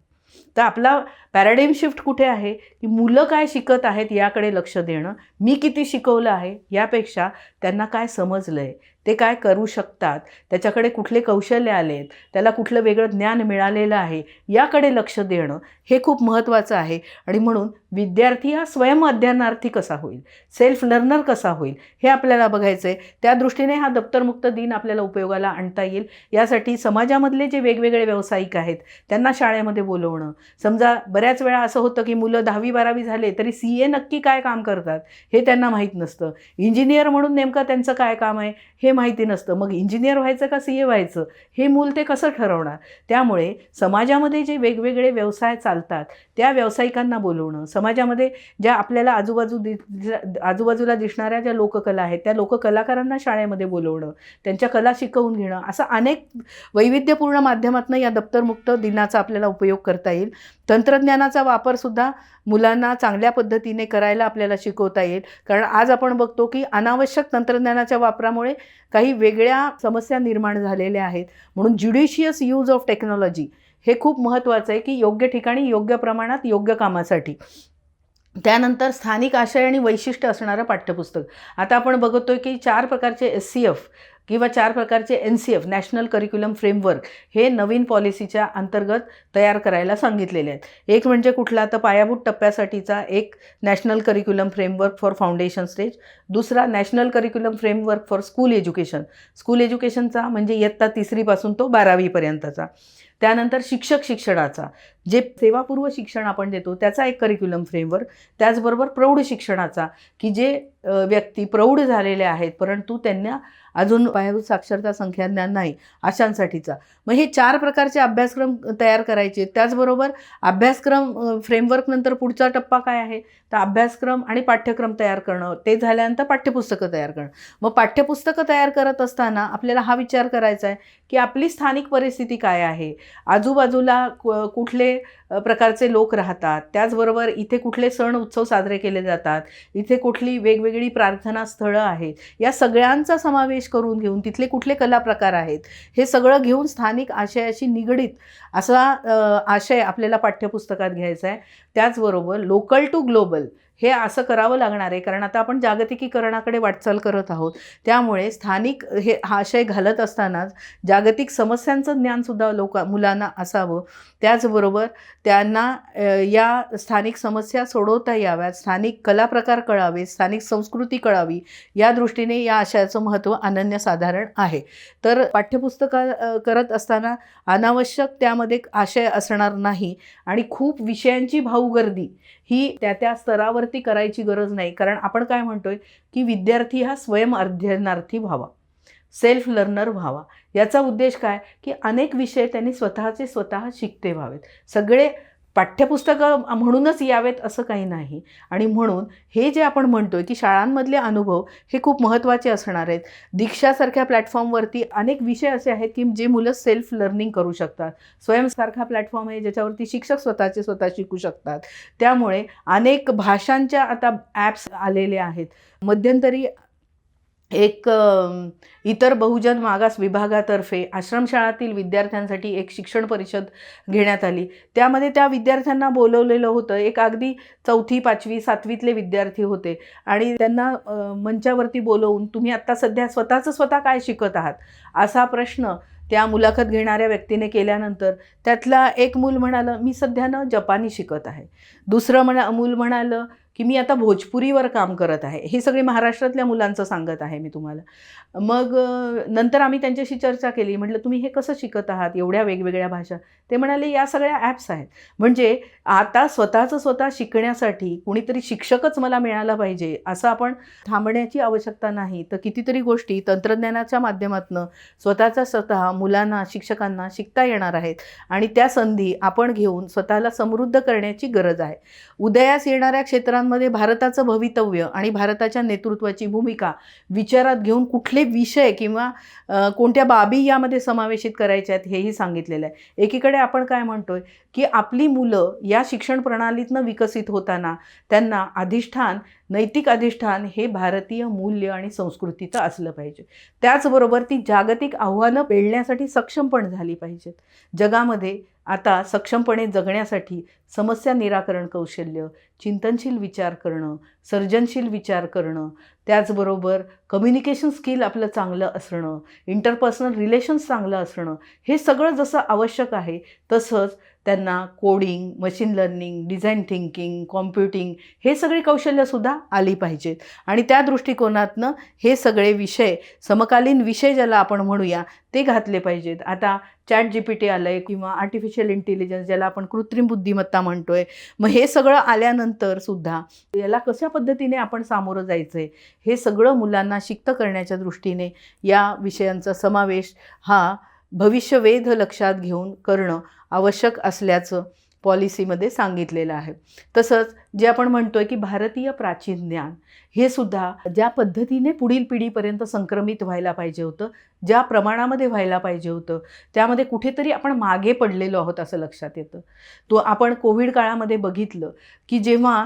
तर आपला पॅराडाईम शिफ्ट कुठे आहे की मुलं काय शिकत आहेत याकडे लक्ष देणं, मी किती शिकवलं आहे यापेक्षा त्यांना काय समजलं आहे, ते काय करू शकतात, त्याच्याकडे कुठले कौशल्य आलेत, त्याला कुठलं वेगळं ज्ञान मिळालेलं आहे याकडे लक्ष देणं हे खूप महत्त्वाचं आहे. आणि म्हणून विद्यार्थी हा स्वयं अध्ययनार्थी कसा होईल, सेल्फ लर्नर कसा होईल हे आपल्याला बघायचं आहे. त्या दृष्टीने हा दप्तरमुक्त दिन आपल्याला उपयोगाला आणता येईल. यासाठी समाजामधले जे वेगवेगळे व्यावसायिक आहेत त्यांना शाळेमध्ये बोलवणं. समजा बऱ्याच वेळा असं होतं की मुलं 10वी-12वी झाले तरी CA नक्की काय काम करतात हे त्यांना माहीत नसतं. इंजिनियर म्हणून नेमकं त्यांचं काय काम आहे हे माहिती नसतं. मग इंजिनियर व्हायचं का CA व्हायचं हे मूल ते कसं ठरवणार. त्यामुळे समाजामध्ये जे वेगवेगळे व्यवसाय चालतात त्या व्यावसायिकांना बोलवणं, समाजामध्ये ज्या आपल्याला आजूबाजूला दिसणाऱ्या ज्या लोककला आहेत त्या लोककलाकारांना शाळेमध्ये बोलवणं, त्यांच्या कला शिकवून घेणं, असं अनेक वैविध्यपूर्ण माध्यमातून या दप्तरमुक्त दिनाचा आपल्याला उपयोग करता येईल. तंत्रज्ञानाचा वापरसुद्धा मुलांना चांगल्या पद्धतीने करायला आपल्याला शिकवता येईल. कारण आज आपण बघतो की अनावश्यक तंत्रज्ञानाच्या वापरामुळे काही वेगळ्या समस्या निर्माण झालेल्या आहेत. म्हणून ज्युडिशियस यूज ऑफ टेक्नॉलॉजी हे खूप महत्त्वाचं आहे की योग्य ठिकाणी योग्य प्रमाणात योग्य कामासाठी. त्यानंतर स्थानिक आशय आणि वैशिष्ट्य असणारं पाठ्यपुस्तक. आता आपण बघतोय की 4 प्रकारचे SCF किंवा 4 प्रकारचे NCF नॅशनल करिक्युलम फ्रेमवर्क हे नवीन पॉलिसीच्या अंतर्गत तयार करायला सांगितलेले आहेत. एक म्हणजे कुठला, तर पायाभूत टप्प्यासाठीचा एक national curriculum framework for foundation stage, दुसरा national curriculum framework for school education, school एज्युकेशनचा म्हणजे इयत्ता 3री पासून तो 12वी पर्यंतचा. त्यानंतर शिक्षणाचा, जे सेवापूर्व शिक्षण आपण देतो त्याचा एक करिक्युलम फ्रेमवर्क. त्याचबरोबर प्रौढ शिक्षणाचा, की जे व्यक्ती प्रौढ झालेले आहेत परंतु त्यांना अजून पायाभूत साक्षरता संख्याज्ञान नाही अशांसाठीचा. मग हे 4 प्रकारचे अभ्यासक्रम तयार करायचे. त्याचबरोबर अभ्यासक्रम फ्रेमवर्क नंतर पुढचा टप्पा काय आहे, तर अभ्यासक्रम आणि पाठ्यक्रम तयार करणं. ते झाल्यानंतर पाठ्यपुस्तकं तयार करणं. मग पाठ्यपुस्तकं तयार करत असताना आपल्याला हा विचार करायचा आहे की आपली स्थानिक परिस्थिती काय आहे, आजूबाजूला कुठले प्रकारचे लोक राहतात, त्याचबरोबर इथे कुठले सण उत्सव साजरे केले जातात, इथे कुठली वेगवेगळी प्रार्थना स्थळं आहेत, या सगळ्यांचा समावेश करून घेऊन तिथले कुठले कला प्रकार आहेत हे सगळं घेऊन स्थानिक आशयाशी निगडीत असा आशय आपल्याला पाठ्यपुस्तकात घ्यायचा आहे. त्याचबरोबर लोकल टू ग्लोबल हे असं करावं लागणार आहे, कारण आता आपण जागतिकीकरणाकडे वाटचाल करत आहोत. त्यामुळे स्थानिक हे हा आशय घालत असतानाच जागतिक समस्यांचं ज्ञानसुद्धा मुलांना असावं. त्याचबरोबर त्यांना या स्थानिक समस्या सोडवता याव्यात, स्थानिक कलाप्रकार कळावे, स्थानिक संस्कृती कळावी, या दृष्टीने या आशयाचं महत्त्व अनन्यसाधारण आहे. तर पाठ्यपुस्तकं करत असताना अनावश्यक त्यामध्ये आशय असणार नाही आणि खूप विषयांची भाऊगर्दी ही त्या स्तरावरती करायची गरज नाही. कारण आपण काय म्हणतोय की विद्यार्थी हा स्वयं अध्ययनार्थी व्हावा, सेल्फ लर्नर व्हावा. याचा उद्देश काय, की अनेक विषय त्यांनी स्वतः शिकते व्हावेत. सगळे पाठ्यपुस्तकं म्हणूनच यावेत असं काही नाही. आणि म्हणून हे जे आपण म्हणतोय की शाळांमधले अनुभव हे खूप महत्त्वाचे असणार आहेत. दीक्षासारख्या प्लॅटफॉर्मवरती अनेक विषय असे आहेत की जे मुलं सेल्फ लर्निंग करू शकतात. स्वयंसारखा प्लॅटफॉर्म आहे ज्याच्यावरती शिक्षक स्वतः शिकू शकतात. त्यामुळे अनेक भाषांच्या आता ॲप्स आलेले आहेत. मध्यंतरी एक इतर बहुजन मागास विभागातर्फे आश्रमशाळातील विद्यार्थ्यांसाठी एक शिक्षण परिषद घेण्यात आली. त्यामध्ये त्या विद्यार्थ्यांना बोलवलेलं होतं. एक अगदी 4थी 5वी 7वीतले विद्यार्थी होते आणि त्यांना मंचावरती बोलवून तुम्ही आत्ता सध्या स्वतः काय शिकत आहात असा प्रश्न त्या मुलाखत घेणाऱ्या व्यक्तीने केल्यानंतर त्यातला एक मूल म्हणालं, मी सध्यानं जपानी शिकत आहे. दुसरं मूल म्हणालं की मी आता भोजपुरीवर काम करत आहे. हे सगळे महाराष्ट्रातल्या मुलांचं सांगत आहे मी तुम्हाला. मग नंतर आम्ही त्यांच्याशी चर्चा केली. म्हटलं तुम्ही हे कसं शिकत आहात एवढ्या वेगवेगळ्या भाषा? ते म्हणाले या सगळ्या ॲप्स आहेत. म्हणजे आता स्वतः शिकण्यासाठी कुणीतरी शिक्षकच मला मिळाला पाहिजे असं आपण थांबण्याची आवश्यकता नाही. तर कितीतरी गोष्टी तंत्रज्ञानाच्या माध्यमातून स्वतः मुलांना शिक्षकांना शिकता येणार आहेत आणि त्या संधी आपण घेऊन स्वतःला समृद्ध करण्याची गरज आहे. उदयास येणाऱ्या क्षेत्रांमध्ये भारताचं भवितव्य आणि भारताच्या नेतृत्वाची भूमिका विचारात घेऊन कुठले विषय किंवा कोणत्या बाबी यामध्ये समावेशित करायच्या आहेत हेही सांगितलेलं आहे. एकीकडे आपण काय म्हणतोय की आपली मुलं या शिक्षण प्रणालीतनं विकसित होताना त्यांना नैतिक अधिष्ठान हे भारतीय मूल्य आणि संस्कृतीचं असलं पाहिजे. त्याचबरोबर ती जागतिक आव्हानं पेलण्यासाठी सक्षम पण झाली पाहिजेत. जगामध्ये आता सक्षमपणे जगण्यासाठी समस्या निराकरण कौशल्य, चिंतनशील विचार करणं, सर्जनशील विचार करणं, त्याचबरोबर कम्युनिकेशन स्किल आपलं चांगलं असणं, इंटरपर्सनल रिलेशन्स चांगलं असणं, हे सगळं जसं आवश्यक आहे तसंच त्यांना coding, machine learning, design thinking, computing हे सगळी कौशल्यसुद्धा आली पाहिजेत. आणि त्या दृष्टिकोनातनं हे सगळे विषय, समकालीन विषय ज्याला आपण म्हणूया ते घातले पाहिजेत. आता ChatGPT आलं आहे किंवा आर्टिफिशियल इंटेलिजन्स ज्याला आपण कृत्रिम बुद्धिमत्ता म्हणतोय. मग हे सगळं आल्यानंतर सुद्धा याला कशा पद्धतीने आपण सामोरं जायचं आहे हे सगळं मुलांना शिक्त करण्याच्या दृष्टीने या विषयांचा समावेश हा भविष्यवेध लक्षात घेऊन करणं आवश्यक असल्याचं पॉलिसीमध्ये सांगितलेलं आहे. तसंच जे आपण म्हणतोय की भारतीय प्राचीन ज्ञान हे सुद्धा ज्या पद्धतीने पुढील पिढीपर्यंत संक्रमित व्हायला पाहिजे होतं, ज्या प्रमाणामध्ये व्हायला पाहिजे होतं, त्यामध्ये कुठेतरी आपण मागे पडलेलो आहोत असं लक्षात येतं. तो आपण कोविड काळामध्ये बघितलं की जेव्हा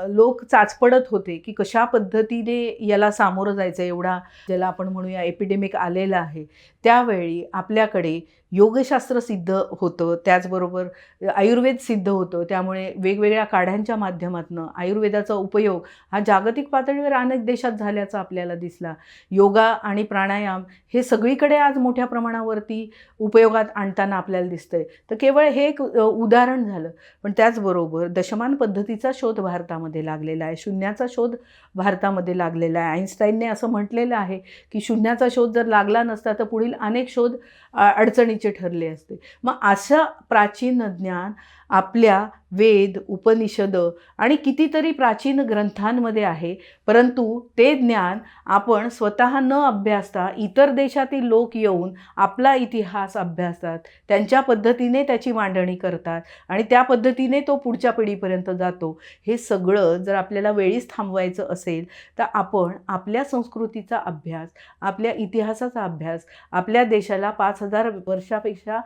लोक चाचपडत होते की कशा पद्धतीने याला सामोरं जायचं, एवढा ज्याला आपण म्हणूया एपिडेमिक आलेला आहे, त्यावेळी आपल्याकडे योगशास्त्र सिद्ध होतं, त्याचबरोबर आयुर्वेद सिद्ध होतं. त्यामुळे वेगवेगळ्या काढ्यांच्या माध्यमातून आयुर्वेदाचा उपयोग हा जागतिक पातळीवर अनेक देशात झाल्याचा आपल्याला दिसला. योगा आणि प्राणायाम हे सगळीकडे आज मोठ्या प्रमाणावरती उपयोगात आणताना आपल्याला दिसतंय. तर केवळ हे एक उदाहरण झालं, पण त्याचबरोबर दशमान पद्धतीचा शोध भारतामध्ये लागलेला आहे. शून्याचा शोध भारतामध्ये लागलेला आहे. आईन्स्टाईनने असं म्हटलेलं आहे की शून्याचा शोध जर लागला नसता तर पुढील अनेक शोध अडचणीचे ठरले असते. मग असं प्राचीन ज्ञान आपल्या वेद, उपनिषद आणि कितीतरी प्राचीन ग्रंथांमध्ये आहे, परंतु ते ज्ञान आपण स्वतः न अभ्यासता इतर देशातील लोक येऊन आपला इतिहास अभ्यासतात, त्यांच्या पद्धतीने त्याची मांडणी करतात आणि त्या पद्धतीने तो पुढच्या पिढीपर्यंत जातो. हे सगळं जर आपल्याला वेळीच थांबवायचं असेल तर आपण आपल्या संस्कृतीचा अभ्यास, आपल्या इतिहासाचा अभ्यास, आपल्या देशाला 5000 वर्षापेक्षा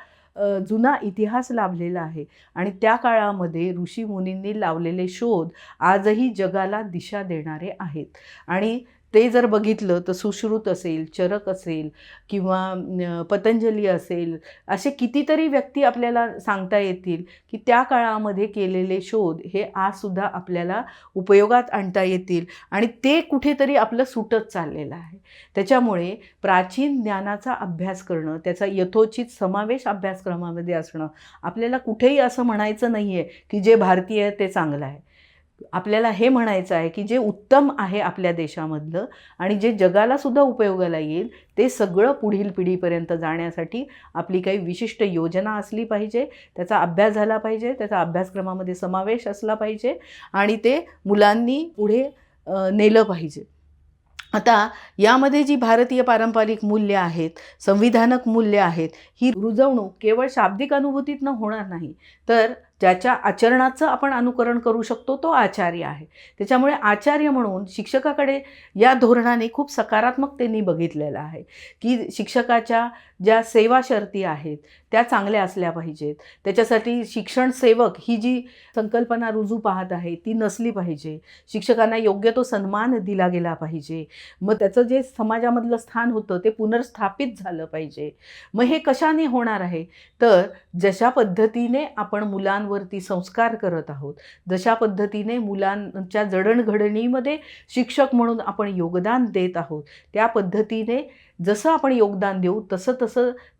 जुना इतिहास लाभलेला आहे आणि त्या काळामध्ये ऋषीमुनींनी लावलेले शोध आजही जगाला दिशा देणारे आहेत. आणि ते जर बघितलं तर सुश्रुत असेल, चरक असेल किंवा पतंजली असेल, असे कितीतरी व्यक्ती आपल्याला सांगता येतील की त्या काळामध्ये केलेले शोध हे आजसुद्धा आपल्याला उपयोगात आणता येतील आणि ते कुठेतरी आपलं सुटत चाललेलं आहे. त्याच्यामुळे प्राचीन ज्ञानाचा अभ्यास करणं, त्याचा यथोचित समावेश अभ्यासक्रमामध्ये असणं, आपल्याला कुठेही असं म्हणायचं नाही आहे की जे भारतीय आहे ते चांगलं आहे. आपल्याला हे म्हणायचं आहे की जे उत्तम आहे आपल्या देशामधलं आणि जे जगालासुद्धा उपयोगाला येईल ते सगळं पुढील पिढीपर्यंत जाण्यासाठी आपली काही विशिष्ट योजना असली पाहिजे, त्याचा अभ्यास झाला पाहिजे, त्याचा अभ्यासक्रमामध्ये समावेश असला पाहिजे आणि ते मुलांनी पुढे नेलं पाहिजे. आता यामध्ये जी भारतीय पारंपरिक मूल्य आहेत, संविधानक मूल्य आहेत, ही रुजवणूक केवळ शाब्दिक अनुभूतीतनं होणार नाही, तर ज्याच्या आचरणाचं आपण अनुकरण करू शकतो तो आचार्य आहे. त्याच्यामुळे आचार्य म्हणून शिक्षकाकडे या धोरणाने खूप सकारात्मकतेने बघितलेलं आहे की शिक्षकाच्या ज्या सेवा शर्ती आहेत त्या चांगल्या असल्या पाहिजेत. त्याच्यासाठी शिक्षण सेवक ही जी संकल्पना रुजू पाहत आहे ती नसली पाहिजे. शिक्षकांना योग्य तो सन्मान दिला गेला पाहिजे. मग त्याचं जे समाजामधलं स्थान होतं ते पुनर्स्थापित झालं पाहिजे. मग हे कशाने होणार आहे, तर जशा पद्धतीने आपण मुलांवरती संस्कार करत आहोत, जशा पद्धतीने मुलांच्या जडणघडणीमध्ये शिक्षक म्हणून आपण योगदान देत आहोत, त्या पद्धतीने जसं आपण योगदान देऊ तसं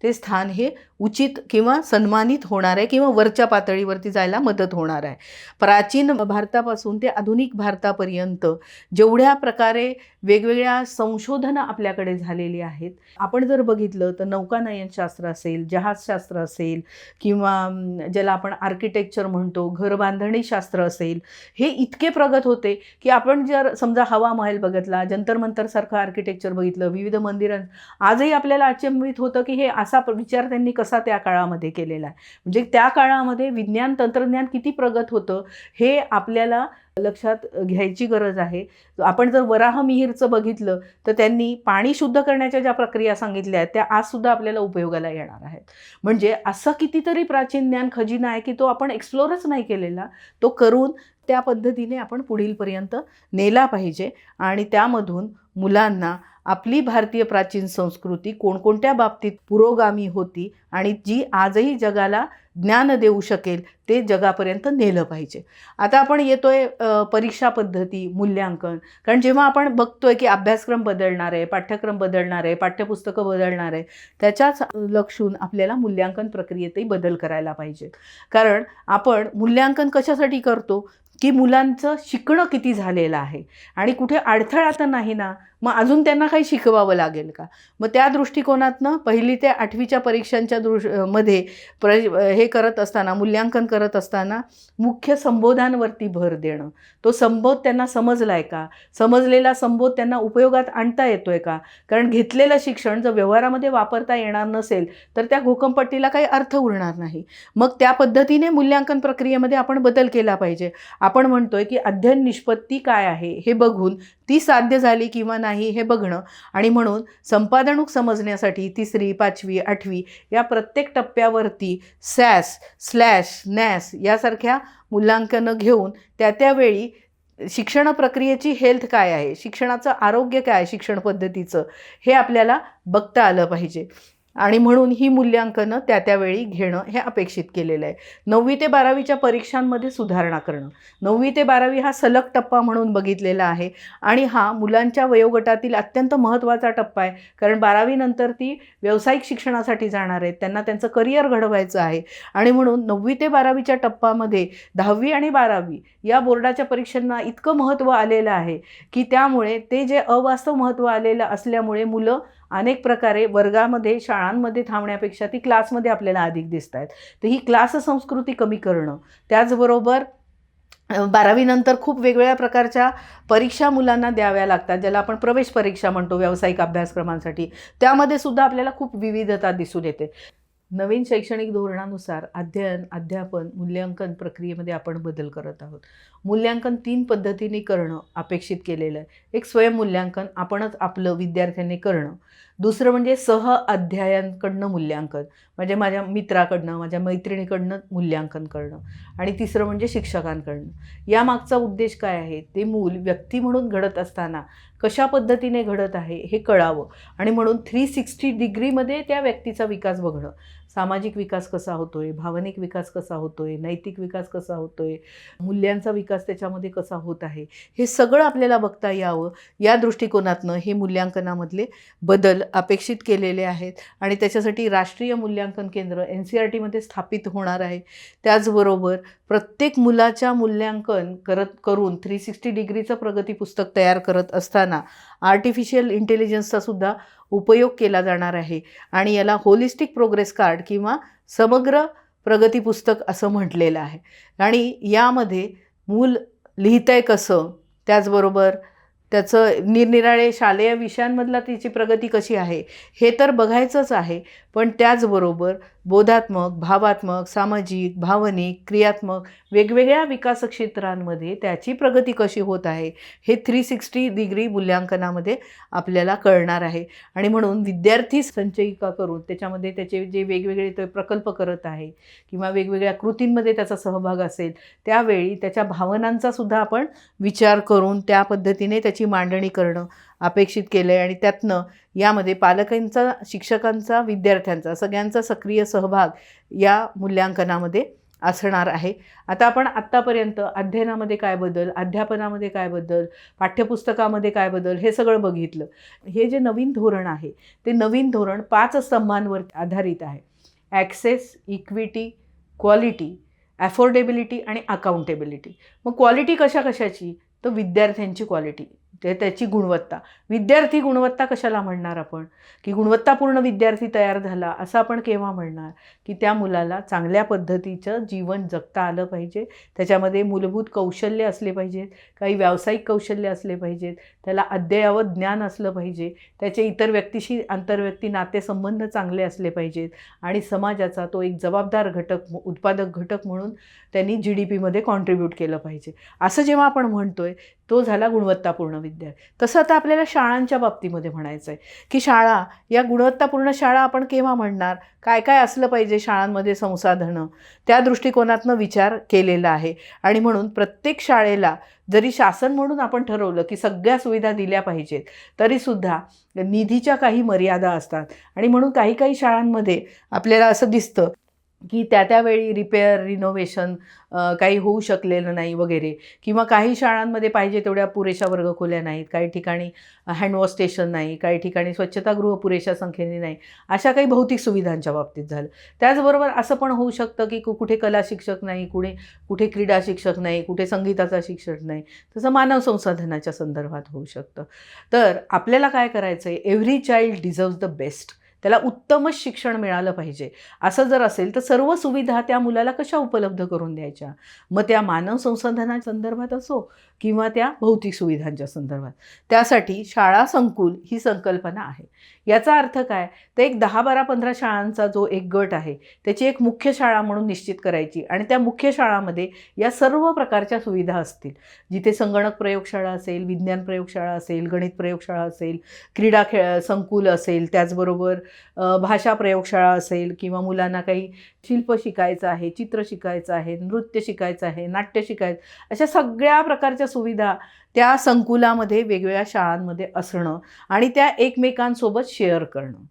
ते स्थान हे उचित किंवा सन्मानित होणार आहे किंवा वरच्या पातळीवरती जायला मदत होणार आहे. प्राचीन भारतापासून ते आधुनिक भारतापर्यंत जेवढ्या प्रकारे वेगवेगळ्या संशोधनं आपल्याकडे झालेली आहेत, आपण जर बघितलं तर नौकानयनशास्त्र असेल, जहाजशास्त्र असेल किंवा ज्याला आपण आर्किटेक्चर म्हणतो, घरबांधणीशास्त्र असेल, हे इतके प्रगत होते की आपण जर समजा हवा महल बघितला, जंतर मंतरसारखं आर्किटेक्चर बघितलं, विविध मंदिरां, आजही आपल्याला अचंबित होतं की हे असा विचार त्यांनी कसा त्या काळामध्ये केलेला आहे. म्हणजे त्या काळामध्ये विज्ञान तंत्रज्ञान किती प्रगत होतं हे आपल्याला लक्षात घ्यायची गरज आहे. आपण जर वराह मिहीरचं बघितलं तर त्यांनी पाणी शुद्ध करण्याच्या ज्या प्रक्रिया सांगितल्या आहेत त्या आजसुद्धा आपल्याला उपयोगाला येणार आहेत. म्हणजे असं कितीतरी प्राचीन ज्ञान खजिना आहे की तो आपण एक्सप्लोरच नाही केलेला, तो करून त्या पद्धतीने आपण पुढीलपर्यंत नेला पाहिजे आणि त्यामधून मुलांना आपली भारतीय प्राचीन संस्कृती कोणकोणत्या बाबतीत पुरोगामी होती आणि जी आजही जगाला ज्ञान देऊ शकेल ते जगापर्यंत नेलं पाहिजे. आता आपण येतोय परीक्षा पद्धती, मूल्यांकन. कारण जेव्हा आपण बघतोय की अभ्यासक्रम बदलणार आहे, पाठ्यक्रम बदलणार आहे, पाठ्यपुस्तकं बदलणार आहे, त्याच्याच लक्षून आपल्याला मूल्यांकन प्रक्रियेतही बदल करायला पाहिजे. कारण आपण मूल्यांकन कशासाठी करतो की मुलांचं शिकणं किती झालेलं आहे आणि कुठे अडथळा तर नाही ना, मग अजून त्यांना काही शिकवावं लागेल का. मग त्या दृष्टिकोनातनं 1ली ते 8वीच्या परीक्षांच्या मध्ये हे करत असताना, मूल्यांकन करत असताना मुख्य संबोधांवरती भर देणं. तो संबोध त्यांना समजला आहे का, समजलेला संबोध त्यांना उपयोगात आणता येतो आहे का. कारण घेतलेलं शिक्षण जर व्यवहारामध्ये वापरता येणार नसेल तर त्या घोकंपट्टीला काही अर्थ उरणार नाही. मग त्या पद्धतीने मूल्यांकन प्रक्रियेमध्ये आपण बदल केला पाहिजे. आपण म्हणतोय की अध्ययन निष्पत्ती काय आहे हे बघून ती साध्य झाली किंवा नाही हे बघणं आणि म्हणून संपादनूक समजण्यासाठी 3री, 5वी, 8वी या प्रत्येक टप्प्यावरती सॅस, स्लॅश, नॅस यासारख्या मूल्यांकनं घेऊन त्यावेळी शिक्षण प्रक्रियेची हेल्थ काय आहे, शिक्षणाचं आरोग्य काय आहे, शिक्षण पद्धतीचं हे आपल्याला बघता आलं पाहिजे. आणि म्हणून ही मूल्यांकनं त्यावेळी घेणं हे अपेक्षित केलेलं आहे. 9वी ते 12वीच्या परीक्षांमध्ये सुधारणा करणं. 9वी ते 12वी हा सलग टप्पा म्हणून बघितलेला आहे आणि हा मुलांच्या वयोगटातील अत्यंत महत्त्वाचा टप्पा आहे. कारण 12वी नंतर ती व्यावसायिक शिक्षणासाठी जाणार आहेत, त्यांना त्यांचं करिअर घडवायचं आहे आणि म्हणून 9वी ते 12वीच्या टप्प्यामध्ये 10वी आणि 12वी या बोर्डाच्या परीक्षांना इतकं महत्त्व आलेलं आहे की त्यामुळे ते जे अवास्तव महत्त्व आलेलं असल्यामुळे मुलं अनेक प्रकारे वर्गामध्ये शाळांमध्ये थांबण्यापेक्षा ती क्लासमध्ये आपल्याला अधिक दिसत आहेत. तर ही क्लास संस्कृती कमी करणं, त्याचबरोबर 12वी नंतर खूप वेगवेगळ्या प्रकारच्या परीक्षा मुलांना द्याव्या लागतात, ज्याला आपण प्रवेश परीक्षा म्हणतो व्यावसायिक अभ्यासक्रमांसाठी. त्यामध्ये सुद्धा आपल्याला खूप विविधता दिसून येते. नवीन शैक्षणिक धोरणानुसार अध्ययन, अध्यापन, मूल्यांकन प्रक्रियेमध्ये आपण बदल करत आहोत. मूल्यांकन 3 पद्धतीने करणं अपेक्षित केलेलं आहे. एक स्वयंमूल्यांकन, आपणच आपलं विद्यार्थ्यांनी करणं. दुसरं म्हणजे अध्यायांकडनं मूल्यांकन, म्हणजे माझ्या मित्राकडनं, माझ्या मैत्रिणीकडनं मूल्यांकन करणं. आणि तिसरं म्हणजे शिक्षकांकडनं. यामागचा उद्देश काय आहे? ते मूल व्यक्ती म्हणून घडत असताना कशा पद्धतीने घडत आहे हे कळावं आणि म्हणून 360 डिग्रीमध्ये त्या व्यक्तीचा विकास बघणं. सामाजिक विकास कसा होतोय, भावनिक विकास कसा होतोय, नैतिक विकास कसा होतोय, मूल्यांचा विकास त्याच्यामध्ये कसा होत आहे, हे सगळं आपल्याला बघता यावं या दृष्टिकोनातनं हे मूल्यांकनामधले बदल अपेक्षित केलेले आहेत आणि त्याच्यासाठी राष्ट्रीय मूल्यांकन केंद्र NCERTमध्ये स्थापित होणार आहे. त्याचबरोबर प्रत्येक मुलाच्या मूल्यांकन करून 360 डिग्रीचं प्रगती पुस्तक तयार करत असताना आर्टिफिशियल इंटेलिजन्सचा सुद्धा उपयोग केला जाणार आहे आणि याला होलिस्टिक प्रोग्रेस कार्ड किंवा समग्र प्रगती पुस्तक असं म्हटलेलं आहे. आणि यामध्ये मूल लिहितंय कसं, त्याचबरोबर त्याचं निरनिराळे शालेय विषयांमधला तिची प्रगती कशी आहे हे तर बघायचंच आहे, पण त्याचबरोबर बोधात्मक, भावात्मक, सामाजिक, भावनिक, क्रियात्मक वेगवेगळ्या विकास क्षेत्रांमध्ये त्याची प्रगती कशी होत आहे हे 360 डिग्री मूल्यांकनामध्ये आपल्याला कळणार आहे. आणि म्हणून विद्यार्थी संचयिका करून त्याच्यामध्ये त्याचे जे वेगवेगळे ते प्रकल्प करत आहे किंवा वेगवेगळ्या कृतींमध्ये त्याचा सहभाग असेल, त्यावेळी त्याच्या भावनांचा सुद्धा आपण विचार करून त्या पद्धतीने त्याची मांडणी करणं अपेक्षित केलं आहे. आणि त्यातनं यामध्ये पालकांचा, शिक्षकांचा, विद्यार्थ्यांचा सगळ्यांचा सक्रिय सहभाग या मूल्यांकनामध्ये असणार आहे. आता आपण आत्तापर्यंत अध्ययनामध्ये काय बदल, अध्यापनामध्ये काय बदल, पाठ्यपुस्तकामध्ये काय बदल हे सगळं बघितलं. हे जे नवीन धोरण आहे ते नवीन धोरण 5 स्तंभांवर आधारित आहे. ॲक्सेस, इक्विटी, क्वालिटी, अफोर्डेबिलिटी आणि अकाउंटेबिलिटी. मग क्वालिटी कशाची? तर विद्यार्थ्यांची क्वालिटी, त्याची गुणवत्ता. विद्यार्थी गुणवत्ता कशाला म्हणणार आपण? की गुणवत्तापूर्ण विद्यार्थी तयार झाला असं आपण केव्हा म्हणणार? की त्या मुलाला चांगल्या पद्धतीचं जीवन जगता आलं पाहिजे, त्याच्यामध्ये मूलभूत कौशल्य असले पाहिजेत, काही व्यावसायिक कौशल्य असले पाहिजेत, त्याला अद्ययावत ज्ञान असलं पाहिजे, त्याचे इतर व्यक्तीशी आंतरव्यक्ती नातेसंबंध चांगले असले पाहिजेत आणि समाजाचा तो एक जबाबदार घटक, उत्पादक घटक म्हणून त्यांनी GDPमध्ये कॉन्ट्रीब्यूट केलं पाहिजे. असं जेव्हा आपण म्हणतोय तो झाला गुणवत्तापूर्ण विद्यार्थी. तसं आता आपल्याला शाळांच्या बाबतीमध्ये म्हणायचं आहे की शाळा, या गुणवत्तापूर्ण शाळा आपण केव्हा म्हणणार, काय काय असलं पाहिजे शाळांमध्ये संसाधनं, त्या दृष्टिकोनातनं विचार केलेला आहे. आणि म्हणून प्रत्येक शाळेला जरी शासन म्हणून आपण ठरवलं की सगळ्या सुविधा दिल्या पाहिजेत, तरीसुद्धा निधीच्या काही मर्यादा असतात आणि म्हणून काही शाळांमध्ये आपल्याला असं दिसतं की त्यावेळी रिपेअर, रिनोव्हेशन काही होऊ शकलेलं नाही वगैरे, किंवा काही शाळांमध्ये पाहिजे तेवढ्या पुरेशा वर्गखोल्या नाहीत, काही ठिकाणी हँडवॉश स्टेशन नाही, काही ठिकाणी स्वच्छतागृह पुरेशा संख्येने नाही, अशा काही भौतिक सुविधांच्या बाबतीत झालं. त्याचबरोबर असं पण होऊ शकतं की कुठे कला शिक्षक नाही, कुठे क्रीडा शिक्षक नाही, कुठे संगीताचा शिक्षक नाही, तसं मानव संसाधनाच्या संदर्भात होऊ शकतं. तर आपल्याला काय करायचं आहे, every child deserves the best, त्याला उत्तमच शिक्षण मिळालं पाहिजे. असं जर असेल तर सर्व सुविधा त्या मुलाला कशा उपलब्ध करून द्यायच्या, मग त्या मानव संसाधनाच्या संदर्भात असो किंवा त्या भौतिक सुविधांच्या संदर्भात. त्यासाठी शाळा संकुल ही संकल्पना आहे. याचा अर्थ काय, तर एक 10, 12, 15 शाळांचा जो एक गट आहे त्याची एक मुख्य शाळा म्हणून निश्चित करायची आणि त्या मुख्य शाळामध्ये या सर्व प्रकारच्या सुविधा असतील, जिथे संगणक प्रयोगशाळा असेल, विज्ञान प्रयोगशाळा असेल, गणित प्रयोगशाळा असेल, क्रीडा संकुल असेल, त्याचबरोबर भाषा प्रयोगशाळा असेल, किंवा मुलांना काही शिल्प शिकायचं आहे, चित्र शिकायचं आहे, नृत्य शिकायचं आहे, नाट्य शिकायचं, अशा सगळ्या प्रकारच्या सुविधा त्या संकुलामध्ये वेगवेगळ्या शाळांमध्ये असणं आणि त्या एकमेकांसोबत शेअर करणं.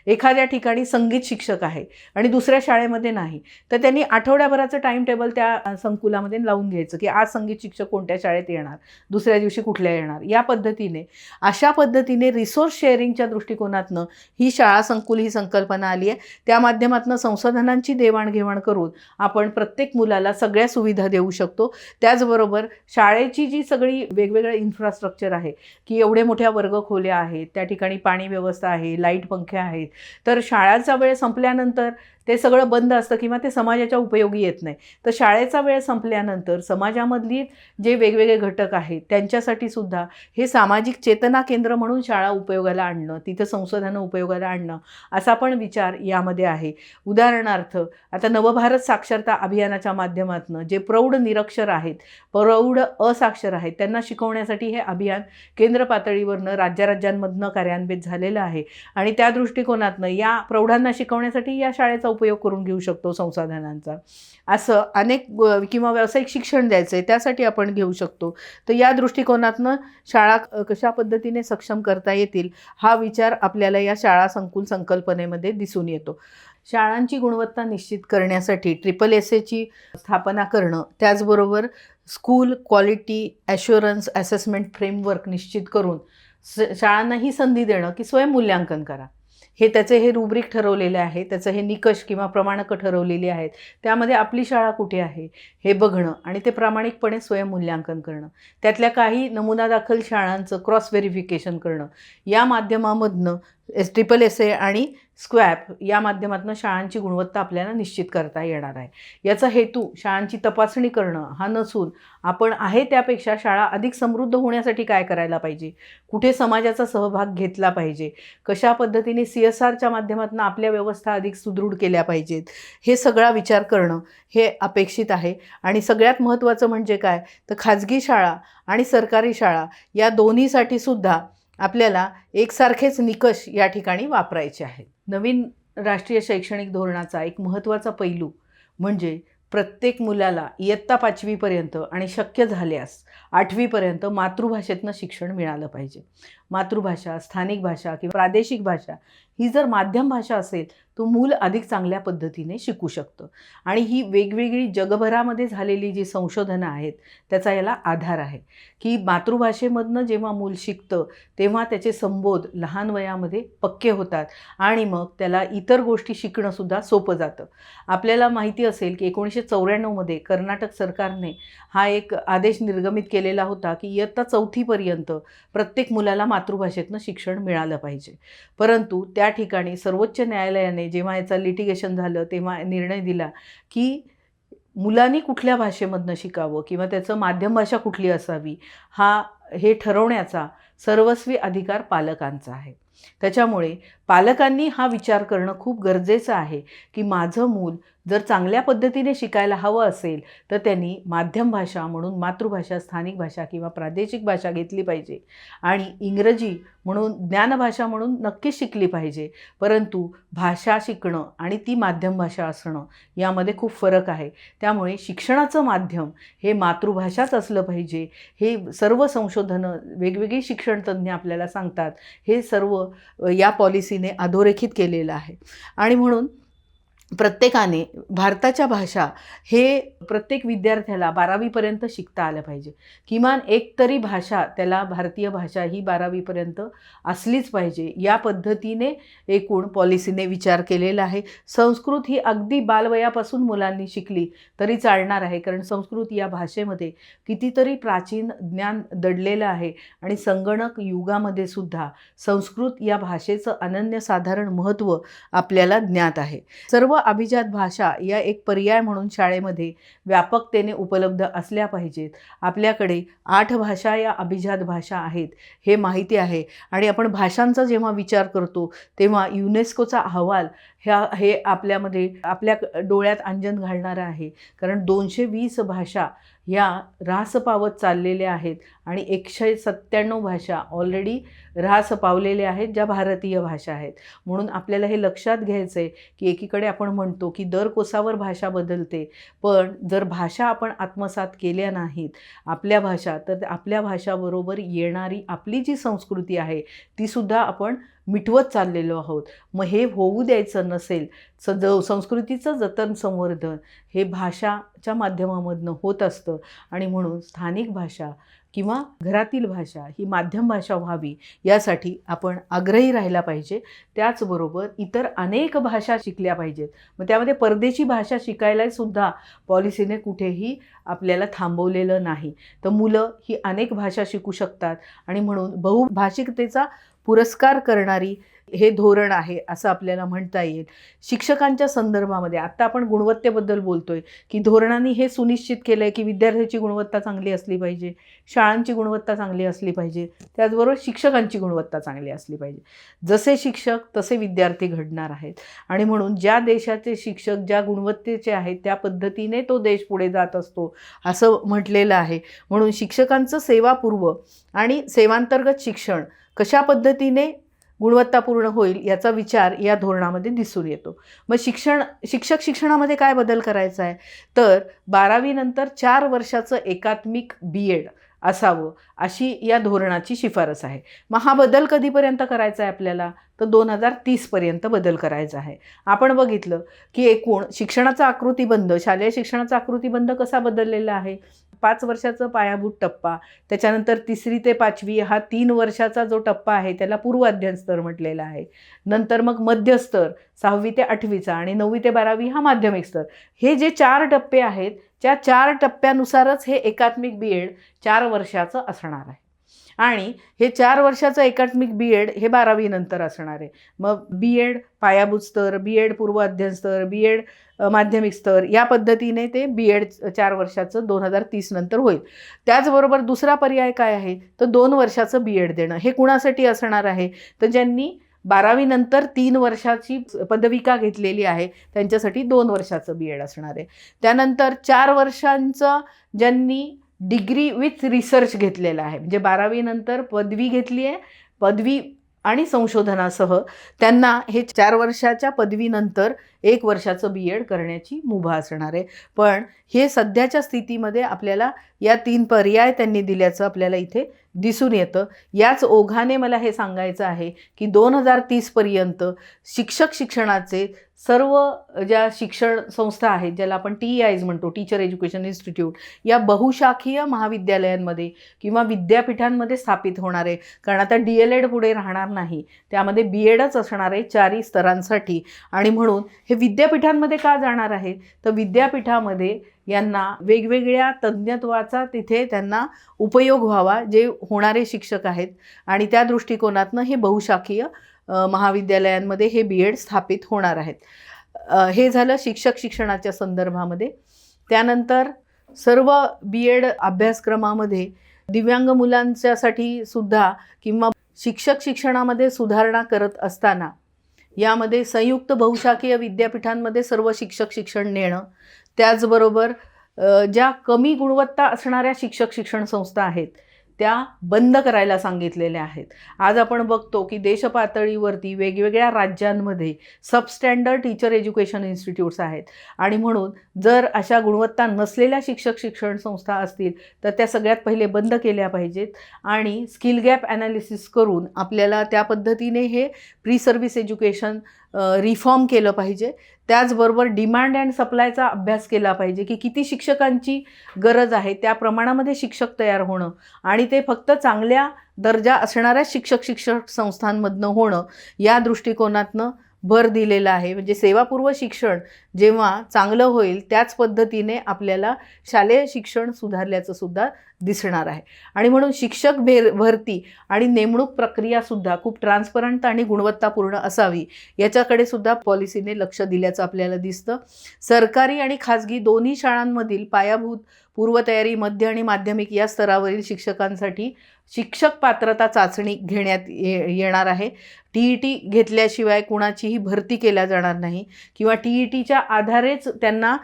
एखाद्या ठिकाणी संगीत शिक्षक आहे आणि दुसऱ्या शाळेमध्ये नाही, तर त्यांनी आठवड्याभराचं टाईम टेबल त्या संकुलामध्ये लावून घ्यायचं की आज संगीत शिक्षक कोणत्या शाळेत येणार, दुसऱ्या दिवशी कुठल्या येणार. या पद्धतीने अशा पद्धतीने रिसोर्स शेअरिंगच्या दृष्टिकोनातनं ही शाळा संकुल ही संकल्पना आली आहे. त्या माध्यमातून संसाधनांची देवाणघेवाण करून आपण प्रत्येक मुलाला सगळ्या सुविधा देऊ शकतो. त्याचबरोबर शाळेची जी सगळी वेगवेगळं इन्फ्रास्ट्रक्चर आहे की एवढे मोठ्या वर्गखोल्या आहेत, त्या ठिकाणी पाणी व्यवस्था आहे, लाईट पंखे आहेत, तर शाळेचा वेळ संपल्यानंतर ते सगळं बंद असतं किंवा ते समाजाच्या उपयोगी येत नाही. तर शाळेचा वेळ संपल्यानंतर समाजामधली जे वेगवेगळे घटक आहेत त्यांच्यासाठी सुद्धा हे सामाजिक चेतना केंद्र म्हणून शाळा उपयोगाला आणणं, तिथं संशोधनं उपयोगाला आणणं असा पण विचार यामध्ये आहे. उदाहरणार्थ आता नवभारत साक्षरता अभियानाच्या माध्यमातून जे प्रौढ निरक्षर आहेत, प्रौढ असाक्षर आहेत, त्यांना शिकवण्यासाठी हे अभियान केंद्र पातळीवरनं राज्यामधनं कार्यान्वित झालेलं आहे आणि त्या दृष्टिकोनातनं या प्रौढांना शिकवण्यासाठी या शाळेचा उपयोग करून घेऊ शकतो संसाधनांचा. असं अनेक किंवा व्यावसायिक शिक्षण द्यायचं आहे त्यासाठी आपण घेऊ शकतो. तर या दृष्टिकोनातनं शाळा कशा पद्धतीने सक्षम करता येतील हा विचार आपल्याला या शाळा संकुल संकल्पनेमध्ये दिसून येतो. शाळांची गुणवत्ता निश्चित करण्यासाठी SSSAची स्थापना करणं, त्याचबरोबर school quality assurance assessment framework निश्चित करून शाळांना ही संधी देणं की स्वयंमूल्यांकन करा. हे रुब्रिक ठरवलेले आहे, त्याचं हे निकष किंवा प्रमाणकं ठरवलेली आहेत. त्यामध्ये आपली शाळा कुठे आहे हे बघणं आणि ते प्रामाणिकपणे स्वयंमूल्यांकन करणं, त्यातल्या काही नमुना दाखल शाळांचं क्रॉस व्हेरिफिकेशन करणं, या माध्यमामधनं SSSA आणि स्क्वॅप या माध्यमातून शाळांची गुणवत्ता आपल्याला निश्चित करता येणार आहे. याचा हेतू शाळांची तपासणी करणं हा नसून आपण आहे त्यापेक्षा शाळा अधिक समृद्ध होण्यासाठी काय करायला पाहिजे, कुठे समाजाचा सहभाग घेतला पाहिजे, कशा पद्धतीने CSRच्या माध्यमातून आपल्या व्यवस्था अधिक सुदृढ केल्या पाहिजेत, हे सगळा विचार करणं हे अपेक्षित आहे. आणि सगळ्यात महत्त्वाचं म्हणजे काय तर खाजगी शाळा आणि सरकारी शाळा या दोन्हीसाठी सुद्धा आपल्याला एकसारखेच निकष या ठिकाणी वापरायचे आहेत. नवीन राष्ट्रीय शैक्षणिक धोरणाचा एक महत्त्वाचा पैलू म्हणजे प्रत्येक मुलाला इयत्ता 5वीपर्यंत आणि शक्य झाल्यास 8वीपर्यंत मातृभाषेतनं शिक्षण मिळालं पाहिजे. मातृभाषा, स्थानिक भाषा किंवा प्रादेशिक भाषा ही जर माध्यम भाषा असेल तो मूल अधिक चांगल्या पद्धतीने शिकू शकतं. आणि ही वेगवेगळी जगभरामध्ये झालेली जी संशोधनं आहेत त्याचा याला आधार आहे की मातृभाषेमधनं जेव्हा मूल शिकतं तेव्हा त्याचे संबोध लहान वयामध्ये पक्के होतात आणि मग त्याला इतर गोष्टी शिकणंसुद्धा सोपं जातं. आपल्याला माहिती असेल की 1994मध्ये कर्नाटक सरकारने हा एक आदेश निर्गमित केलेला होता की इयत्ता 4थीपर्यंत प्रत्येक मुलाला मातृभाषेतनं शिक्षण मिळालं पाहिजे. परंतु त्या ठिकाणी सर्वोच्च न्यायालयाने जेव्हा याचा लिटिगेशन झालं तेव्हा निर्णय दिला की मुलांनी कुठल्या भाषेमधनं शिकावं किंवा त्याचं माध्यम भाषा कुठली असावी हे ठरवण्याचा सर्वस्वी अधिकार पालकांचा आहे. त्याच्यामुळे पालकांनी हा विचार करणं खूप गरजेचं आहे की माझं मूल जर चांगल्या पद्धतीने शिकायला हवं असेल तर त्यांनी माध्यम भाषा म्हणून मातृभाषा, स्थानिक भाषा किंवा प्रादेशिक भाषा घेतली पाहिजे आणि इंग्रजी म्हणून ज्ञानभाषा म्हणून नक्कीच शिकली पाहिजे. परंतु भाषा शिकणं आणि ती माध्यम भाषा असणं यामध्ये खूप फरक आहे. त्यामुळे शिक्षणाचं माध्यम हे मातृभाषाच असलं पाहिजे हे सर्व संशोधनं, वेगवेगळी शिक्षण तज्ज्ञ आपल्याला सांगतात. हे सर्व या पॉलिसीने अधोरेखित केलेलं आहे. आणि म्हणून प्रत्येकाने भारताच्या भाषा हे प्रत्येक विद्यार्थ्याला 12वीपर्यंत शिकता आलं पाहिजे. किमान एक तरी भाषा त्याला भारतीय भाषा ही 12वीपर्यंत असलीच पाहिजे. या पद्धतीने एकूण पॉलिसीने विचार केलेला आहे. संस्कृत ही अगदी बालवयापासून मुलांनी शिकली तरी चालणार आहे, कारण संस्कृत या भाषेमध्ये कितीतरी प्राचीन ज्ञान दडलेलं आहे आणि संगणक युगामध्ये सुद्धा संस्कृत या भाषेचं अनन्यसाधारण महत्त्व आपल्याला ज्ञात आहे. सर्व अभिजात भाषा या एक पर्याय म्हणून शाळेमध्ये व्यापकतेने उपलब्ध असल्या पाहिजेत. आपल्याकडे 8 भाषा या अभिजात भाषा आहेत हे माहिती आहे. आणि आपण भाषांचा जेव्हा विचार करतो तेव्हा युनेस्कोचा अहवाल हे आपल्या डोळ्यात अंजन घालणारा आहे, कारण 220 भाषा ह्या ऱ्हास पावत चाललेल्या आहेत आणि 197 भाषा ऑलरेडी ऱ्हास पावलेल्या आहेत ज्या भारतीय भाषा आहेत. म्हणून आपल्याला हे लक्षात घ्यायचं आहे की एकीकडे आपण म्हणतो की दर कोसावर भाषा बदलते, पण जर भाषा आपण आत्मसात केल्या नाहीत आपल्या भाषा, तर आपल्या भाषाबरोबर येणारी आपली जी संस्कृती आहे तीसुद्धा आपण मिटवत चाललेलो आहोत. मग हे होऊ द्यायचं नसेल. संस्कृतीचं जतन संवर्धन हे भाषाच्या माध्यमामधनं होत असतं आणि म्हणून स्थानिक भाषा किंवा घरातील भाषा ही माध्यम भाषा व्हावी यासाठी आपण आग्रही राहिला पाहिजे. त्याचबरोबर इतर अनेक भाषा शिकल्या पाहिजेत. मग त्यामध्ये परदेशी भाषा शिकायला सुद्धा पॉलिसीने कुठेही आपल्याला थांबवलेलं नाही. तर मुलं ही अनेक भाषा शिकू शकतात आणि म्हणून बहुभाषिकतेचा पुरस्कार करणारी हे धोरण आहे असं आपल्याला म्हणता येईल. शिक्षकांच्या संदर्भामध्ये आत्ता आपण गुणवत्तेबद्दल बोलतोय की धोरणांनी हे सुनिश्चित केलं आहे की विद्यार्थ्याची गुणवत्ता चांगली असली पाहिजे, शाळांची गुणवत्ता चांगली असली पाहिजे, त्याचबरोबर शिक्षकांची गुणवत्ता चांगली असली पाहिजे. जसे शिक्षक तसे विद्यार्थी घडणार आहेत आणि म्हणून ज्या देशाचे शिक्षक ज्या गुणवत्तेचे आहेत त्या पद्धतीने तो देश पुढे जात असतो असं म्हटलेलं आहे. म्हणून शिक्षकांचं सेवापूर्व आणि सेवांतर्गत शिक्षण कशा पद्धतीने गुणवत्तापूर्ण होईल याचा विचार या धोरणामध्ये दिसून येतो. मग शिक्षक शिक्षणामध्ये काय बदल करायचा आहे तर 12वी नंतर 4 वर्षाचं एकात्मिक BEd असावं अशी या धोरणाची शिफारस आहे. मग हा बदल कधीपर्यंत करायचा आहे आपल्याला तर 2030पर्यंत बदल करायचा आहे. आपण बघितलं की एकूण शिक्षणाचा आकृतिबंध, शालेय शिक्षणाचा आकृतिबंध कसा बदललेला आहे. 5 वर्षाचं पायाभूत टप्पा, त्याच्यानंतर 3री ते 5वी हा 3 वर्षाचा जो टप्पा आहे त्याला पूर्व अध्ययन स्तर म्हटलेला आहे. नंतर मग मध्यस्तर 6वी ते 8वीचा आणि 9वी ते 12वी हा माध्यमिक स्तर. हे जे 4 टप्पे आहेत त्या 4 टप्प्यानुसारच हे एकात्मिक BEd 4 वर्षाचं असणार आहे आणि हे 4 वर्षाचं एकात्मिक BEd हे 12वी नंतर असणार आहे. मग BEd पायाभूत स्तर, BEd पूर्व अध्ययन स्तर, BEd माध्यमिक स्तर या पद्धतीने ते BEd 4 वर्षाचं 2030 नंतर होईल. त्याचबरोबर दुसरा पर्याय काय आहे तर 2 वर्षाचं BEd देणं. हे कुणासाठी असणार आहे तर ज्यांनी 12वी नंतर 3 वर्षाची पदविका घेतलेली आहे त्यांच्यासाठी 2 वर्षाचं BEd असणार आहे. त्यानंतर 4 वर्षांचं ज्यांनी डिग्री विथ रिसर्च घेतलेला आहे म्हणजे 12वी नंतर पदवी घेतली आहे, पदवी आणि संशोधनासह त्यांना हे 4 वर्षाच्या पदवीनंतर 1 वर्षाचं BEd करण्याची मुभा असणार आहे. पण हे सध्याच्या स्थितीमध्ये आपल्याला या 3 पर्याय त्यांनी दिल्याचं आपल्याला इथे दिसून येतं. याच ओघाने मला हे सांगायचं आहे की 2030पर्यंत शिक्षक शिक्षणाचे सर्व ज्या शिक्षण संस्था आहेत ज्याला आपण TEIs म्हणतो, टीचर एज्युकेशन इन्स्टिट्यूट, या बहुशाखीय महाविद्यालयांमध्ये किंवा विद्यापीठांमध्ये स्थापित होणार आहे. कारण आता DLED पुढे राहणार नाही, त्यामध्ये BEdच असणार आहे 4 स्तरांसाठी. आणि म्हणून हे विद्यापीठांमध्ये का जाणार आहे तर विद्यापीठामध्ये यांना वेगवेगळ्या तज्ञत्वाचा तिथे त्यांना उपयोग व्हावा जे होणारे शिक्षक आहेत आणि त्या दृष्टिकोनातनं हे बहुशाखीय महाविद्यालयांमध्ये हे BEd स्थापित होणार आहेत. हे झालं शिक्षक शिक्षणाच्या संदर्भामध्ये. त्यानंतर सर्व BEd अभ्यासक्रमामध्ये दिव्यांग मुलांच्यासाठी सुद्धा किंवा शिक्षक शिक्षणामध्ये सुधारणा करत असताना यामध्ये संयुक्त बहुशाखीय विद्यापीठांमध्ये सर्व शिक्षक शिक्षण नेणं, त्याचबरोबर ज्या कमी गुणवत्ता असणाऱ्या शिक्षक शिक्षण संस्था आहेत त्या बंद करायला सांगितलेल्या आहेत. आज आपण बघतो की देशपातळीवरती वेगवेगळ्या राज्यांमध्ये सबस्टँडर्ड टीचर एज्युकेशन इन्स्टिट्यूट्स आहेत आणि म्हणून जर अशा गुणवत्ता नसलेल्या शिक्षक शिक्षण संस्था असतील तर त्या सगळ्यात पहिले बंद केल्या पाहिजेत आणि स्किल गॅप ॲनालिसिस करून आपल्याला त्या पद्धतीने हे प्री सर्व्हिस एज्युकेशन रिफॉर्म केलं पाहिजे. त्याचबरोबर डिमांड अँड सप्लायचा अभ्यास केला पाहिजे की किती शिक्षकांची गरज आहे त्या प्रमाणामध्ये शिक्षक तयार होणं आणि ते फक्त चांगल्या दर्जा असणाऱ्या शिक्षक संस्थांमधनं होणं या दृष्टिकोनातनं भर दिलेला आहे. म्हणजे सेवापूर्व शिक्षण जेव्हा चांगलं होईल त्याच पद्धतीने आपल्याला शालेय शिक्षण सुधारल्याचं सुद्धा दिसणार आहे. आणि म्हणून शिक्षक भरती आणि नेमणूक प्रक्रियासुद्धा खूप ट्रान्सपरंट आणि गुणवत्तापूर्ण असावी याच्याकडे सुद्धा पॉलिसीने लक्ष दिल्याचं आपल्याला दिसतं. सरकारी आणि खाजगी दोन्ही शाळांमधील पायाभूत पूर्वतयारी, मध्य आणि माध्यमिक या स्तरावरील शिक्षकांसाठी शिक्षक पात्रता चाचणी घेण्यात येणार आहे. TET घेतल्याशिवाय कुणाचीही भरती केल्या जाणार नाही किंवा TETच्या आधारेच त्यांना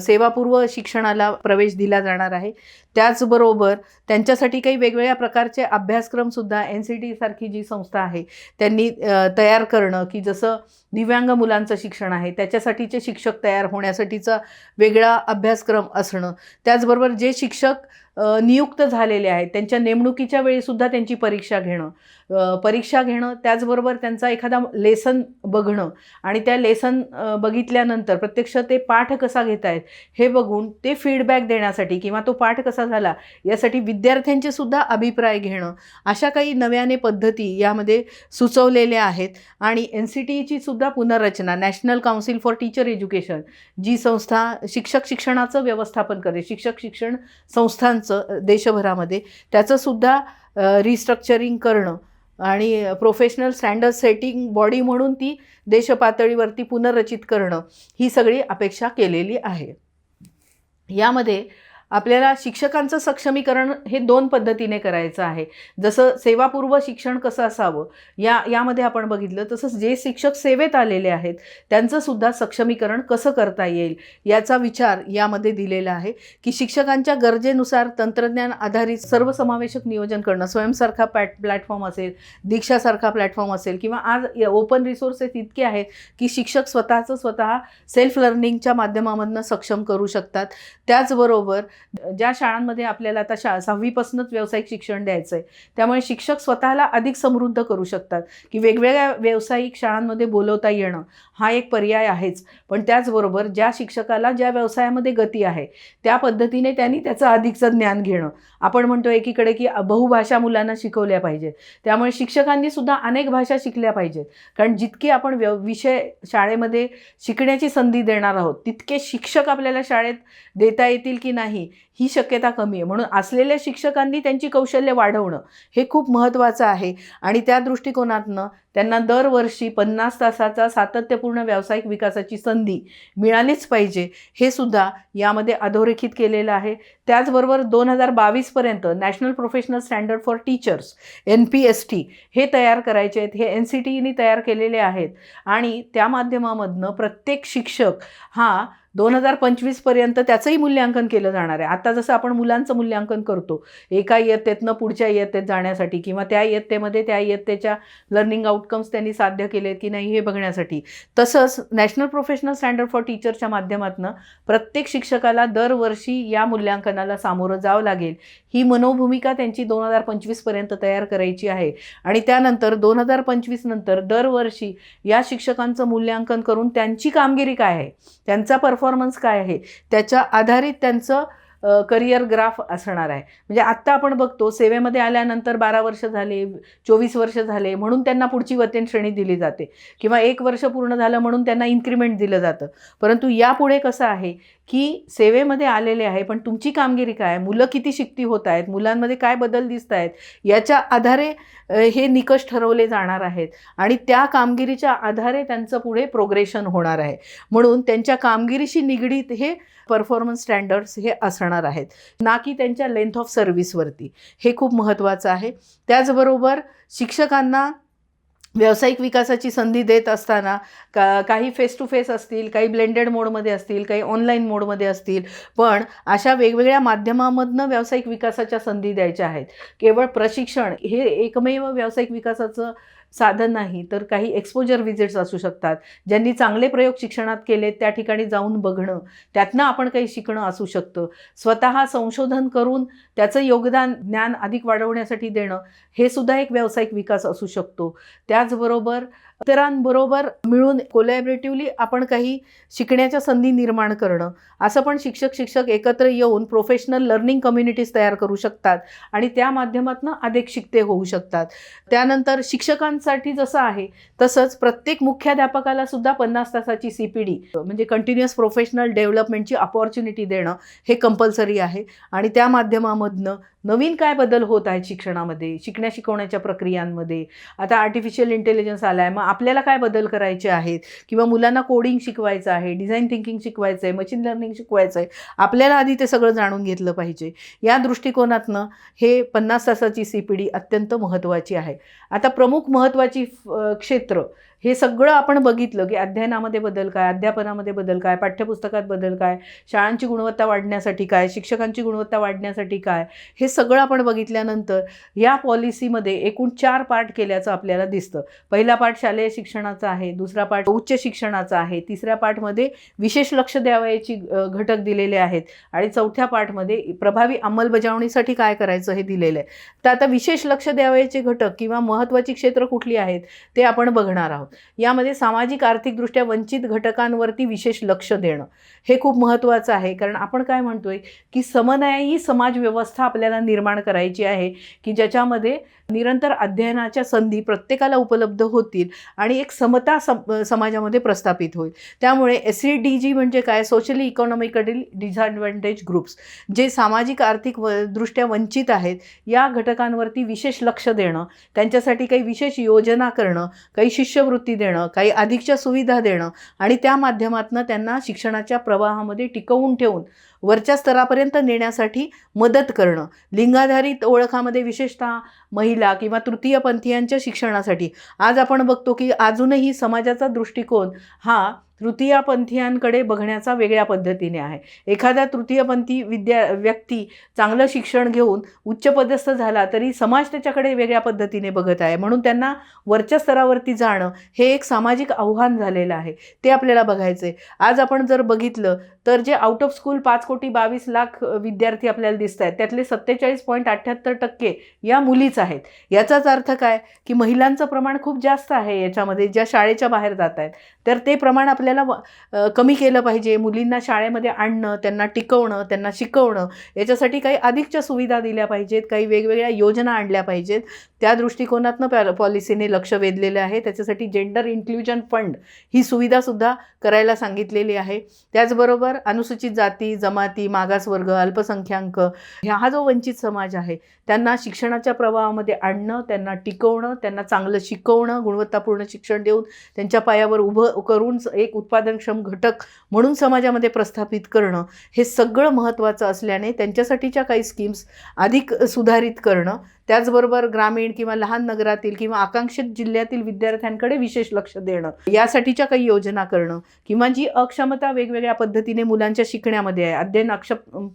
सेवापूर्व शिक्षणाला प्रवेश दिला जाणार आहे. त्याचबरोबर त्यांच्यासाठी काही वेगवेगळ्या प्रकारचे अभ्यासक्रमसुद्धा NCT सारखी जी संस्था आहे त्यांनी तयार करणं की जसं दिव्यांग मुलांचं शिक्षण आहे त्याच्यासाठीचे शिक्षक तयार होण्यासाठीचा वेगळा अभ्यासक्रम असणं, त्याचबरोबर जे शिक्षक नियुक्त झालेले आहेत त्यांच्या नेमणुकीच्या वेळीसुद्धा त्यांची परीक्षा घेणं, त्याचबरोबर त्यांचा एखादा लेसन बघणं आणि त्या लेसन बघितल्यानंतर प्रत्यक्ष ते पाठ कसा घेत आहेत हे बघून ते फीडबॅक देण्यासाठी किंवा तो पाठ कसा झाला यासाठी विद्यार्थ्यांचे सुद्धा अभिप्राय घेणं, अशा काही नव्याने पद्धती यामध्ये सुचवलेल्या आहेत. आणि NCTEची सुद्धा पुनर्रचना, national council for teacher education, जी संस्था शिक्षणाचं व्यवस्थापन करते, शिक्षण संस्थांचं देशभरामध्ये, त्याचंसुद्धा रिस्ट्रक्चरिंग करणं आणि प्रोफेशनल स्टँडर्ड सेटिंग बॉडी म्हणून ती देशपातळीवरती पुनर्रचित करणं, ही सगळी अपेक्षा केलेली आहे. यामध्ये आपल्याला शिक्षकांचं सक्षमीकरण हे 2 पद्धतीने करायचं आहे. जसं सेवापूर्व शिक्षण कसं असावं यामध्ये आपण बघितलं, तसंच जे शिक्षक सेवेत आलेले आहेत त्यांचंसुद्धा सक्षमीकरण कसं करता येईल याचा विचार यामध्ये दिलेला आहे. की शिक्षकांच्या गरजेनुसार तंत्रज्ञान आधारित सर्वसमावेशक नियोजन करणं, स्वयंसारखा प्लॅटफॉर्म असेल, दीक्षासारखा प्लॅटफॉर्म असेल, किंवा आज ओपन रिसोर्सेस इतके आहेत की शिक्षक स्वतः सेल्फ लर्निंगच्या माध्यमामधून सक्षम करू शकतात. त्याचबरोबर ज्या शाळांमध्ये आपल्याला आता 6वीपासूनच व्यावसायिक शिक्षण द्यायचं आहे, त्यामुळे शिक्षक स्वतःला अधिक समृद्ध करू शकतात की वेगवेगळ्या व्यावसायिक शाळांमध्ये बोलवता येणं हा एक पर्याय आहेच. पण त्याचबरोबर ज्या शिक्षकाला ज्या व्यवसायामध्ये गती आहे त्या पद्धतीने त्यांनी त्याचं अधिकचं ज्ञान घेणं. आपण म्हणतो एकीकडे की बहुभाषा मुलांना शिकवल्या पाहिजेत, त्यामुळे शिक्षकांनी सुद्धा अनेक भाषा शिकल्या पाहिजेत. कारण जितके आपण विषय शाळेमध्ये शिकण्याची संधी देणार आहोत तितके शिक्षक आपल्याला शाळेत देता येतील की नाही ही शक्यता कमी आहे. म्हणून असलेल्या शिक्षकांनी त्यांची कौशल्य वाढवणं हे खूप महत्त्वाचं आहे. आणि त्या दृष्टिकोनातनं त्यांना दरवर्षी 50 तासाचा सातत्यपूर्ण व्यावसायिक विकासाची संधी मिळालीच पाहिजे, हे सुद्धा यामध्ये अधोरेखित केलेलं आहे. त्याचबरोबर 2022पर्यंत national professional standard for teachers NPST हे तयार करायचे आहेत. हे NCTEने तयार केलेले आहेत आणि त्या माध्यमामधनं प्रत्येक शिक्षक हा 2025पर्यंत त्याचंही मूल्यांकन केलं जाणार आहे. आता जसं आपण मुलांचं मूल्यांकन करतो एका इयत्तेतनं पुढच्या इयत्तेत जाण्यासाठी, किंवा त्या इयत्तेमध्ये त्या इयत्तेच्या लर्निंग आउटकम्स त्यांनी साध्य केलेत की नाही हे बघण्यासाठी, तसंच नॅशनल प्रोफेशनल स्टँडर्ड फॉर टीचरच्या माध्यमातून प्रत्येक शिक्षकाला दरवर्षी या मूल्यांकनाला सामोरं जावं लागेल, ही मनोभूमिका त्यांची 2025पर्यंत तयार करायची आहे. आणि त्यानंतर 2025 नंतर दरवर्षी या शिक्षकांचं मूल्यांकन करून त्यांची कामगिरी काय आहे, त्यांचा परफॉर्मन्स काय आहे, त्याच्या आधारित त्यांचं करिअर ग्राफ असणार आहे. म्हणजे आत्ता आपण बघतो सेवेमध्ये आल्यानंतर 12 वर्ष झाले, 24 वर्ष झाले म्हणून त्यांना पुढची वेतन श्रेणी दिली जाते, किंवा 1 वर्ष पूर्ण झालं म्हणून त्यांना इन्क्रिमेंट दिलं जातं. परंतु यापुढे कसं आहे की सेवेमध्ये आलेले आहे पण तुमची कामगिरी काय आहे, मुलं किती शिकती होत आहेत, मुलांमध्ये काय बदल दिसत आहेत, याच्या आधारे हे निकष ठरवले जाणार आहेत आणि त्या कामगिरीच्या आधारे त्यांचं पुढे प्रोग्रेशन होणार आहे. म्हणून त्यांच्या कामगिरीशी निगडीत हे परफॉर्मन्स स्टँडर्ड्स हे असणार आहेत, ना की त्यांच्या लेंथ ऑफ सर्व्हिसवरती. हे खूप महत्त्वाचं आहे. त्याचबरोबर शिक्षकांना व्यावसायिक विकासाची संधी देत असताना काही फेस टू फेस असतील, काही ब्लेंडेड मोडमध्ये असतील, काही ऑनलाईन मोडमध्ये असतील, पण अशा वेगवेगळ्या माध्यमामधनं व्यावसायिक विकासाच्या संधी द्यायच्या आहेत. केवळ प्रशिक्षण हे एकमेव व्यावसायिक विकासाचं साधन नाही, तर काही एक्सपोजर विजिट्स असू शकतात. ज्यांनी चांगले प्रयोग शिक्षणात केले त्या ठिकाणी जाऊन बघणं, त्यातनं आपण काही शिकणं असू शकतं. स्वतः संशोधन करून त्याचं योगदान ज्ञान अधिक वाढवण्यासाठी देणं हे सुद्धा एक व्यावसायिक विकास असू शकतो. त्याचबरोबर इतरांबरोबर मिळून कोलॅबरेटिव्हली आपण काही शिकण्याच्या संधी निर्माण करणं, असं पण शिक्षक एकत्र येऊन प्रोफेशनल लर्निंग कम्युनिटीज तयार करू शकतात आणि त्या माध्यमातून अधिक शिकते होऊ शकतात. त्यानंतर शिक्षकांसाठी जसं आहे तसंच प्रत्येक मुख्याध्यापकाला सुद्धा 50 तासाची CPD म्हणजे कंटिन्युअस प्रोफेशनल डेव्हलपमेंटची अपॉर्च्युनिटी देणं हे कंपल्सरी आहे. आणि त्या माध्यमामधनं नवीन काय बदल होत आहेत शिक्षणामध्ये, शिकवण्याच्या प्रक्रियांमध्ये. आता आर्टिफिशियल इंटेलिजन्स आला आहे, मग आपल्याला काय बदल करायचे आहेत, किंवा मुलांना कोडिंग शिकवायचं आहे, डिझाईन थिंकिंग शिकवायचं आहे, मशीन लर्निंग शिकवायचं आहे, आपल्याला आधी ते सगळं जाणून घेतलं पाहिजे. या दृष्टिकोनातनं हे 50 तासाची CPD अत्यंत महत्त्वाची आहे. आता प्रमुख महत्त्वाची क्षेत्र हे सगळं आपण बघितलं की अध्ययनामध्ये बदल काय, अध्यापनामध्ये बदल काय, पाठ्यपुस्तकात बदल काय, शाळांची गुणवत्ता वाढण्यासाठी काय, शिक्षकांची गुणवत्ता वाढण्यासाठी काय, हे सगळं आपण बघितल्यानंतर या पॉलिसीमध्ये एकूण 4 पार्ट केल्याचं आपल्याला दिसतं. पहिला पार्ट शालेय शिक्षणाचा आहे, दुसरा पार्ट उच्च शिक्षणाचा आहे, तिसऱ्या पार्टमध्ये विशेष लक्ष द्यावयाची घटक दिलेले आहेत आणि चौथ्या पार्टमध्ये प्रभावी अंमलबजावणीसाठी काय करायचं हे दिलेलं आहे. तर आता विशेष लक्ष द्यावयाचे घटक किंवा महत्त्वाची क्षेत्र कुठली आहेत ते आपण बघणार आहोत. यामध्ये सामाजिक आर्थिकदृष्ट्या वंचित घटकांवरती विशेष लक्ष देणं हे खूप महत्त्वाचं आहे. कारण आपण काय म्हणतोय की समन्यायी समाज व्यवस्था आपल्याला निर्माण करायची आहे की ज्याच्यामध्ये निरंतर अध्ययनाच्या संधी प्रत्येकाला उपलब्ध होतील आणि एक समता समाजामध्ये प्रस्थापित होईल. त्यामुळे SEDG म्हणजे काय, सोशली इकॉनॉमिकली डिसएडव्हान्टेज ग्रुप्स, जे सामाजिक आर्थिक दृष्ट्या वंचित आहेत या घटकांवरती विशेष लक्ष देणं, त्यांच्यासाठी काही विशेष योजना करणं, काही शिष्यवृत्ती देणं, काही अधिकच्या सुविधा देणं आणि त्या माध्यमातून त्यांना शिक्षणाच्या प्रवाहामध्ये टिकवून ठेवून वरच्या स्तरापर्यंत नेण्यासाठी मदत करणं. लिंगाधारित ओळखामध्ये विशेषतः महिला किंवा तृतीयपंथीयांच्या शिक्षणासाठी आज आपण बघतो की अजूनही समाजाचा दृष्टिकोन हा तृतीयपंथीयांकडे बघण्याचा वेगळ्या पद्धतीने आहे. एखादा तृतीयपंथी व्यक्ती चांगलं शिक्षण घेऊन उच्चपदस्थ झाला तरी समाज त्याच्याकडे वेगळ्या पद्धतीने बघत आहे. म्हणून त्यांना वरच्या स्तरावरती जाणं हे एक सामाजिक आव्हान झालेलं आहे, ते आपल्याला बघायचं आहे. आज आपण जर बघितलं तर जे आउट ऑफ स्कूल 5,22,00,000 विद्यार्थी आपल्याला दिसत आहेत त्यातले 47.78% या मुलीच आहेत. याचाच अर्थ काय की महिलांचं प्रमाण खूप जास्त आहे याच्यामध्ये, ज्या शाळेच्या बाहेर जात आहेत. तर ते प्रमाण आपल्याला कमी केलं पाहिजे. मुलींना शाळेमध्ये आणणं, त्यांना टिकवणं, त्यांना शिकवणं, याच्यासाठी काही अधिकच्या सुविधा दिल्या पाहिजेत, काही वेगवेगळ्या योजना आणल्या पाहिजेत. त्या दृष्टिकोनातनं पॉलिसीने लक्ष वेधलेलं आहे. त्याच्यासाठी जेंडर इन्क्ल्युजन फंड ही सुविधासुद्धा करायला सांगितलेली आहे. त्याचबरोबर अनुसूचित जाती, जमाती, मागासवर्ग, अल्पसंख्याक हा जो वंचित समाज आहे त्यांना शिक्षणाच्या प्रवाहामध्ये आणणं, त्यांना टिकवणं, त्यांना चांगलं शिकवणं, गुणवत्तापूर्ण शिक्षण देऊन त्यांच्या पायावर उभं करून एक उत्पादनक्षम घटक म्हणून समाजामध्ये प्रस्थापित करणं हे सगळं महत्त्वाचं असल्याने त्यांच्यासाठीच्या काही स्कीम्स अधिक सुधारित करणं, त्याचबरोबर ग्रामीण किंवा लहान नगरातील किंवा आकांक्षित जिल्ह्यातील विद्यार्थ्यांकडे विशेष लक्ष देणं, यासाठीच्या काही योजना करणं, किंवा जी अक्षमता वेगवेगळ्या पद्धतीने मुलांच्या शिकण्यामध्ये आहे, अध्ययन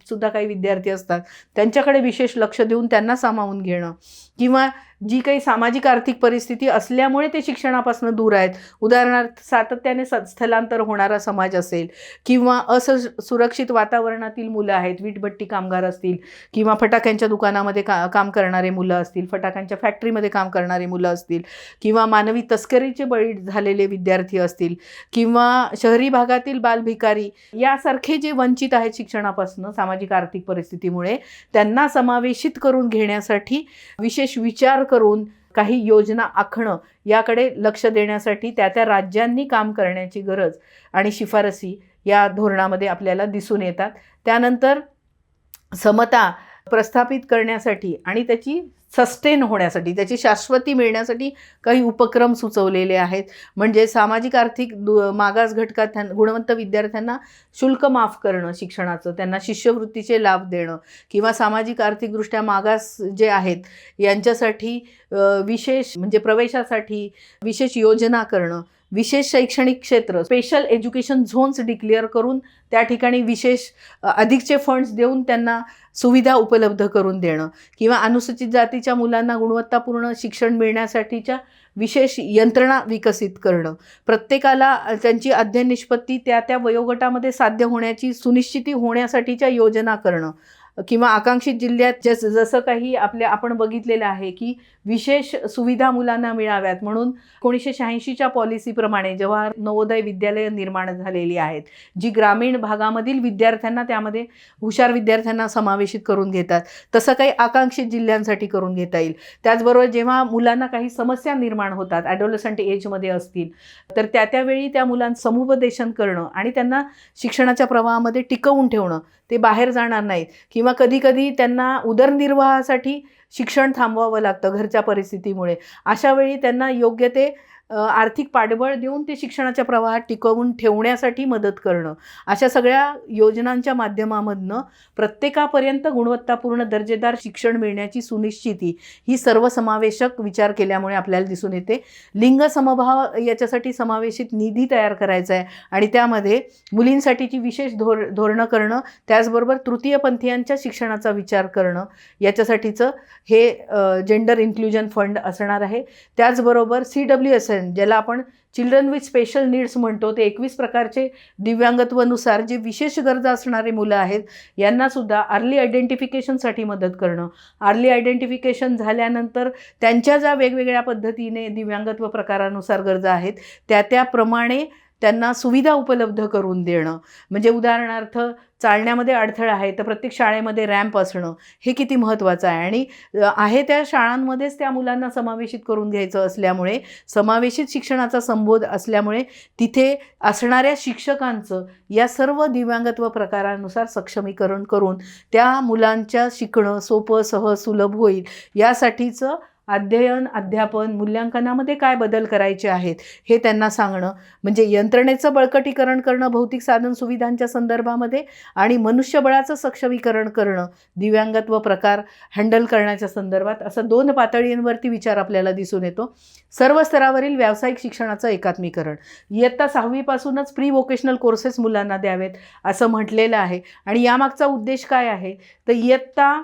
सुद्धा काही विद्यार्थी असतात त्यांच्याकडे विशेष लक्ष देऊन त्यांना सामावून घेणं, किंवा जी काही सामाजिक आर्थिक परिस्थिती असल्यामुळे ते शिक्षणापासून दूर आहेत, उदाहरणार्थ सातत्याने स्थलांतर होणारा समाज असेल किंवा असुरक्षित वातावरणातील मुलं आहेत, वीटभट्टी कामगार असतील किंवा फटाक्यांच्या दुकानामध्ये काम करणारे मुलं असतील, फटाक्यांच्या फॅक्टरीमध्ये काम करणारे मुलं असतील किंवा मानवी तस्करीचे बळी झालेले विद्यार्थी असतील किंवा शहरी भागातील बालभिकारी यासारखे जे वंचित आहेत शिक्षणापासून सामाजिक आर्थिक परिस्थितीमुळे, त्यांना समावेशित करून घेण्यासाठी विशेष विचार करून काही योजना आखणं, याकडे लक्ष देण्यासाठी त्या राज्यांनी काम करण्याची गरज आणि शिफारसी या धोरणामध्ये आपल्याला दिसून येतात. त्यानंतर समता प्रस्थापित करण्यासाठी आणि त्याची सस्टेन होण्यासाठी, त्याची शाश्वती मिळण्यासाठी काही उपक्रम सुचवलेले आहेत. म्हणजे सामाजिक आर्थिक मागास घटकात गुणवंत विद्यार्थ्यांना शुल्क माफ करणं शिक्षणाचं, त्यांना शिष्यवृत्तीचे लाभ देणं किंवा सामाजिक आर्थिकदृष्ट्या मागास जे आहेत यांच्यासाठी विशेष म्हणजे प्रवेशासाठी विशेष योजना करणं, विशेष शैक्षणिक क्षेत्र स्पेशल एज्युकेशन झोन्स डिक्लेअर करून त्या ठिकाणी विशेष अधिकचे फंड्स देऊन त्यांना सुविधा उपलब्ध करून देणं, किंवा अनुसूचित जातीच्या मुलांना गुणवत्तापूर्ण शिक्षण मिळण्यासाठीच्या विशेष यंत्रणा विकसित करणं, प्रत्येकाला त्यांची अध्ययन निष्पत्ती त्या वयोगटामध्ये साध्य होण्याची सुनिश्चिती होण्यासाठीच्या योजना करणं, किंवा आकांक्षित जिल्ह्यात जसं काही आपण बघितलेलं आहे की विशेष सुविधा मुलांना मिळाव्यात म्हणून 1986च्या पॉलिसीप्रमाणे जवाहर नवोदय विद्यालयं निर्माण झालेली आहेत, जी ग्रामीण भागामधील विद्यार्थ्यांना त्यामध्ये हुशार विद्यार्थ्यांना समावेशित करून घेतात. तसं काही आकांक्षित जिल्ह्यांसाठी करून घेता येईल. त्याचबरोबर जेव्हा मुलांना काही समस्या निर्माण होतात, ॲडोलसंट एजमध्ये असतील, तर त्यावेळी त्या मुलांचं समुपदेशन करणं आणि त्यांना शिक्षणाच्या प्रवाहामध्ये टिकवून ठेवणं, ते बाहेर जाणार नाहीत किंवा कधीकधी त्यांना उदरनिर्वाहासाठी शिक्षण थांबवावं लागतं घरच्या परिस्थितीमुळे. अशा वेळी त्यांना योग्य ते आर्थिक पाठबळ देऊन ते शिक्षणाच्या प्रवाहात टिकवून ठेवण्यासाठी मदत करणं, अशा सगळ्या योजनांच्या माध्यमामधनं प्रत्येकापर्यंत गुणवत्तापूर्ण दर्जेदार शिक्षण मिळण्याची सुनिश्चिती ही सर्वसमावेशक विचार केल्यामुळे आपल्याला दिसून येते. लिंग समभाव याच्यासाठी समावेशित निधी तयार करायचा आहे आणि त्यामध्ये मुलींसाठीची विशेष धोरणं करणं, त्याचबरोबर तृतीयपंथीयांच्या शिक्षणाचा विचार करणं, याच्यासाठीचं हे जेंडर इन्क्लुजन फंड असणार आहे. त्याचबरोबर CWSN ज्याला आपण चिल्ड्रन विथ स्पेशल नीड्स म्हणतो, ते 21 प्रकारचे दिव्यांगत्वानुसार जे विशेष गरजा असणारे मुलं आहेत यांनासुद्धा अर्ली आयडेंटिफिकेशनसाठी मदत करणं. अर्ली आयडेंटिफिकेशन झाल्यानंतर त्यांच्या ज्या वेगवेगळ्या पद्धतीने दिव्यांगत्व प्रकारानुसार गरजा आहेत त्याप्रमाणे त्यांना सुविधा उपलब्ध करून देणं. म्हणजे उदाहरणार्थ चालण्यामध्ये अडथळा आहे तर प्रत्येक शाळेमध्ये रॅम्प असणं हे किती महत्त्वाचं आहे आणि आहे त्या शाळांमध्येच त्या मुलांना समावेशित करून घ्यायचं असल्यामुळे, समावेशित शिक्षणाचा संबोध असल्यामुळे तिथे असणाऱ्या शिक्षकांचं या सर्व दिव्यांगत्व प्रकारानुसार सक्षमीकरण करून त्या मुलांच्या शिकणं सोपं, सहज, सुलभ होईल यासाठीचं अध्ययन, अध्यापन, मूल्यांकनामध्ये काय बदल करायचे आहेत हे त्यांना सांगणं. म्हणजे यंत्रणेचं बळकटीकरण करणं भौतिक साधन सुविधांच्या संदर्भामध्ये आणि मनुष्यबळाचं सक्षमीकरण करणं दिव्यांगत्व प्रकार हँडल करण्याच्या संदर्भात, असं 2 पातळींवरती विचार आपल्याला दिसून येतो. सर्व स्तरावरील व्यावसायिक शिक्षणाचं एकात्मीकरण, इयत्ता 6वी पासूनच प्री व्होकेशनल कोर्सेस मुलांना द्यावेत असं म्हटलेलं आहे. आणि यामागचा उद्देश काय आहे तर इयत्ता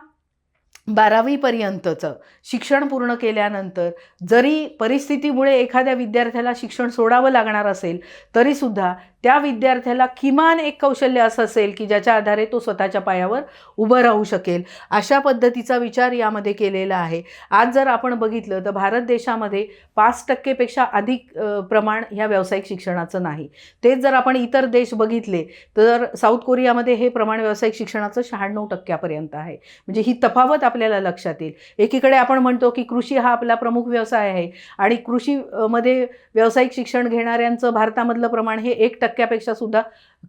12वी पर्यंतचं शिक्षण पूर्ण केल्यानंतर जरी परिस्थितीमुळे एखाद्या विद्यार्थ्याला शिक्षण सोडावं लागणार असेल तरीसुद्धा त्या विद्यार्थ्याला किमान एक कौशल्य असं असेल की ज्याच्या आधारे तो स्वतःच्या पायावर उभं राहू शकेल, अशा पद्धतीचा विचार यामध्ये केलेला आहे. आज जर आपण बघितलं तर भारत देशामध्ये 5% अधिक प्रमाण ह्या व्यावसायिक शिक्षणाचं नाही. तेच जर आपण इतर देश बघितले तर साऊथ कोरियामध्ये हे प्रमाण व्यावसायिक शिक्षणाचं 96% आहे. म्हणजे ही तफावत आपल्याला लक्षात येईल. एकीकडे आपण म्हणतो की कृषी हा आपला प्रमुख व्यवसाय आहे आणि कृषीमध्ये व्यावसायिक शिक्षण घेणाऱ्यांचं भारतामधलं प्रमाण हे 1% सुद्धा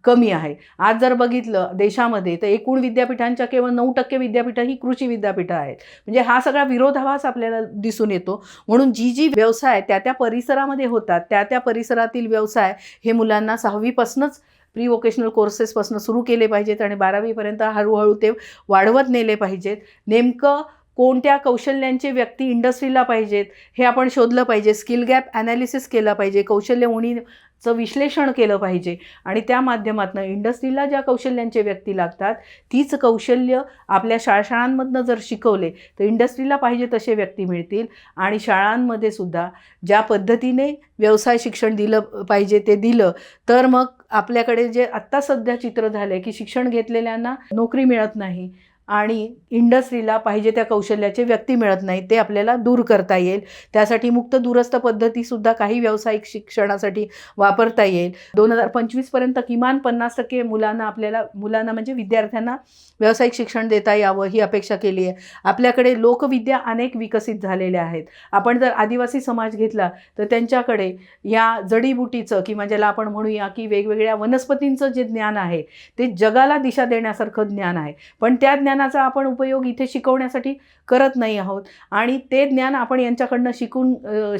कमी आहे. आज जर बघितलं देशामध्ये तर एकूण विद्यापीठांच्या केवळ 9% विद्यापीठं ही कृषी विद्यापीठं आहेत. म्हणजे हा सगळा विरोधाभास आपल्याला दिसून येतो. म्हणून जी व्यवसाय त्या परिसरामध्ये होतात त्या परिसरातील व्यवसाय हे मुलांना 6वी पासूनच प्री व्होकेशनल कोर्सेसपासून सुरू केले पाहिजेत आणि 12वी पर्यंत हळूहळू ते वाढवत नेले पाहिजेत. नेमकं कोणत्या कौशल्यांचे व्यक्ती इंडस्ट्रीला पाहिजेत हे आपण शोधलं पाहिजे. स्किल गॅप ॲनालिसिस केला पाहिजे, कौशल्य उणीचं विश्लेषण केलं पाहिजे आणि त्या माध्यमातून इंडस्ट्रीला ज्या कौशल्यांचे व्यक्ती लागतात तीच कौशल्य आपल्या शाळांमधनं जर शिकवले तर इंडस्ट्रीला पाहिजे तसे व्यक्ती मिळतील. आणि शाळांमध्ये सुद्धा ज्या पद्धतीने व्यवसाय शिक्षण दिलं पाहिजे ते दिलं तर मग आपल्याकडे जे आत्ता सध्या चित्र झालं आहे की शिक्षण घेतलेल्यांना नोकरी मिळत नाही आणि इंडस्ट्रीला पाहिजे त्या कौशल्याचे व्यक्ती मिळत नाही, ते आपल्याला दूर करता येईल. त्यासाठी मुक्त दूरस्थ पद्धतीसुद्धा काही व्यावसायिक शिक्षणासाठी वापरता येईल. 2025 पर्यंत किमान 50% मुलांना म्हणजे विद्यार्थ्यांना व्यावसायिक शिक्षण देता यावं ही अपेक्षा केली आहे. आपल्याकडे लोकविद्या अनेक विकसित झालेल्या आहेत. आपण जर आदिवासी समाज घेतला तर त्यांच्याकडे या जडीबुटीचं किंवा ज्याला आपण म्हणूया की वेगवेगळ्या वनस्पतींचं जे ज्ञान आहे ते जगाला दिशा देण्यासारखं ज्ञान आहे. पण त्या ज्ञानाचा आपण उपयोग इथे शिकवण्यासाठी करत नाही आहोत आणि ते ज्ञान आपण यांच्याकडनं शिकून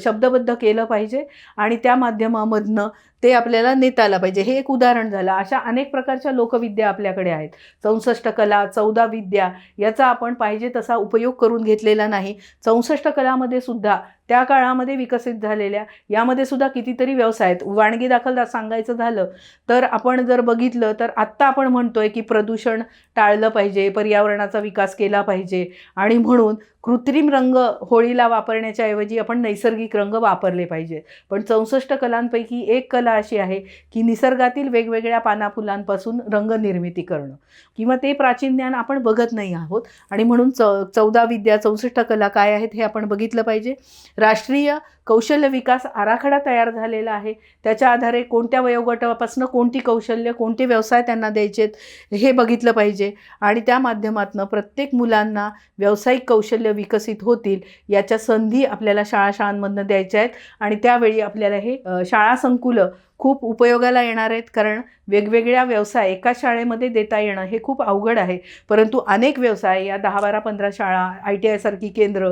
शब्दबद्ध केलं पाहिजे आणि त्या माध्यमामधनं ते आपल्याला नेता आलं पाहिजे. हे एक उदाहरण झालं. अशा अनेक प्रकारच्या लोकविद्या आपल्याकडे आहेत. 64 कला, 14 विद्या याचा आपण पाहिजे तसा उपयोग करून घेतलेला नाही. 64 कलामध्ये सुद्धा त्या काळामध्ये विकसित झालेल्या यामध्ये सुद्धा कितीतरी व्यवसाय आहेत. वाणगी दाखल सांगायचं झालं तर आपण जर बघितलं तर आत्ता आपण म्हणतोय की प्रदूषण टाळलं पाहिजे, पर्यावरणाचा विकास केला पाहिजे आणि म्हणून कृत्रिम रंग होळीला वापरण्याच्या ऐवजी आपण नैसर्गिक रंग वापरले पाहिजे. पण 64 कलांपैकी एक कला अशी आहे की निसर्गातील वेगवेगळ्या पानाफुलांपासून रंग निर्मिती करणं किंवा ते प्राचीन ज्ञान आपण बघत नाही आहोत आणि म्हणून 14 विद्या 64 कला काय आहेत हे आपण बघितलं पाहिजे. राष्ट्रीय कौशल्य विकास आराखडा तयार झालेला आहे. त्याच्या आधारे कोणत्या वयोगटापासून कोणती कौशल्य, कोणते व्यवसाय त्यांना द्यायचेत हे बघितलं पाहिजे आणि त्या माध्यमातून प्रत्येक मुलांना व्यावसायिक कौशल्य विकसित होतील याच्या संधी आपल्याला शाळांमधनं द्यायच्या आहेत आणि त्यावेळी आपल्याला हे शाळा संकुलं खूप उपयोगाला येणार आहेत, कारण वेगवेगळ्या व्यवसाय एका शाळेमध्ये देता येणं हे खूप अवघड आहे. परंतु अनेक व्यवसाय या 10, 12, 15 शाळा, ITI सारखी केंद्र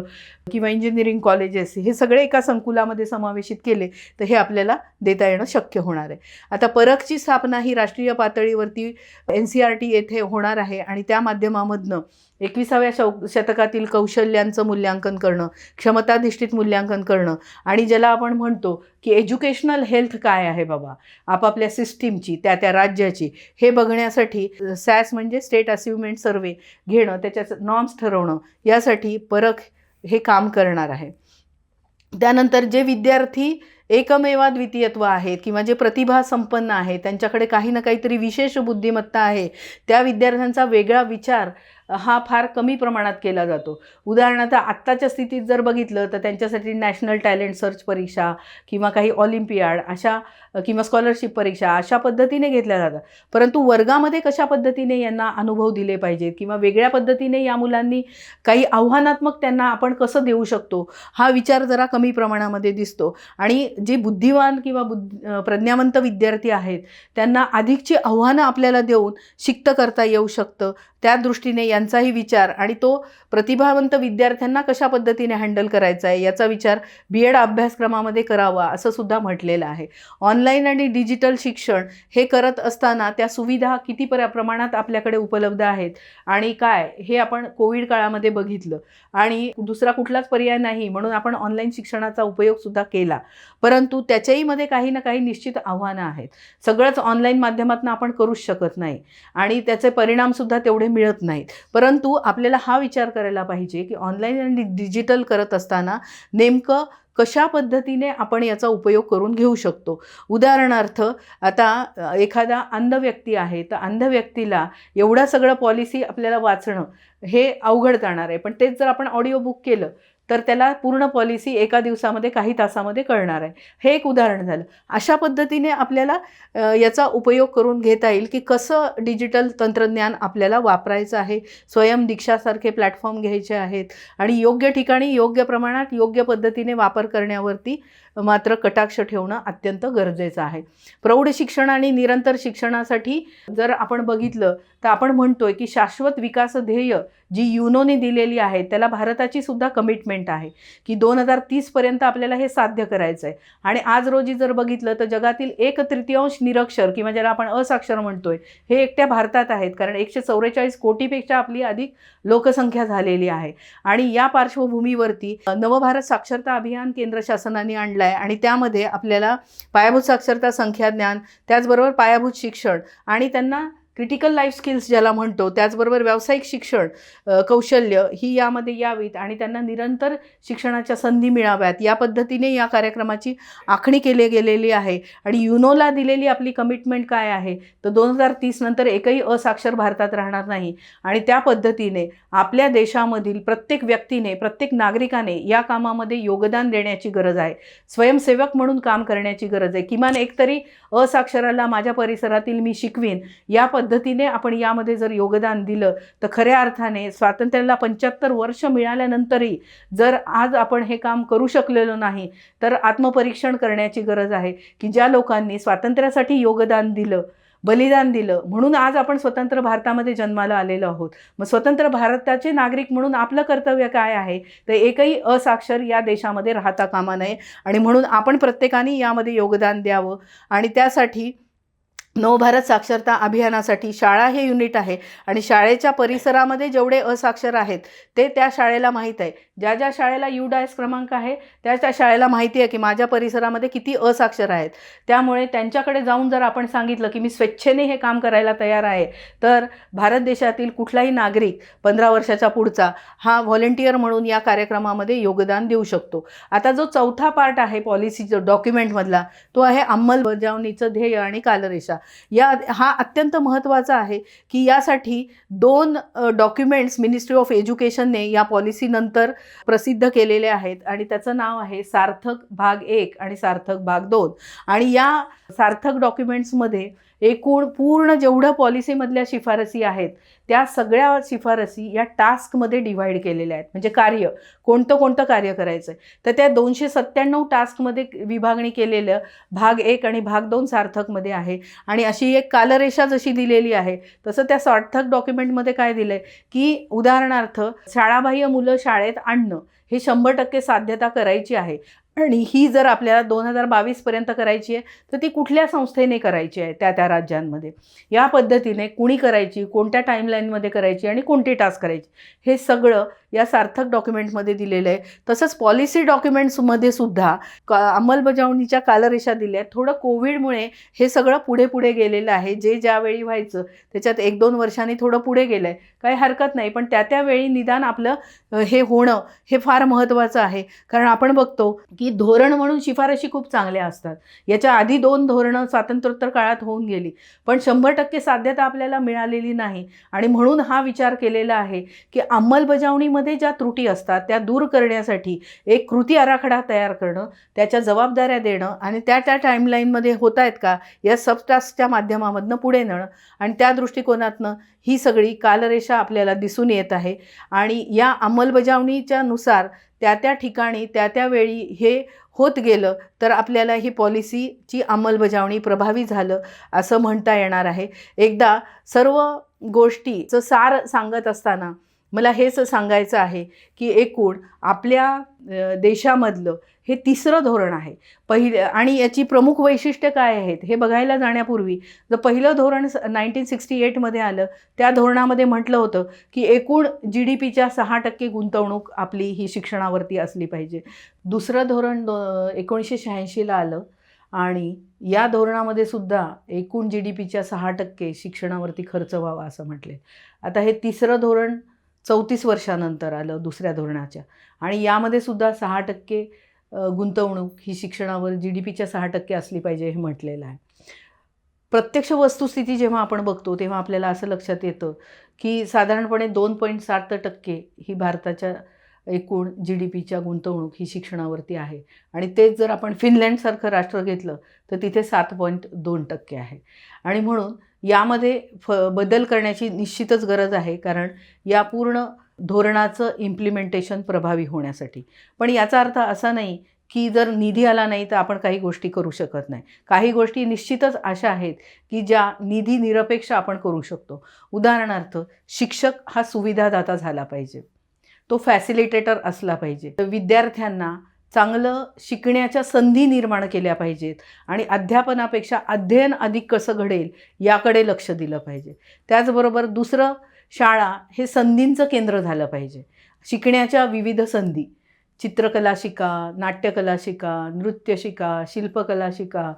किंवा इंजिनिअरिंग कॉलेजेस हे सगळे एका संकुलामध्ये समावेशित केले तर हे आपल्याला देता येणं शक्य होणार आहे. आता परखची स्थापना ही राष्ट्रीय पातळीवरती NCERT येथे होणार आहे आणि त्या माध्यमामधनं 21व्या शतकातील कौशल्यांचं मूल्यांकन करणं, क्षमताधिष्ठित मूल्यांकन करणं आणि ज्याला आपण म्हणतो की एज्युकेशनल हेल्थ काय आहे बाबा आपापल्या सिस्टीमची, त्या राज्याची, हे बघण्यासाठी SAS म्हणजे स्टेट अचिव्हमेंट सर्वे घेणं, त्याच्या नॉर्म्स ठरवणं, यासाठी परख हे काम करणार आहे. त्यानंतर जे विद्यार्थी एकमेवाद्वितीयत्व आहेत किंवा जे प्रतिभा संपन्न आहेत, त्यांच्याकडे काही ना काहीतरी विशेष बुद्धिमत्ता आहे, त्या विद्यार्थ्यांचा वेगळा विचार हा फार कमी प्रमाणात केला जातो. उदाहरणार्थ आत्ताच्या स्थितीत जर बघितलं तर त्यांच्यासाठी नॅशनल टॅलेंट सर्च परीक्षा किंवा काही ऑलिम्पियाड अशा किंवा स्कॉलरशिप परीक्षा अशा पद्धतीने घेतल्या जातात. परंतु वर्गामध्ये कशा पद्धतीने यांना अनुभव दिले पाहिजेत किंवा वेगळ्या पद्धतीने या मुलांनी काही आव्हानात्मक त्यांना आपण कसं देऊ शकतो, हा विचार जरा कमी प्रमाणामध्ये दिसतो. आणि जे बुद्धिवान किंवा प्रज्ञावंत विद्यार्थी आहेत त्यांना अधिकची आव्हानं आपल्याला देऊन शिक्त करता येऊ शकतं. त्या दृष्टीने यांचाही विचार आणि तो प्रतिभावंत विद्यार्थ्यांना कशा पद्धतीने हँडल करायचा आहे याचा विचार B.Ed अभ्यासक्रमामध्ये करावा असं सुद्धा म्हटलेलं आहे. ऑनलाईन आणि डिजिटल शिक्षण हे करत असताना त्या सुविधा किती प्रमाणात आपल्याकडे उपलब्ध आहेत आणि काय हे आपण कोविड काळामध्ये बघितलं आणि दुसरा कुठलाच पर्याय नाही म्हणून आपण ऑनलाईन शिक्षणाचा उपयोग सुद्धा केला. परंतु त्याच्याही मध्ये काही ना काही निश्चित आव्हानं आहेत. सगळंच ऑनलाईन माध्यमातून आपण करूच शकत नाही आणि त्याचे परिणामसुद्धा तेवढे मिळत नाहीत. परंतु आपल्याला हा विचार करायला पाहिजे की ऑनलाईन आणि डिजिटल करत असताना नेमकं कशा पद्धतीने आपण याचा उपयोग करून घेऊ शकतो. उदाहरणार्थ आता एखादा अंध व्यक्ती आहे तर अंध व्यक्तीला एवढं सगळं पॉलिसी आपल्याला वाचणं हे अवघड जाणार आहे. पण तेच जर आपण ऑडिओ बुक केलं तर त्याला पूर्ण पॉलिसी एका दिवसामध्ये काही तासामध्ये कळणार आहे. हे एक उदाहरण झालं. अशा पद्धतीने आपल्याला याचा उपयोग करून घेता येईल की कसं डिजिटल तंत्रज्ञान आपल्याला वापरायचं आहे. स्वयं दीक्षासारखे प्लॅटफॉर्म घ्यायचे आहेत आणि योग्य ठिकाणी योग्य प्रमाणात योग्य पद्धतीने वापर करण्यावरती मात्र कटाक्ष ठेवणं अत्यंत गरजेचं आहे. प्रौढ शिक्षण आणि निरंतर शिक्षणासाठी जर आपण बघितलं तर आपण म्हणतोय की शाश्वत विकास ध्येय जी युनोने दिलेली आहे त्याला भारताची सुद्धा कमिटमेंट आहे की 2030 पर्यंत आपल्याला हे साध्य करायचं आहे. आणि आज रोजी जर बघितलं तर जगातील 1/3 निरक्षर किंवा ज्याला आपण असाक्षर म्हणतोय हे एकट्या भारतात आहेत, कारण 144 कोटीपेक्षा आपली अधिक लोकसंख्या झालेली आहे. आणि या पार्श्वभूमीवरती नवभारत साक्षरता अभियान केंद्र शासनाने आणलं आहे आणि त्यामध्ये आपल्याला पायाभूत साक्षरता, संख्याज्ञान, त्याचबरोबर पायाभूत शिक्षण आणि त्यांना क्रिटिकल लाईफ स्किल्स ज्याला म्हणतो, त्याचबरोबर व्यावसायिक शिक्षण कौशल्य ही यामध्ये यावीत आणि त्यांना निरंतर शिक्षणाच्या संधी मिळाव्यात या पद्धतीने या कार्यक्रमाची आखणी केली गेलेली आहे. आणि युनोला दिलेली आपली कमिटमेंट काय आहे तर 2030 नंतर एकही असाक्षर भारतात राहणार नाही. आणि त्या पद्धतीने आपल्या देशामधील प्रत्येक व्यक्तीने, प्रत्येक नागरिकाने या कामामध्ये योगदान देण्याची गरज आहे. स्वयंसेवक म्हणून काम करण्याची गरज आहे. किमान एकतरी असाक्षराला माझ्या परिसरातील मी शिकवीन या पद्धतीने आपण यामध्ये जर योगदान दिलं तर खऱ्या अर्थाने स्वातंत्र्याला 75 वर्ष मिळाल्यानंतरही जर आज आपण हे काम करू शकलेलो नाही तर आत्मपरीक्षण करण्याची गरज आहे की ज्या लोकांनी स्वातंत्र्यासाठी योगदान दिलं, बलिदान दिलं म्हणून आज आपण स्वतंत्र भारतामध्ये जन्माला आलेलो आहोत. मग स्वतंत्र भारताचे नागरिक म्हणून आपलं कर्तव्य काय आहे तर एकही असाक्षर या देशामध्ये राहता कामा नये आणि म्हणून आपण प्रत्येकाने यामध्ये योगदान द्यावं. आणि त्यासाठी नवभारत साक्षरता अभियानासाठी शाळा हे युनिट आहे आणि शाळेच्या परिसरामध्ये जेवढे असाक्षर आहेत ते त्या शाळेला माहीत आहे. ज्या ज्या शाळेला UDAS क्रमांक आहे त्या त्या शाळेला माहिती आहे की माझ्या परिसरामध्ये किती असाक्षर आहेत. त्यामुळे त्यांच्याकडे जाऊन जर आपण सांगितलं की मी स्वेच्छेने हे काम करायला तयार आहे तर भारत देशातील कुठलाही नागरिक 15 वर्षाच्या पुढचा हा व्हॉलेंटियर म्हणून या कार्यक्रमामध्ये योगदान देऊ शकतो. आता जो चौथा पार्ट आहे पॉलिसीचं डॉक्युमेंटमधला तो आहे अंमलबजावणीचं ध्येय आणि कालरेषा. हा अत्यंत महत्त्वाचा आहे की यासाठी 2 डॉक्युमेंट्स मिनिस्ट्री ऑफ एज्युकेशनने या पॉलिसीनंतर प्रसिद्ध केलेले आहेत आणि त्याचं नाव आहे सार्थक भाग 1 आणि सार्थक भाग 2. आणि या सार्थक डॉक्युमेंट्समध्ये एकूण पूर्ण जेवढं पॉलिसीमधल्या शिफारसी आहेत त्या सगळ्या शिफारसी या टास्कमध्ये डिव्हाइड केलेल्या आहेत. म्हणजे कार्य कोणतं कार्य करायचं आहे तर त्या 297 टास्कमध्ये विभागणी केलेलं भाग 1 आणि भाग 2 सार्थकमध्ये आहे. आणि अशी एक कालरेषा जशी दिलेली आहे तसं त्या सार्थक डॉक्युमेंटमध्ये काय दिलं आहे की उदाहरणार्थ शाळाबाह्य मुलं शाळेत आणणं हे 100% साध्यता करायची आहे. आणि ही जर आपल्याला 2022पर्यंत करायची आहे तर ती कुठल्या संस्थेने करायची आहे त्या राज्यांमध्ये, या पद्धतीने कुणी करायची, कोणत्या टाईमलाईनमध्ये करायची आणि कोणती टास्क करायची हे सगळं या सार्थक डॉक्युमेंटमध्ये दिलेलं आहे. तसंच पॉलिसी डॉक्युमेंट्समध्ये सुद्धा अंमलबजावणीच्या कालरेषा दिल्या आहेत. थोडं कोविडमुळे हे सगळं पुढे गेलेलं आहे. जे ज्यावेळी व्हायचं त्याच्यात 1-2 वर्षांनी थोडं पुढे गेलं आहे, काही हरकत नाही. पण त्यावेळी निदान आपलं हे होणं हे फार महत्त्वाचं आहे. कारण आपण बघतो की धोरण म्हणून शिफारशी खूप चांगल्या असतात. याच्या आधी 2 धोरणं स्वातंत्र्योत्तर काळात होऊन गेली पण 100% साध्यता आपल्याला मिळालेली नाही. आणि म्हणून हा विचार केलेला आहे की अंमलबजावणीमध्ये ज्या त्रुटी असतात त्या दूर करण्यासाठी एक कृती आराखडा तयार करणं, त्याच्या जबाबदाऱ्या देणं आणि त्या टाईमलाईनमध्ये होत आहेत का या सबटास्कच्या माध्यमामधनं पुढे नेणं आणि त्या दृष्टिकोनातनं ही सगळी कालरेषा आपल्याला दिसून येत आहे. आणि या अंमलबजावणीच्या नुसार त्या ठिकाणी त्यावेळी हे होत गेलं तर आपल्याला ही पॉलिसीची अंमलबजावणी प्रभावी झालं असं म्हणता येणार आहे. एकदा सर्व गोष्टीचं सार सांगत असताना मला हेच सांगायचं आहे की एकूण आपल्या देशामधलं हे 3रं धोरण आहे. आणि याची प्रमुख वैशिष्ट्य काय आहेत हे बघायला जाण्यापूर्वी जर पहिलं धोरण 1968मध्ये आलं त्या धोरणामध्ये म्हटलं होतं की एकूण GDPच्या 6% गुंतवणूक आपली ही शिक्षणावरती असली पाहिजे. दुसरं धोरण 1986ला आलं आणि या धोरणामध्ये सुद्धा एकूण GDPच्या 6% शिक्षणावरती खर्च व्हावा असं म्हटले. आता हे 3रं धोरण 34 वर्षानंतर आलं दुसऱ्या धोरणाच्या आणि यामध्ये सुद्धा 6% गुंतवणूक ही शिक्षणावर GDPच्या 6% असली पाहिजे हे म्हटलेलं आहे. प्रत्यक्ष वस्तुस्थिती जेव्हा आपण बघतो तेव्हा आपल्याला असं लक्षात येतं की साधारणपणे 2.7% ही भारताच्या एकूण GDPच्या गुंतवणूक ही शिक्षणावरती आहे. आणि तेच जर आपण फिनलँडसारखं राष्ट्र घेतलं तर तिथे 7.2% आहे. आणि म्हणून यामध्ये बदल करण्याची निश्चितच गरज आहे कारण या पूर्ण धोरणाचं इम्प्लिमेंटेशन प्रभावी होण्यासाठी. पण याचा अर्थ असा नाही की जर निधी आला नाही तर आपण काही गोष्टी करू शकत नाही. काही गोष्टी निश्चितच अशा आहेत की ज्या निधी निरपेक्ष आपण करू शकतो. उदाहरणार्थ शिक्षक हा सुविधादाता झाला पाहिजे, तो फॅसिलिटेटर असला पाहिजे. विद्यार्थ्यांना चांगलं शिकण्याच्या संधी निर्माण केल्या पाहिजेत आणि अध्यापनापेक्षा अध्ययन अधिक कसं घडेल याकडे लक्ष दिलं पाहिजे. त्याचबरोबर दुसरं, शाळा हे संधींचं केंद्र झालं पाहिजे. शिकण्याच्या विविध संधी, चित्रकला शिका, नाट्यकला शिका, नृत्य शिका, शिल्पकला शिका,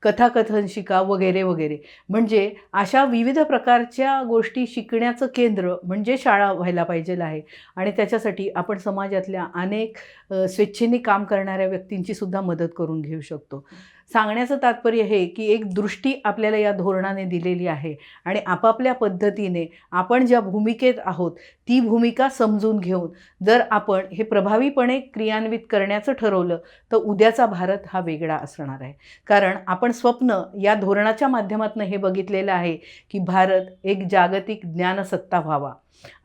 कथाकथन शिका वगैरे वगैरे. म्हणजे अशा विविध प्रकारच्या गोष्टी शिकण्याचं केंद्र म्हणजे शाळा व्हायला पाहिजे आहे. आणि त्याच्यासाठी आपण समाजातल्या अनेक स्वेच्छेने काम करणाऱ्या व्यक्तींची सुद्धा मदत करून घेऊ शकतो. सांगण्याचं तात्पर्य हे की एक दृष्टी आपल्याला या धोरणाने दिलेली आहे आणि आपापल्या पद्धतीने आपण ज्या भूमिकेत आहोत ती भूमिका समजून घेऊन जर आपण हे प्रभावीपणे क्रियान्वित करण्याचं ठरवलं तर उद्याचा भारत हा वेगळा असणार आहे. कारण आपण स्वप्न या धोरणाच्या माध्यमातून हे बघितलेलं आहे की भारत एक जागतिक ज्ञानसत्ता व्हावा.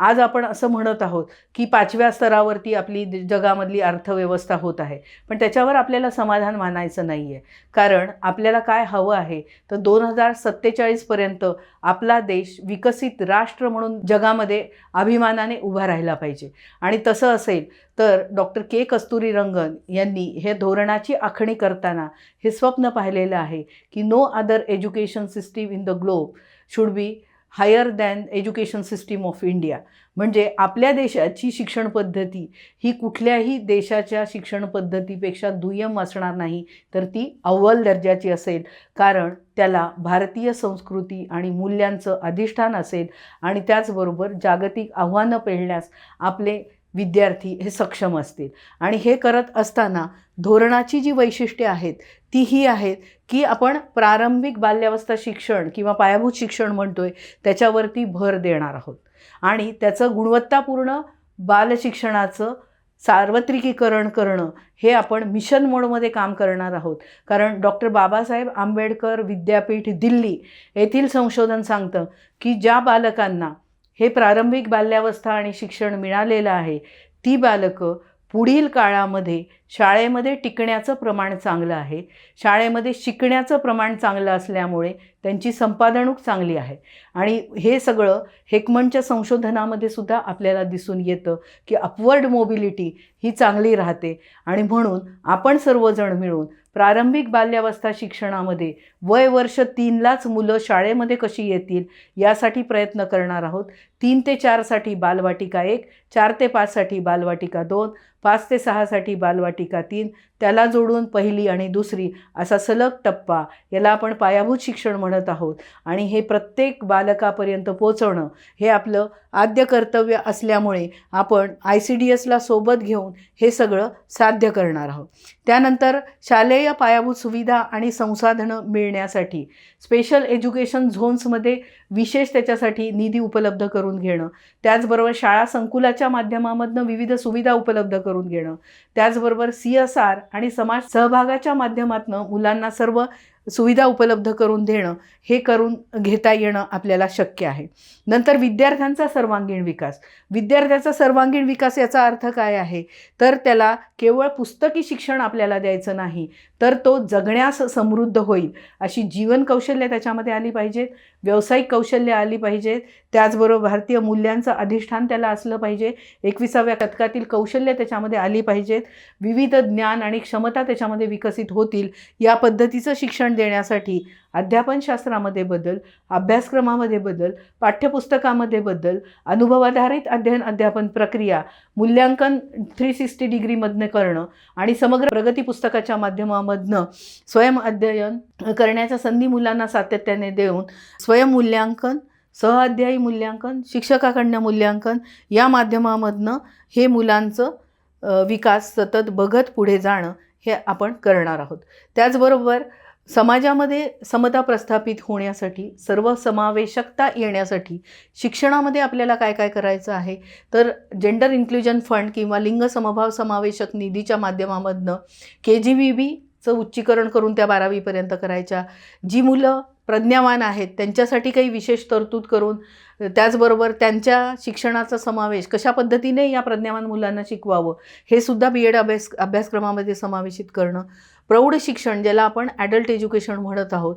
आज आपण असं म्हणत आहोत की 5व्या स्तरावरती आपली जगामधली अर्थव्यवस्था होत आहे, पण त्याच्यावर आपल्याला समाधान मानायचं नाही आहे. कारण आपल्याला काय हवं आहे तर 2047पर्यंत आपला देश विकसित राष्ट्र म्हणून जगामध्ये अभिमानाने उभा राहिला पाहिजे. आणि तसं असेल तर डॉक्टर के. कस्तुरीरंगन यांनी हे धोरणाची आखणी करताना हे स्वप्न पाहिलेलं आहे की no other education system in the globe should be higher than education system of India. म्हणजे आपल्या देशाची शिक्षण पद्धती ही कुठल्याही देशाच्या शिक्षण पद्धतीपेक्षा दुय्यम असणार नाही तर ती अव्वल दर्जाची असेल. कारण त्याला भारतीय संस्कृती आणि मूल्यांचं अधिष्ठान असेल आणि त्याचबरोबर जागतिक आव्हानं पेलण्यास आपले विद्यार्थी हे सक्षम असतील. आणि हे करत असताना धोरणाची जी वैशिष्ट्ये आहेत ती ही आहेत की आपण प्रारंभिक बाल्यावस्था शिक्षण किंवा पायाभूत शिक्षण म्हणतोय त्याच्यावरती भर देणार आहोत आणि त्याचं गुणवत्तापूर्ण बालशिक्षणाचं सार्वत्रिकीकरण करणं हे आपण मिशन मोडमध्ये काम करणार आहोत. कारण डॉक्टर बाबासाहेब आंबेडकर विद्यापीठ दिल्ली येथील संशोधन सांगतं की ज्या बालकांना हे प्रारंभिक बाल्यावस्था आणि शिक्षण मिळालेलं आहे ती बालकं पुढील काळामध्ये शाळेमध्ये टिकण्याचं प्रमाण चांगलं आहे. शाळेमध्ये शिकण्याचं प्रमाण चांगलं असल्यामुळे त्यांची संपादनूक चांगली आहे. आणि हे सगळं हेकमनच्या संशोधनामध्ये सुद्धा आपल्याला दिसून येतं की अपवर्ड मोबिलिटी ही चांगली राहते. आणि म्हणून आपण सर्वजण मिळून प्रारंभिक बाल्यावस्था शिक्षणामध्ये वय वर्ष 3लाच मुलं शाळेमध्ये कशी येतील यासाठी प्रयत्न करणार आहोत. 3 ते 4साठी बालवाटिका 1, 4 ते 5साठी बालवाटिका 2, 5 ते 6साठी बालवाटिका 3, त्याला जोडून पहिली आणि दुसरी असा सलग टप्पा, याला आपण पायाभूत शिक्षण म्हणत आहोत. आणि हे प्रत्येक बालकापर्यंत पोहोचवणं हे आपलं आद्य कर्तव्य असल्यामुळे आपण ICDSला सोबत घेऊन हे सगळं साध्य करणार आहोत. त्यानंतर शालेय पायाभूत सुविधा आणि संसाधनं मिळण्यासाठी स्पेशल एज्युकेशन झोन्समध्ये विशेष त्याच्यासाठी निधी उपलब्ध करून घेणं, त्याचबरोबर शाळा संकुलाच्या माध्यमामधनं विविध सुविधा उपलब्ध करून घेणं, त्याचबरोबर CSR आणि समाज सहभागाच्या माध्यमातून मुलांना सर्व सुविधा उपलब्ध करून देणं हे करून घेता येणं आपल्याला शक्य आहे. नंतर विद्यार्थ्यांचा सर्वांगीण विकास. विद्यार्थ्याचा सर्वांगीण विकास याचा अर्थ काय आहे तर त्याला केवळ पुस्तकी शिक्षण आपल्याला द्यायचं नाही तर तो जगण्यास समृद्ध होईल अशी जीवन कौशल्य त्याच्यामध्ये आली पाहिजेत, व्यावसायिक कौशल्य आली पाहिजेत, त्याचबरोबर भारतीय मूल्यांचं अधिष्ठान त्याला असलं पाहिजे, 21व्या शतकातील कौशल्य त्याच्यामध्ये आली पाहिजेत, विविध ज्ञान आणि क्षमता त्याच्यामध्ये विकसित होतील. या पद्धतीचं शिक्षण देण्यासाठी अध्यापनशास्त्रामध्ये बदल, अभ्यासक्रमामध्ये बदल, पाठ्यपुस्तकामध्ये बदल, अनुभवाधारित अध्यापन प्रक्रिया, मूल्यांकन 360 डिग्रीमधनं करणं आणि समग्र प्रगती पुस्तकाच्या माध्यमामधनं स्वयंअध्ययन करण्याच्या संधी मुलांना सातत्याने देऊन स्वयंमूल्यांकन, सहअध्यायी मूल्यांकन, शिक्षकाकडनं मूल्यांकन या माध्यमामधनं हे मुलांचं विकास सतत बघत पुढे जाणं हे आपण करणार आहोत. त्याचबरोबर समाजामध्ये समता प्रस्थापित होण्यासाठी, सर्वसमावेशकता येण्यासाठी शिक्षणामध्ये आपल्याला काय काय करायचं आहे तर जेंडर इन्क्ल्युजन फंड किंवा लिंग समभाव समावेशक निधीच्या माध्यमामधनं KGVBचं उच्चीकरण करून त्या 12वीपर्यंत करायच्या. जी मुलं प्रज्ञावान आहेत त्यांच्यासाठी काही विशेष तरतूद करून त्याचबरोबर त्यांच्या शिक्षणाचा समावेश कशा पद्धतीने या प्रज्ञावान मुलांना शिकवावं हे सुद्धा BEd अभ्यासक्रमामध्ये समावेशित करणं. प्रौढ शिक्षण ज्याला आपण ॲडल्ट एज्युकेशन म्हणत आहोत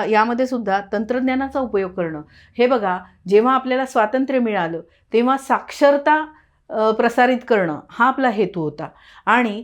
यामध्ये सुद्धा तंत्रज्ञानाचा उपयोग करणं. हे बघा, जेव्हा आपल्याला स्वातंत्र्य मिळालं तेव्हा साक्षरता प्रसारित करणं हा आपला हेतू होता. आणि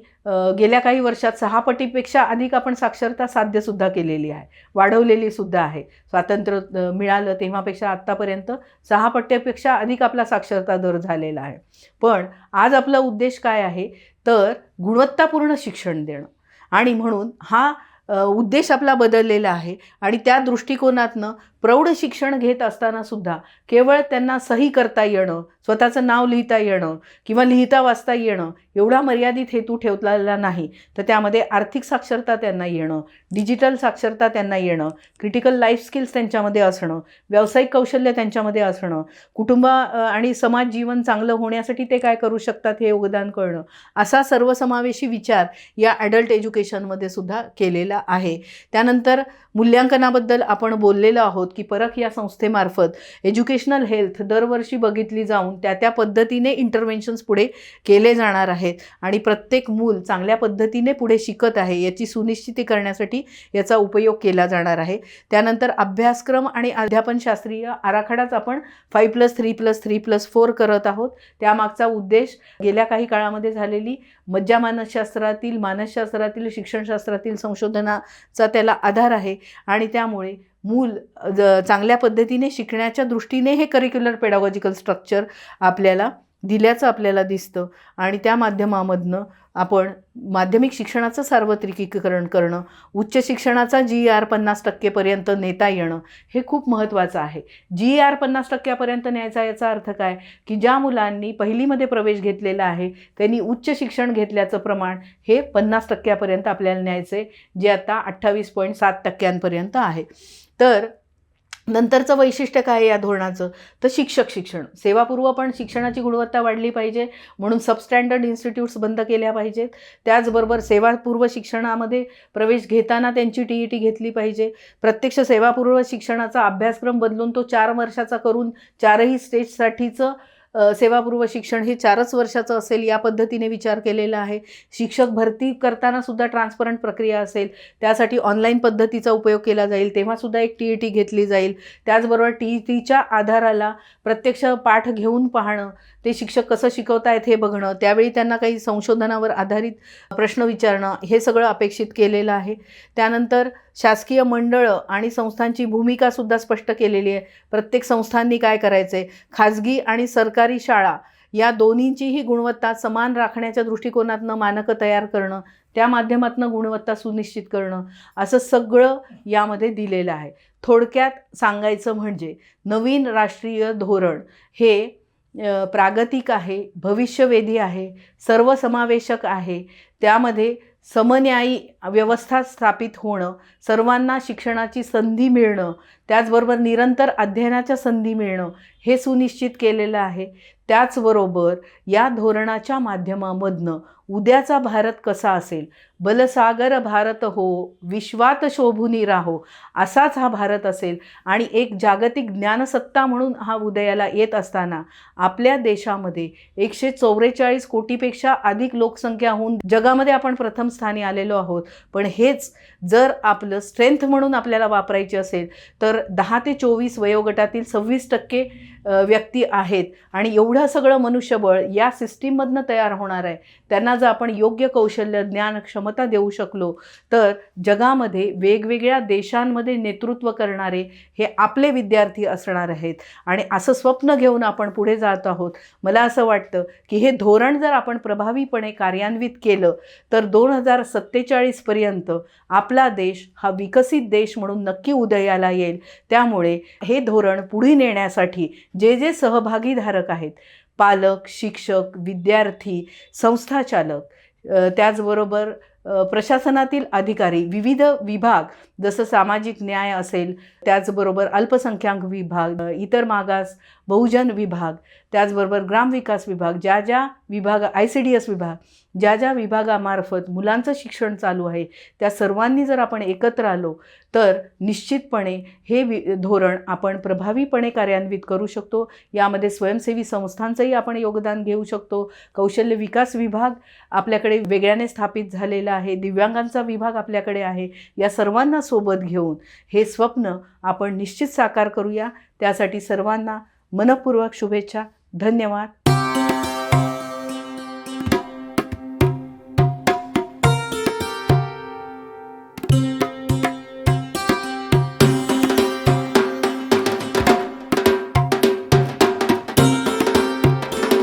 गेल्या काही वर्षात 6 पटीपेक्षा अधिक आपण साक्षरता साध्यसुद्धा केलेली आहे, वाढवलेली सुद्धा आहे. स्वातंत्र्य मिळालं तेव्हापेक्षा आत्तापर्यंत 6 पट्ट्यापेक्षा अधिक आपला साक्षरता दर झालेला आहे. पण आज आपला उद्देश काय आहे तर गुणवत्तापूर्ण शिक्षण देणं. आणि म्हणून हा उद्देश आपला बदललेला आहे. आणि त्या दृष्टिकोनातनं प्रौढ शिक्षण घेत असताना सुद्धा केवळ त्यांना सही करता येणं, स्वतःचं नाव लिहिता येणं किंवा लिहिता वाचता येणं एवढा मर्यादित हेतू ठेवलेला नाही, तर त्यामध्ये आर्थिक साक्षरता त्यांना येणं, डिजिटल साक्षरता त्यांना येणं, क्रिटिकल लाईफ स्किल्स त्यांच्यामध्ये असणं, व्यावसायिक कौशल्य त्यांच्यामध्ये असणं, कुटुंब आणि समाज जीवन चांगलं होण्यासाठी ते काय करू शकतात हे योगदान कळणं, असा सर्वसमावेशी विचार या ॲडल्ट एज्युकेशनमध्ये सुद्धा केलेला आहे. त्यानंतर मूल्यांकनाबद्दल आपण बोललेलो आहोत की परख या संस्थेमार्फत एज्युकेशनल हेल्थ दरवर्षी बघितली जाऊन त्या पद्धतीने इंटरव्हेन्शन्स पुढे केले जाणार आहेत. आणि प्रत्येक मूल चांगल्या पद्धतीने पुढे शिकत आहे याची सुनिश्चिती करण्यासाठी याचा उपयोग केला जाणार आहे. त्यानंतर अभ्यासक्रम आणि अध्यापनशास्त्रीय आराखडाच आपण 5+3+3+4 करत आहोत. त्यामागचा उद्देश गेल्या काही काळामध्ये झालेली मज्जा मानसशास्त्रातील शिक्षणशास्त्रातील संशोधनाचा त्याला आधार आहे. आणि त्यामुळे मूल चांगल्या पद्धतीने शिकण्याच्या दृष्टीने हे करिक्युलर पेडागॉजिकल स्ट्रक्चर आपल्याला दिल्याचं आपल्याला दिसतं. आणि त्या माध्यमामधनं आपण माध्यमिक शिक्षणाचं सार्वत्रिकीकरण करणं, उच्च शिक्षणाचा GER 50% नेता येणं हे खूप महत्त्वाचं आहे. GER 50% न्यायचा याचा अर्थ काय की ज्या मुलांनी पहिलीमध्ये प्रवेश घेतलेला आहे त्यांनी उच्च शिक्षण घेतल्याचं प्रमाण हे 50% आपल्याला न्यायचं आहे, जे आता 28.7% आहे. तर नंतरचं वैशिष्ट्य काय आहे या धोरणाचं, तर शिक्षण. सेवापूर्व पण शिक्षणाची गुणवत्ता वाढली पाहिजे म्हणून सबस्टँडर्ड इन्स्टिट्यूट्स बंद केल्या पाहिजेत. त्याचबरोबर सेवापूर्व शिक्षणामध्ये प्रवेश घेताना त्यांची TET घेतली पाहिजे. प्रत्यक्ष सेवापूर्व शिक्षणाचा अभ्यासक्रम बदलून तो 4 वर्षाचा करून 4ही स्टेजसाठीचं सेवापूर्व शिक्षण हे 4च वर्षाचं असेल या पद्धतीने विचार केलेला आहे. शिक्षक भरती करताना सुद्धा ट्रान्सपरंट प्रक्रिया असेल, त्यासाठी ऑनलाईन पद्धतीचा उपयोग केला जाईल, तेव्हासुद्धा एक TET घेतली जाईल. त्याचबरोबर TETच्या आधाराला प्रत्यक्ष पाठ घेऊन पाहणं, ते शिक्षक कसं शिकवतायत हे बघणं, त्यावेळी त्यांना काही संशोधनावर आधारित प्रश्न विचारणं, हे सगळं अपेक्षित केलेलं आहे. त्यानंतर शासकीय मंडळं आणि संस्थांची भूमिकासुद्धा स्पष्ट केलेली आहे. प्रत्येक संस्थांनी काय करायचं आहे, खाजगी आणि सरकारी शाळा या दोन्हींचीही गुणवत्ता समान राखण्याच्या दृष्टिकोनातनं मानकं तयार करणं, त्या माध्यमातून गुणवत्ता सुनिश्चित करणं, असं सगळं यामध्ये दिलेलं आहे. थोडक्यात सांगायचं म्हणजे नवीन राष्ट्रीय धोरण हे प्रागतिक आहे, भविष्यवेधी आहे, सर्वसमावेशक आहे. त्यामध्ये समन्यायी व्यवस्था स्थापित होणं, सर्वांना शिक्षणाची संधी मिळणं, त्याचबरोबर निरंतर अध्ययनाच्या संधी मिळणं हे सुनिश्चित केलेलं आहे. त्याचबरोबर या धोरणाच्या माध्यमामधनं उद्याचा भारत कसा असेल, बलसागर भारत हो, विश्वात शोभुनी राहो, असाच हा भारत असेल आणि एक जागतिक ज्ञानसत्ता म्हणून हा उदयाला येत असताना आपल्या देशामध्ये 144 कोटीपेक्षा अधिक लोकसंख्या होऊन जगामध्ये आपण प्रथम स्थानी आलेलो आहोत. पण हेच जर आपलं स्ट्रेंथ म्हणून आपल्याला वापरायची असेल तर 10 ते 24 वयोगटातील 26% व्यक्ती आहेत आणि एवढं सगळं मनुष्यबळ या सिस्टीममधनं तयार होणार आहे. त्यांना जर आपण योग्य कौशल्य, ज्ञान, क्षमता देऊ शकलो तर जगामध्ये वेगवेगळ्या देशांमध्ये नेतृत्व करणारे हे आपले विद्यार्थी असणार आहेत आणि असं स्वप्न घेऊन आपण पुढे जात आहोत. मला असं वाटतं की हे धोरण जर आपण प्रभावीपणे कार्यान्वित केलं तर 2047 पर्यंत आपला देश हा विकसित देश म्हणून नक्की उदयाला येईल. त्यामुळे हे धोरण पुढे नेण्यासाठी जे सहभागीधारक आहेत, पालक, शिक्षक, विद्यार्थी, संस्थाचालक, त्याचबरोबर प्रशासनातील अधिकारी, विविध विभाग जसं सामाजिक न्याय असेल, त्याचबरोबर अल्पसंख्याक विभाग, इतर मागास बहुजन विभाग, त्याचबरोबर ग्रामविकास विभाग, ज्या विभाग ICDS विभाग, ज्या विभागामार्फत मुलांचं शिक्षण चालू आहे त्या सर्वांनी जर आपण एकत्र आलो तर निश्चितपणे हे धोरण आपण प्रभावीपणे कार्यान्वित करू शकतो. यामध्ये स्वयंसेवी संस्थांचंही आपण योगदान घेऊ शकतो. कौशल्य विकास विभाग आपल्याकडे वेगळ्याने स्थापित झालेला आहे, दिव्यांगांचा विभाग आपल्याकडे आहे. या सर्वांना सोबत घेऊन हे स्वप्न आपण निश्चित साकार करूया. त्यासाठी सर्वांना मनपूर्वक शुभेच्छा. धन्यवाद.